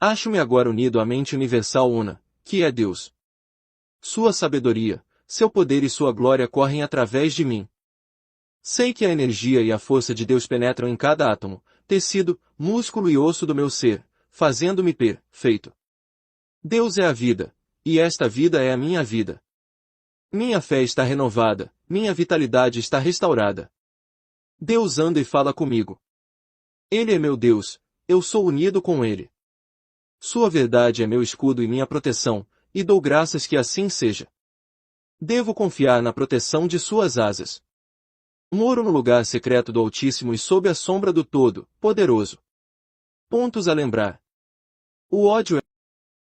Acho-me agora unido à mente universal una, que é Deus. Sua sabedoria, seu poder e sua glória correm através de mim. Sei que a energia e a força de Deus penetram em cada átomo, tecido, músculo e osso do meu ser, fazendo-me perfeito. Deus é a vida, e esta vida é a minha vida. Minha fé está renovada, minha vitalidade está restaurada. Deus anda e fala comigo. Ele é meu Deus, eu sou unido com Ele. Sua verdade é meu escudo e minha proteção, e dou graças que assim seja. Devo confiar na proteção de suas asas. Moro no lugar secreto do Altíssimo e sob a sombra do Todo-Poderoso. Pontos a lembrar. O ódio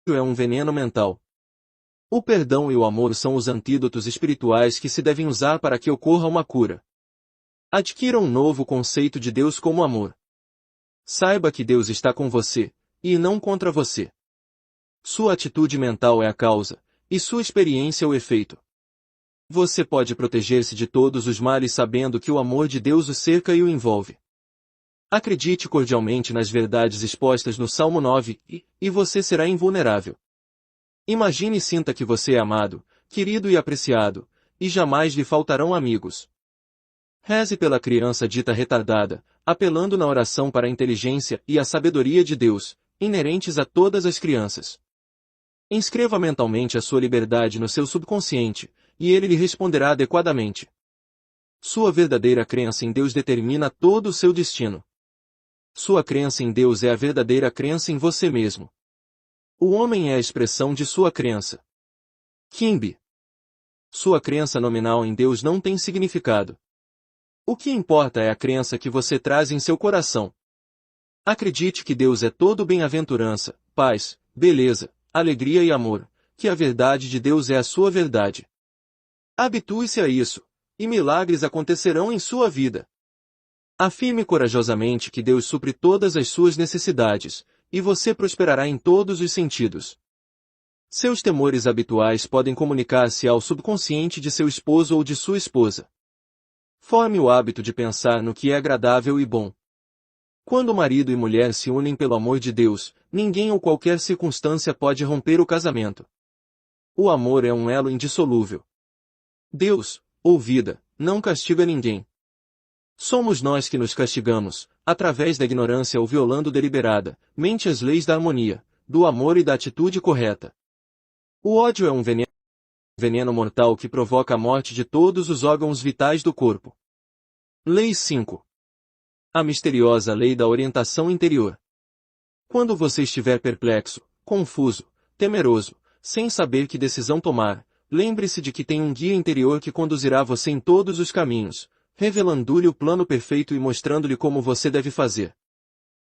é um veneno mental. O perdão e o amor são os antídotos espirituais que se devem usar para que ocorra uma cura. Adquira um novo conceito de Deus como amor. Saiba que Deus está com você, e não contra você. Sua atitude mental é a causa, e sua experiência o efeito. Você pode proteger-se de todos os males sabendo que o amor de Deus o cerca e o envolve. Acredite cordialmente nas verdades expostas no Salmo 9, e você será invulnerável. Imagine e sinta que você é amado, querido e apreciado, e jamais lhe faltarão amigos. Reze pela criança dita retardada, apelando na oração para a inteligência e a sabedoria de Deus, inerentes a todas as crianças. Inscreva mentalmente a sua liberdade no seu subconsciente, e ele lhe responderá adequadamente. Sua verdadeira crença em Deus determina todo o seu destino. Sua crença em Deus é a verdadeira crença em você mesmo. O homem é a expressão de sua crença. Kimby. Sua crença nominal em Deus não tem significado. O que importa é a crença que você traz em seu coração. Acredite que Deus é todo bem-aventurança, paz, beleza, alegria e amor, que a verdade de Deus é a sua verdade. Habitue-se a isso, e milagres acontecerão em sua vida. Afirme corajosamente que Deus supre todas as suas necessidades, e você prosperará em todos os sentidos. Seus temores habituais podem comunicar-se ao subconsciente de seu esposo ou de sua esposa. Forme o hábito de pensar no que é agradável e bom. Quando marido e mulher se unem pelo amor de Deus, ninguém ou qualquer circunstância pode romper o casamento. O amor é um elo indissolúvel. Deus, ou vida, não castiga ninguém. Somos nós que nos castigamos, através da ignorância ou violando deliberadamente as leis da harmonia, do amor e da atitude correta. O ódio é um veneno mortal que provoca a morte de todos os órgãos vitais do corpo. Lei 5. A misteriosa lei da orientação interior. Quando você estiver perplexo, confuso, temeroso, sem saber que decisão tomar, lembre-se de que tem um guia interior que conduzirá você em todos os caminhos, revelando-lhe o plano perfeito e mostrando-lhe como você deve fazer.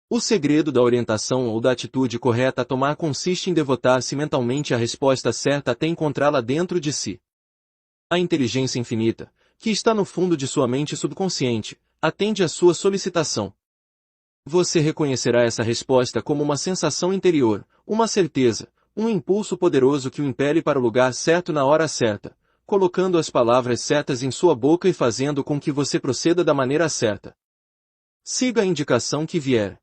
O segredo da orientação ou da atitude correta a tomar consiste em devotar-se mentalmente à resposta certa até encontrá-la dentro de si. A inteligência infinita, que está no fundo de sua mente subconsciente, atende à sua solicitação. Você reconhecerá essa resposta como uma sensação interior, uma certeza, um impulso poderoso que o impele para o lugar certo na hora certa, colocando as palavras certas em sua boca e fazendo com que você proceda da maneira certa. Siga a indicação que vier.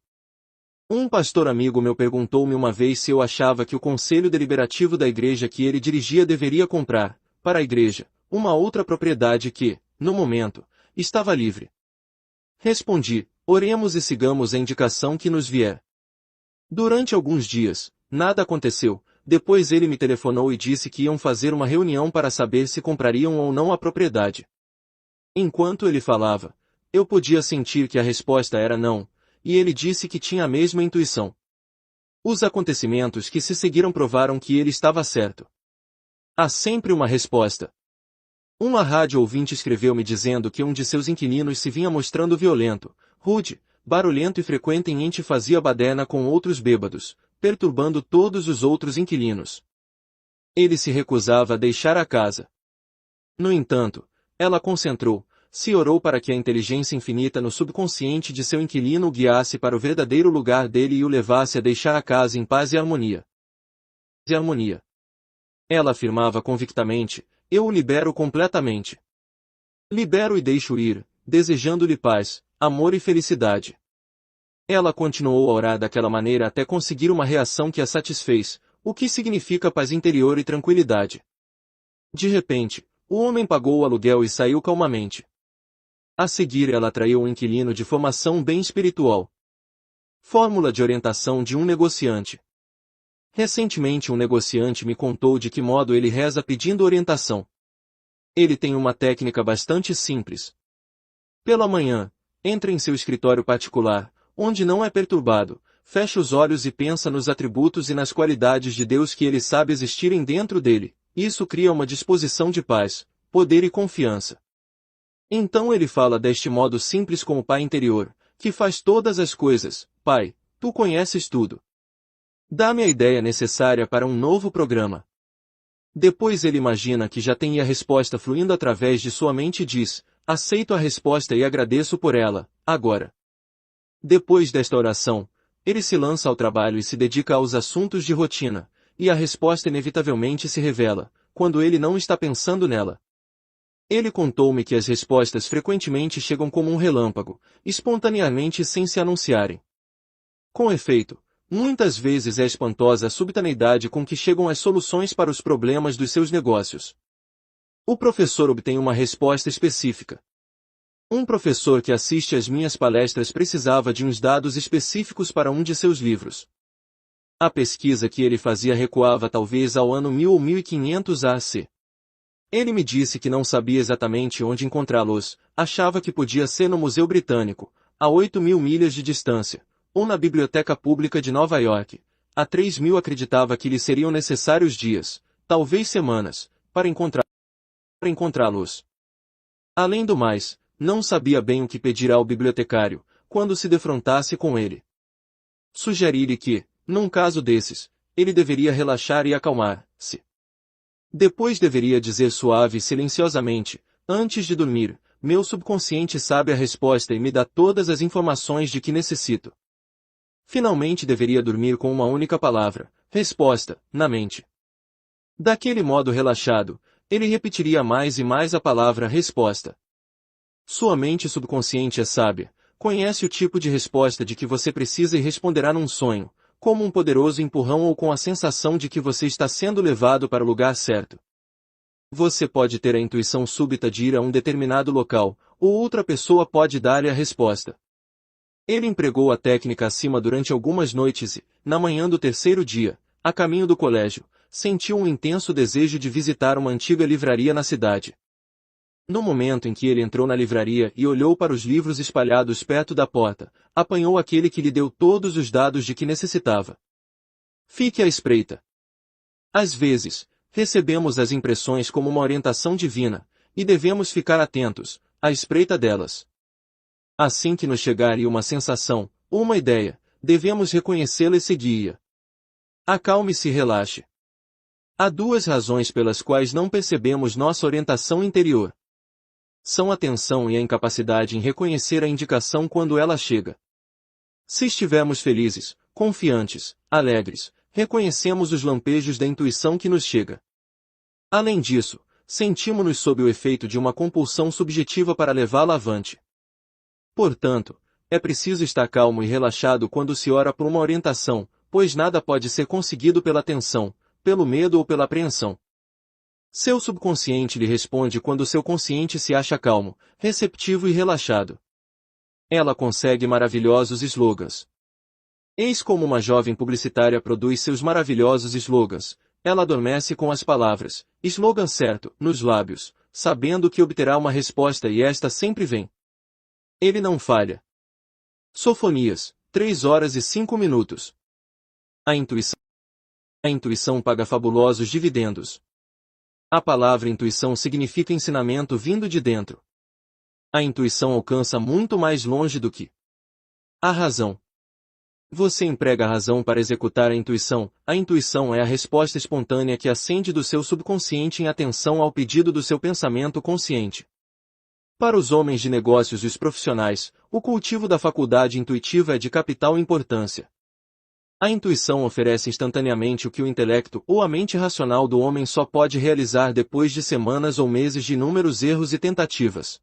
Um pastor amigo meu perguntou-me uma vez se eu achava que o conselho deliberativo da igreja que ele dirigia deveria comprar, para a igreja, uma outra propriedade que, no momento, estava livre. Respondi: oremos e sigamos a indicação que nos vier. Durante alguns dias, nada aconteceu. Depois ele me telefonou e disse que iam fazer uma reunião para saber se comprariam ou não a propriedade. Enquanto ele falava, eu podia sentir que a resposta era não, e ele disse que tinha a mesma intuição. Os acontecimentos que se seguiram provaram que ele estava certo. Há sempre uma resposta. Uma rádio ouvinte escreveu-me dizendo que um de seus inquilinos se vinha mostrando violento, rude, barulhento e frequentemente fazia baderna com outros bêbados, perturbando todos os outros inquilinos. Ele se recusava a deixar a casa. No entanto, ela concentrou-se e orou para que a inteligência infinita no subconsciente de seu inquilino o guiasse para o verdadeiro lugar dele e o levasse a deixar a casa em paz e harmonia. Ela afirmava convictamente: eu o libero completamente. Libero e deixo ir, desejando-lhe paz, amor e felicidade. Ela continuou a orar daquela maneira até conseguir uma reação que a satisfez, o que significa paz interior e tranquilidade. De repente, o homem pagou o aluguel e saiu calmamente. A seguir ela atraiu um inquilino de formação bem espiritual. Fórmula de orientação de um negociante. Recentemente um negociante me contou de que modo ele reza pedindo orientação. Ele tem uma técnica bastante simples. Pela manhã, entra em seu escritório particular, onde não é perturbado, fecha os olhos e pensa nos atributos e nas qualidades de Deus que ele sabe existirem dentro dele. Isso cria uma disposição de paz, poder e confiança. Então ele fala deste modo simples com o Pai interior, que faz todas as coisas: Pai, tu conheces tudo. Dá-me a ideia necessária para um novo programa. Depois ele imagina que já tem a resposta fluindo através de sua mente e diz: aceito a resposta e agradeço por ela, agora. Depois desta oração, ele se lança ao trabalho e se dedica aos assuntos de rotina, e a resposta inevitavelmente se revela, quando ele não está pensando nela. Ele contou-me que as respostas frequentemente chegam como um relâmpago, espontaneamente sem se anunciarem. Com efeito, muitas vezes é espantosa a subitaneidade com que chegam as soluções para os problemas dos seus negócios. O professor obtém uma resposta específica. Um professor que assiste às minhas palestras precisava de uns dados específicos para um de seus livros. A pesquisa que ele fazia recuava talvez ao ano 1000 ou 1500 AC. Ele me disse que não sabia exatamente onde encontrá-los, achava que podia ser no Museu Britânico, a 8.000 milhas de distância, ou na Biblioteca Pública de Nova York. A 3.000 acreditava que lhe seriam necessários dias, talvez semanas, para encontrá-los. Além do mais, não sabia bem o que pedir ao bibliotecário, quando se defrontasse com ele. Sugeri-lhe que, num caso desses, ele deveria relaxar e acalmar-se. Depois deveria dizer suave e silenciosamente, antes de dormir, meu subconsciente sabe a resposta e me dá todas as informações de que necessito. Finalmente deveria dormir com uma única palavra, resposta, na mente. Daquele modo relaxado, ele repetiria mais e mais a palavra resposta. Sua mente subconsciente é sábia, conhece o tipo de resposta de que você precisa e responderá num sonho, como um poderoso empurrão ou com a sensação de que você está sendo levado para o lugar certo. Você pode ter a intuição súbita de ir a um determinado local, ou outra pessoa pode dar-lhe a resposta. Ele empregou a técnica acima durante algumas noites e, na manhã do terceiro dia, a caminho do colégio, sentiu um intenso desejo de visitar uma antiga livraria na cidade. No momento em que ele entrou na livraria e olhou para os livros espalhados perto da porta, apanhou aquele que lhe deu todos os dados de que necessitava. Fique à espreita. Às vezes, recebemos as impressões como uma orientação divina, e devemos ficar atentos, à espreita delas. Assim que nos chegar uma sensação, ou uma ideia, devemos reconhecê-la e segui-a. Acalme-se e relaxe. Há duas razões pelas quais não percebemos nossa orientação interior. São a tensão e a incapacidade em reconhecer a indicação quando ela chega. Se estivermos felizes, confiantes, alegres, reconhecemos os lampejos da intuição que nos chega. Além disso, sentimos-nos sob o efeito de uma compulsão subjetiva para levá-la avante. Portanto, é preciso estar calmo e relaxado quando se ora por uma orientação, pois nada pode ser conseguido pela tensão, pelo medo ou pela apreensão. Seu subconsciente lhe responde quando seu consciente se acha calmo, receptivo e relaxado. Ela consegue maravilhosos slogans. Eis como uma jovem publicitária produz seus maravilhosos slogans. Ela adormece com as palavras, slogan certo, nos lábios, sabendo que obterá uma resposta e esta sempre vem. Ele não falha. Sofonias, 3 horas e 5 minutos. A intuição paga fabulosos dividendos. A palavra intuição significa ensinamento vindo de dentro. A intuição alcança muito mais longe do que a razão. Você emprega a razão para executar a intuição é a resposta espontânea que ascende do seu subconsciente em atenção ao pedido do seu pensamento consciente. Para os homens de negócios e os profissionais, o cultivo da faculdade intuitiva é de capital importância. A intuição oferece instantaneamente o que o intelecto ou a mente racional do homem só pode realizar depois de semanas ou meses de inúmeros erros e tentativas.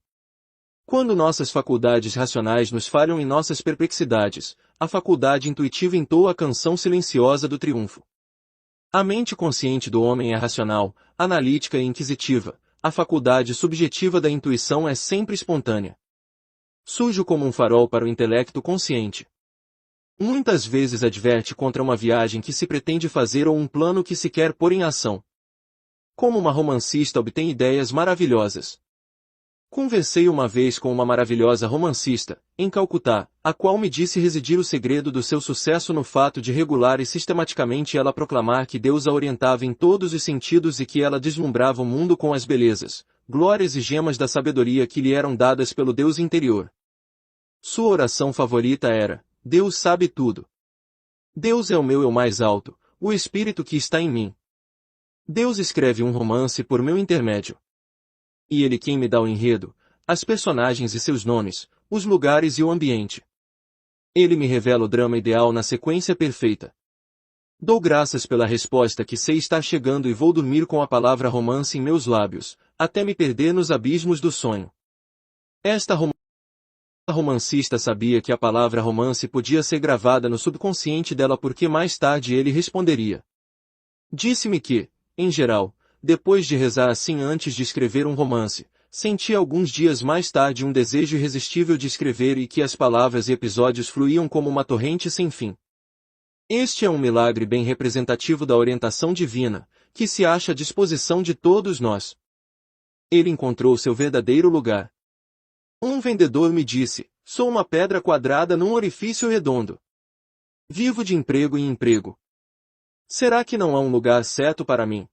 Quando nossas faculdades racionais nos falham em nossas perplexidades, a faculdade intuitiva entoa a canção silenciosa do triunfo. A mente consciente do homem é racional, analítica e inquisitiva. A faculdade subjetiva da intuição é sempre espontânea. Surge como um farol para o intelecto consciente. Muitas vezes adverte contra uma viagem que se pretende fazer ou um plano que se quer pôr em ação. Como uma romancista obtém ideias maravilhosas. Conversei uma vez com uma maravilhosa romancista, em Calcutá, a qual me disse residir o segredo do seu sucesso no fato de regular e sistematicamente ela proclamar que Deus a orientava em todos os sentidos e que ela deslumbrava o mundo com as belezas, glórias e gemas da sabedoria que lhe eram dadas pelo Deus interior. Sua oração favorita era: Deus sabe tudo. Deus é o meu eu mais alto, o Espírito que está em mim. Deus escreve um romance por meu intermédio. E Ele quem me dá o enredo, as personagens e seus nomes, os lugares e o ambiente. Ele me revela o drama ideal na sequência perfeita. Dou graças pela resposta que sei estar chegando e vou dormir com a palavra romance em meus lábios, até me perder nos abismos do sonho. Esta romancista sabia que a palavra romance podia ser gravada no subconsciente dela porque mais tarde ele responderia. Disse-me que, em geral, depois de rezar assim antes de escrever um romance, senti alguns dias mais tarde um desejo irresistível de escrever e que as palavras e episódios fluíam como uma torrente sem fim. Este é um milagre bem representativo da orientação divina, que se acha à disposição de todos nós. Ele encontrou seu verdadeiro lugar. Um vendedor me disse: sou uma pedra quadrada num orifício redondo. Vivo de emprego em emprego. Será que não há um lugar certo para mim?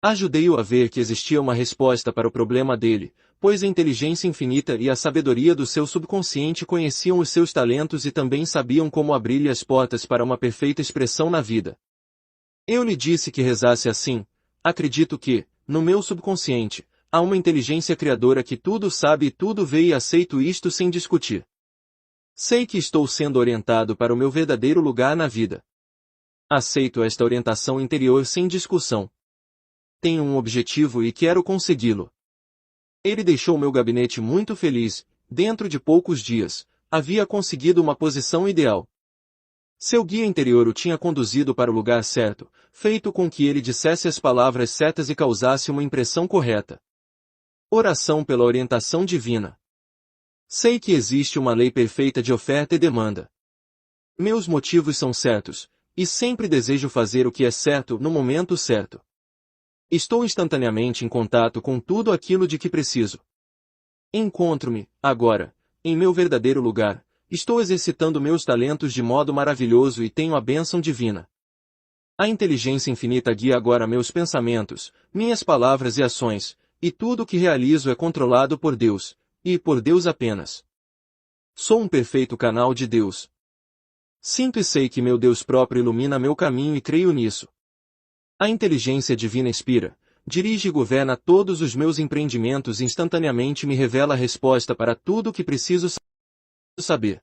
Ajudei-o a ver que existia uma resposta para o problema dele, pois a inteligência infinita e a sabedoria do seu subconsciente conheciam os seus talentos e também sabiam como abrir-lhe as portas para uma perfeita expressão na vida. Eu lhe disse que rezasse assim: acredito que, no meu subconsciente, há uma inteligência criadora que tudo sabe e tudo vê e aceito isto sem discutir. Sei que estou sendo orientado para o meu verdadeiro lugar na vida. Aceito esta orientação interior sem discussão. Tenho um objetivo e quero consegui-lo. Ele deixou meu gabinete muito feliz. Dentro de poucos dias, havia conseguido uma posição ideal. Seu guia interior o tinha conduzido para o lugar certo, feito com que ele dissesse as palavras certas e causasse uma impressão correta. Oração pela orientação divina. Sei que existe uma lei perfeita de oferta e demanda. Meus motivos são certos, e sempre desejo fazer o que é certo no momento certo. Estou instantaneamente em contato com tudo aquilo de que preciso. Encontro-me, agora, em meu verdadeiro lugar, estou exercitando meus talentos de modo maravilhoso e tenho a bênção divina. A inteligência infinita guia agora meus pensamentos, minhas palavras e ações, e tudo o que realizo é controlado por Deus, e por Deus apenas. Sou um perfeito canal de Deus. Sinto e sei que meu Deus próprio ilumina meu caminho e creio nisso. A inteligência divina inspira, dirige e governa todos os meus empreendimentos e instantaneamente me revela a resposta para tudo o que preciso saber.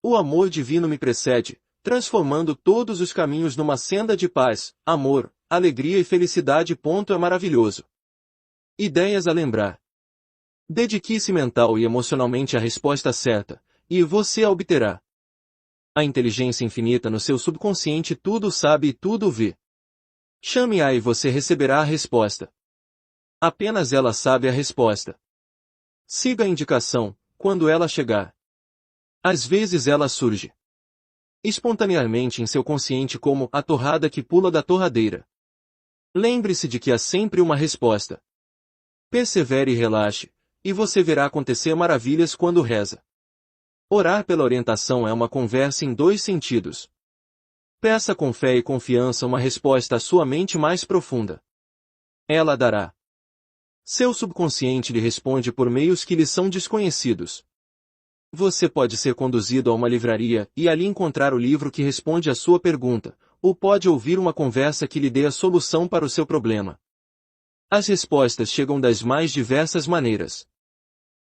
O amor divino me precede, transformando todos os caminhos numa senda de paz, amor, alegria e felicidade. É maravilhoso. Ideias a lembrar. Dedique-se mental e emocionalmente à resposta certa, e você a obterá. A inteligência infinita no seu subconsciente tudo sabe e tudo vê. Chame-a e você receberá a resposta. Apenas ela sabe a resposta. Siga a indicação, quando ela chegar. Às vezes ela surge espontaneamente em seu consciente como a torrada que pula da torradeira. Lembre-se de que há sempre uma resposta. Persevere e relaxe, e você verá acontecer maravilhas quando reza. Orar pela orientação é uma conversa em dois sentidos. Peça com fé e confiança uma resposta à sua mente mais profunda. Ela dará. Seu subconsciente lhe responde por meios que lhe são desconhecidos. Você pode ser conduzido a uma livraria e ali encontrar o livro que responde à sua pergunta, ou pode ouvir uma conversa que lhe dê a solução para o seu problema. As respostas chegam das mais diversas maneiras.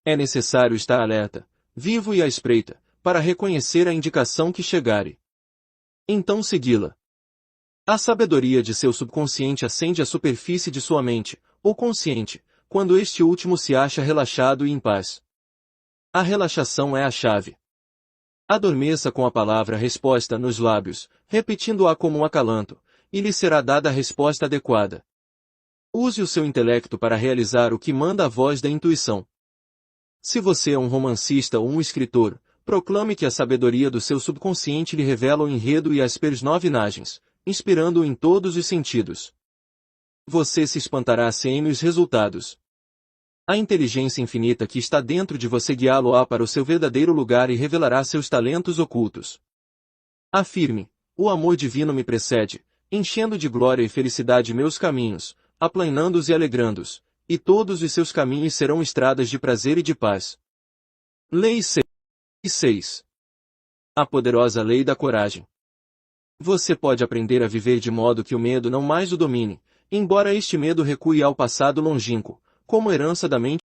É necessário estar alerta, vivo e à espreita, para reconhecer a indicação que chegare. Então segui-la. A sabedoria de seu subconsciente acende a superfície de sua mente, ou consciente, quando este último se acha relaxado e em paz. A relaxação é a chave. Adormeça com a palavra resposta nos lábios, repetindo-a como um acalanto, e lhe será dada a resposta adequada. Use o seu intelecto para realizar o que manda a voz da intuição. Se você é um romancista ou um escritor, proclame que a sabedoria do seu subconsciente lhe revela o enredo e as personagens, inspirando-o em todos os sentidos. Você se espantará sem os resultados. A inteligência infinita que está dentro de você guiá-lo-á para o seu verdadeiro lugar e revelará seus talentos ocultos. Afirme: o amor divino me precede, enchendo de glória e felicidade meus caminhos, aplanando-os e alegrando-os, e todos os seus caminhos serão estradas de prazer e de paz. Lei 6. A poderosa lei da coragem. Você pode aprender a viver de modo que o medo não mais o domine, embora este medo recue ao passado longínquo, como herança da mente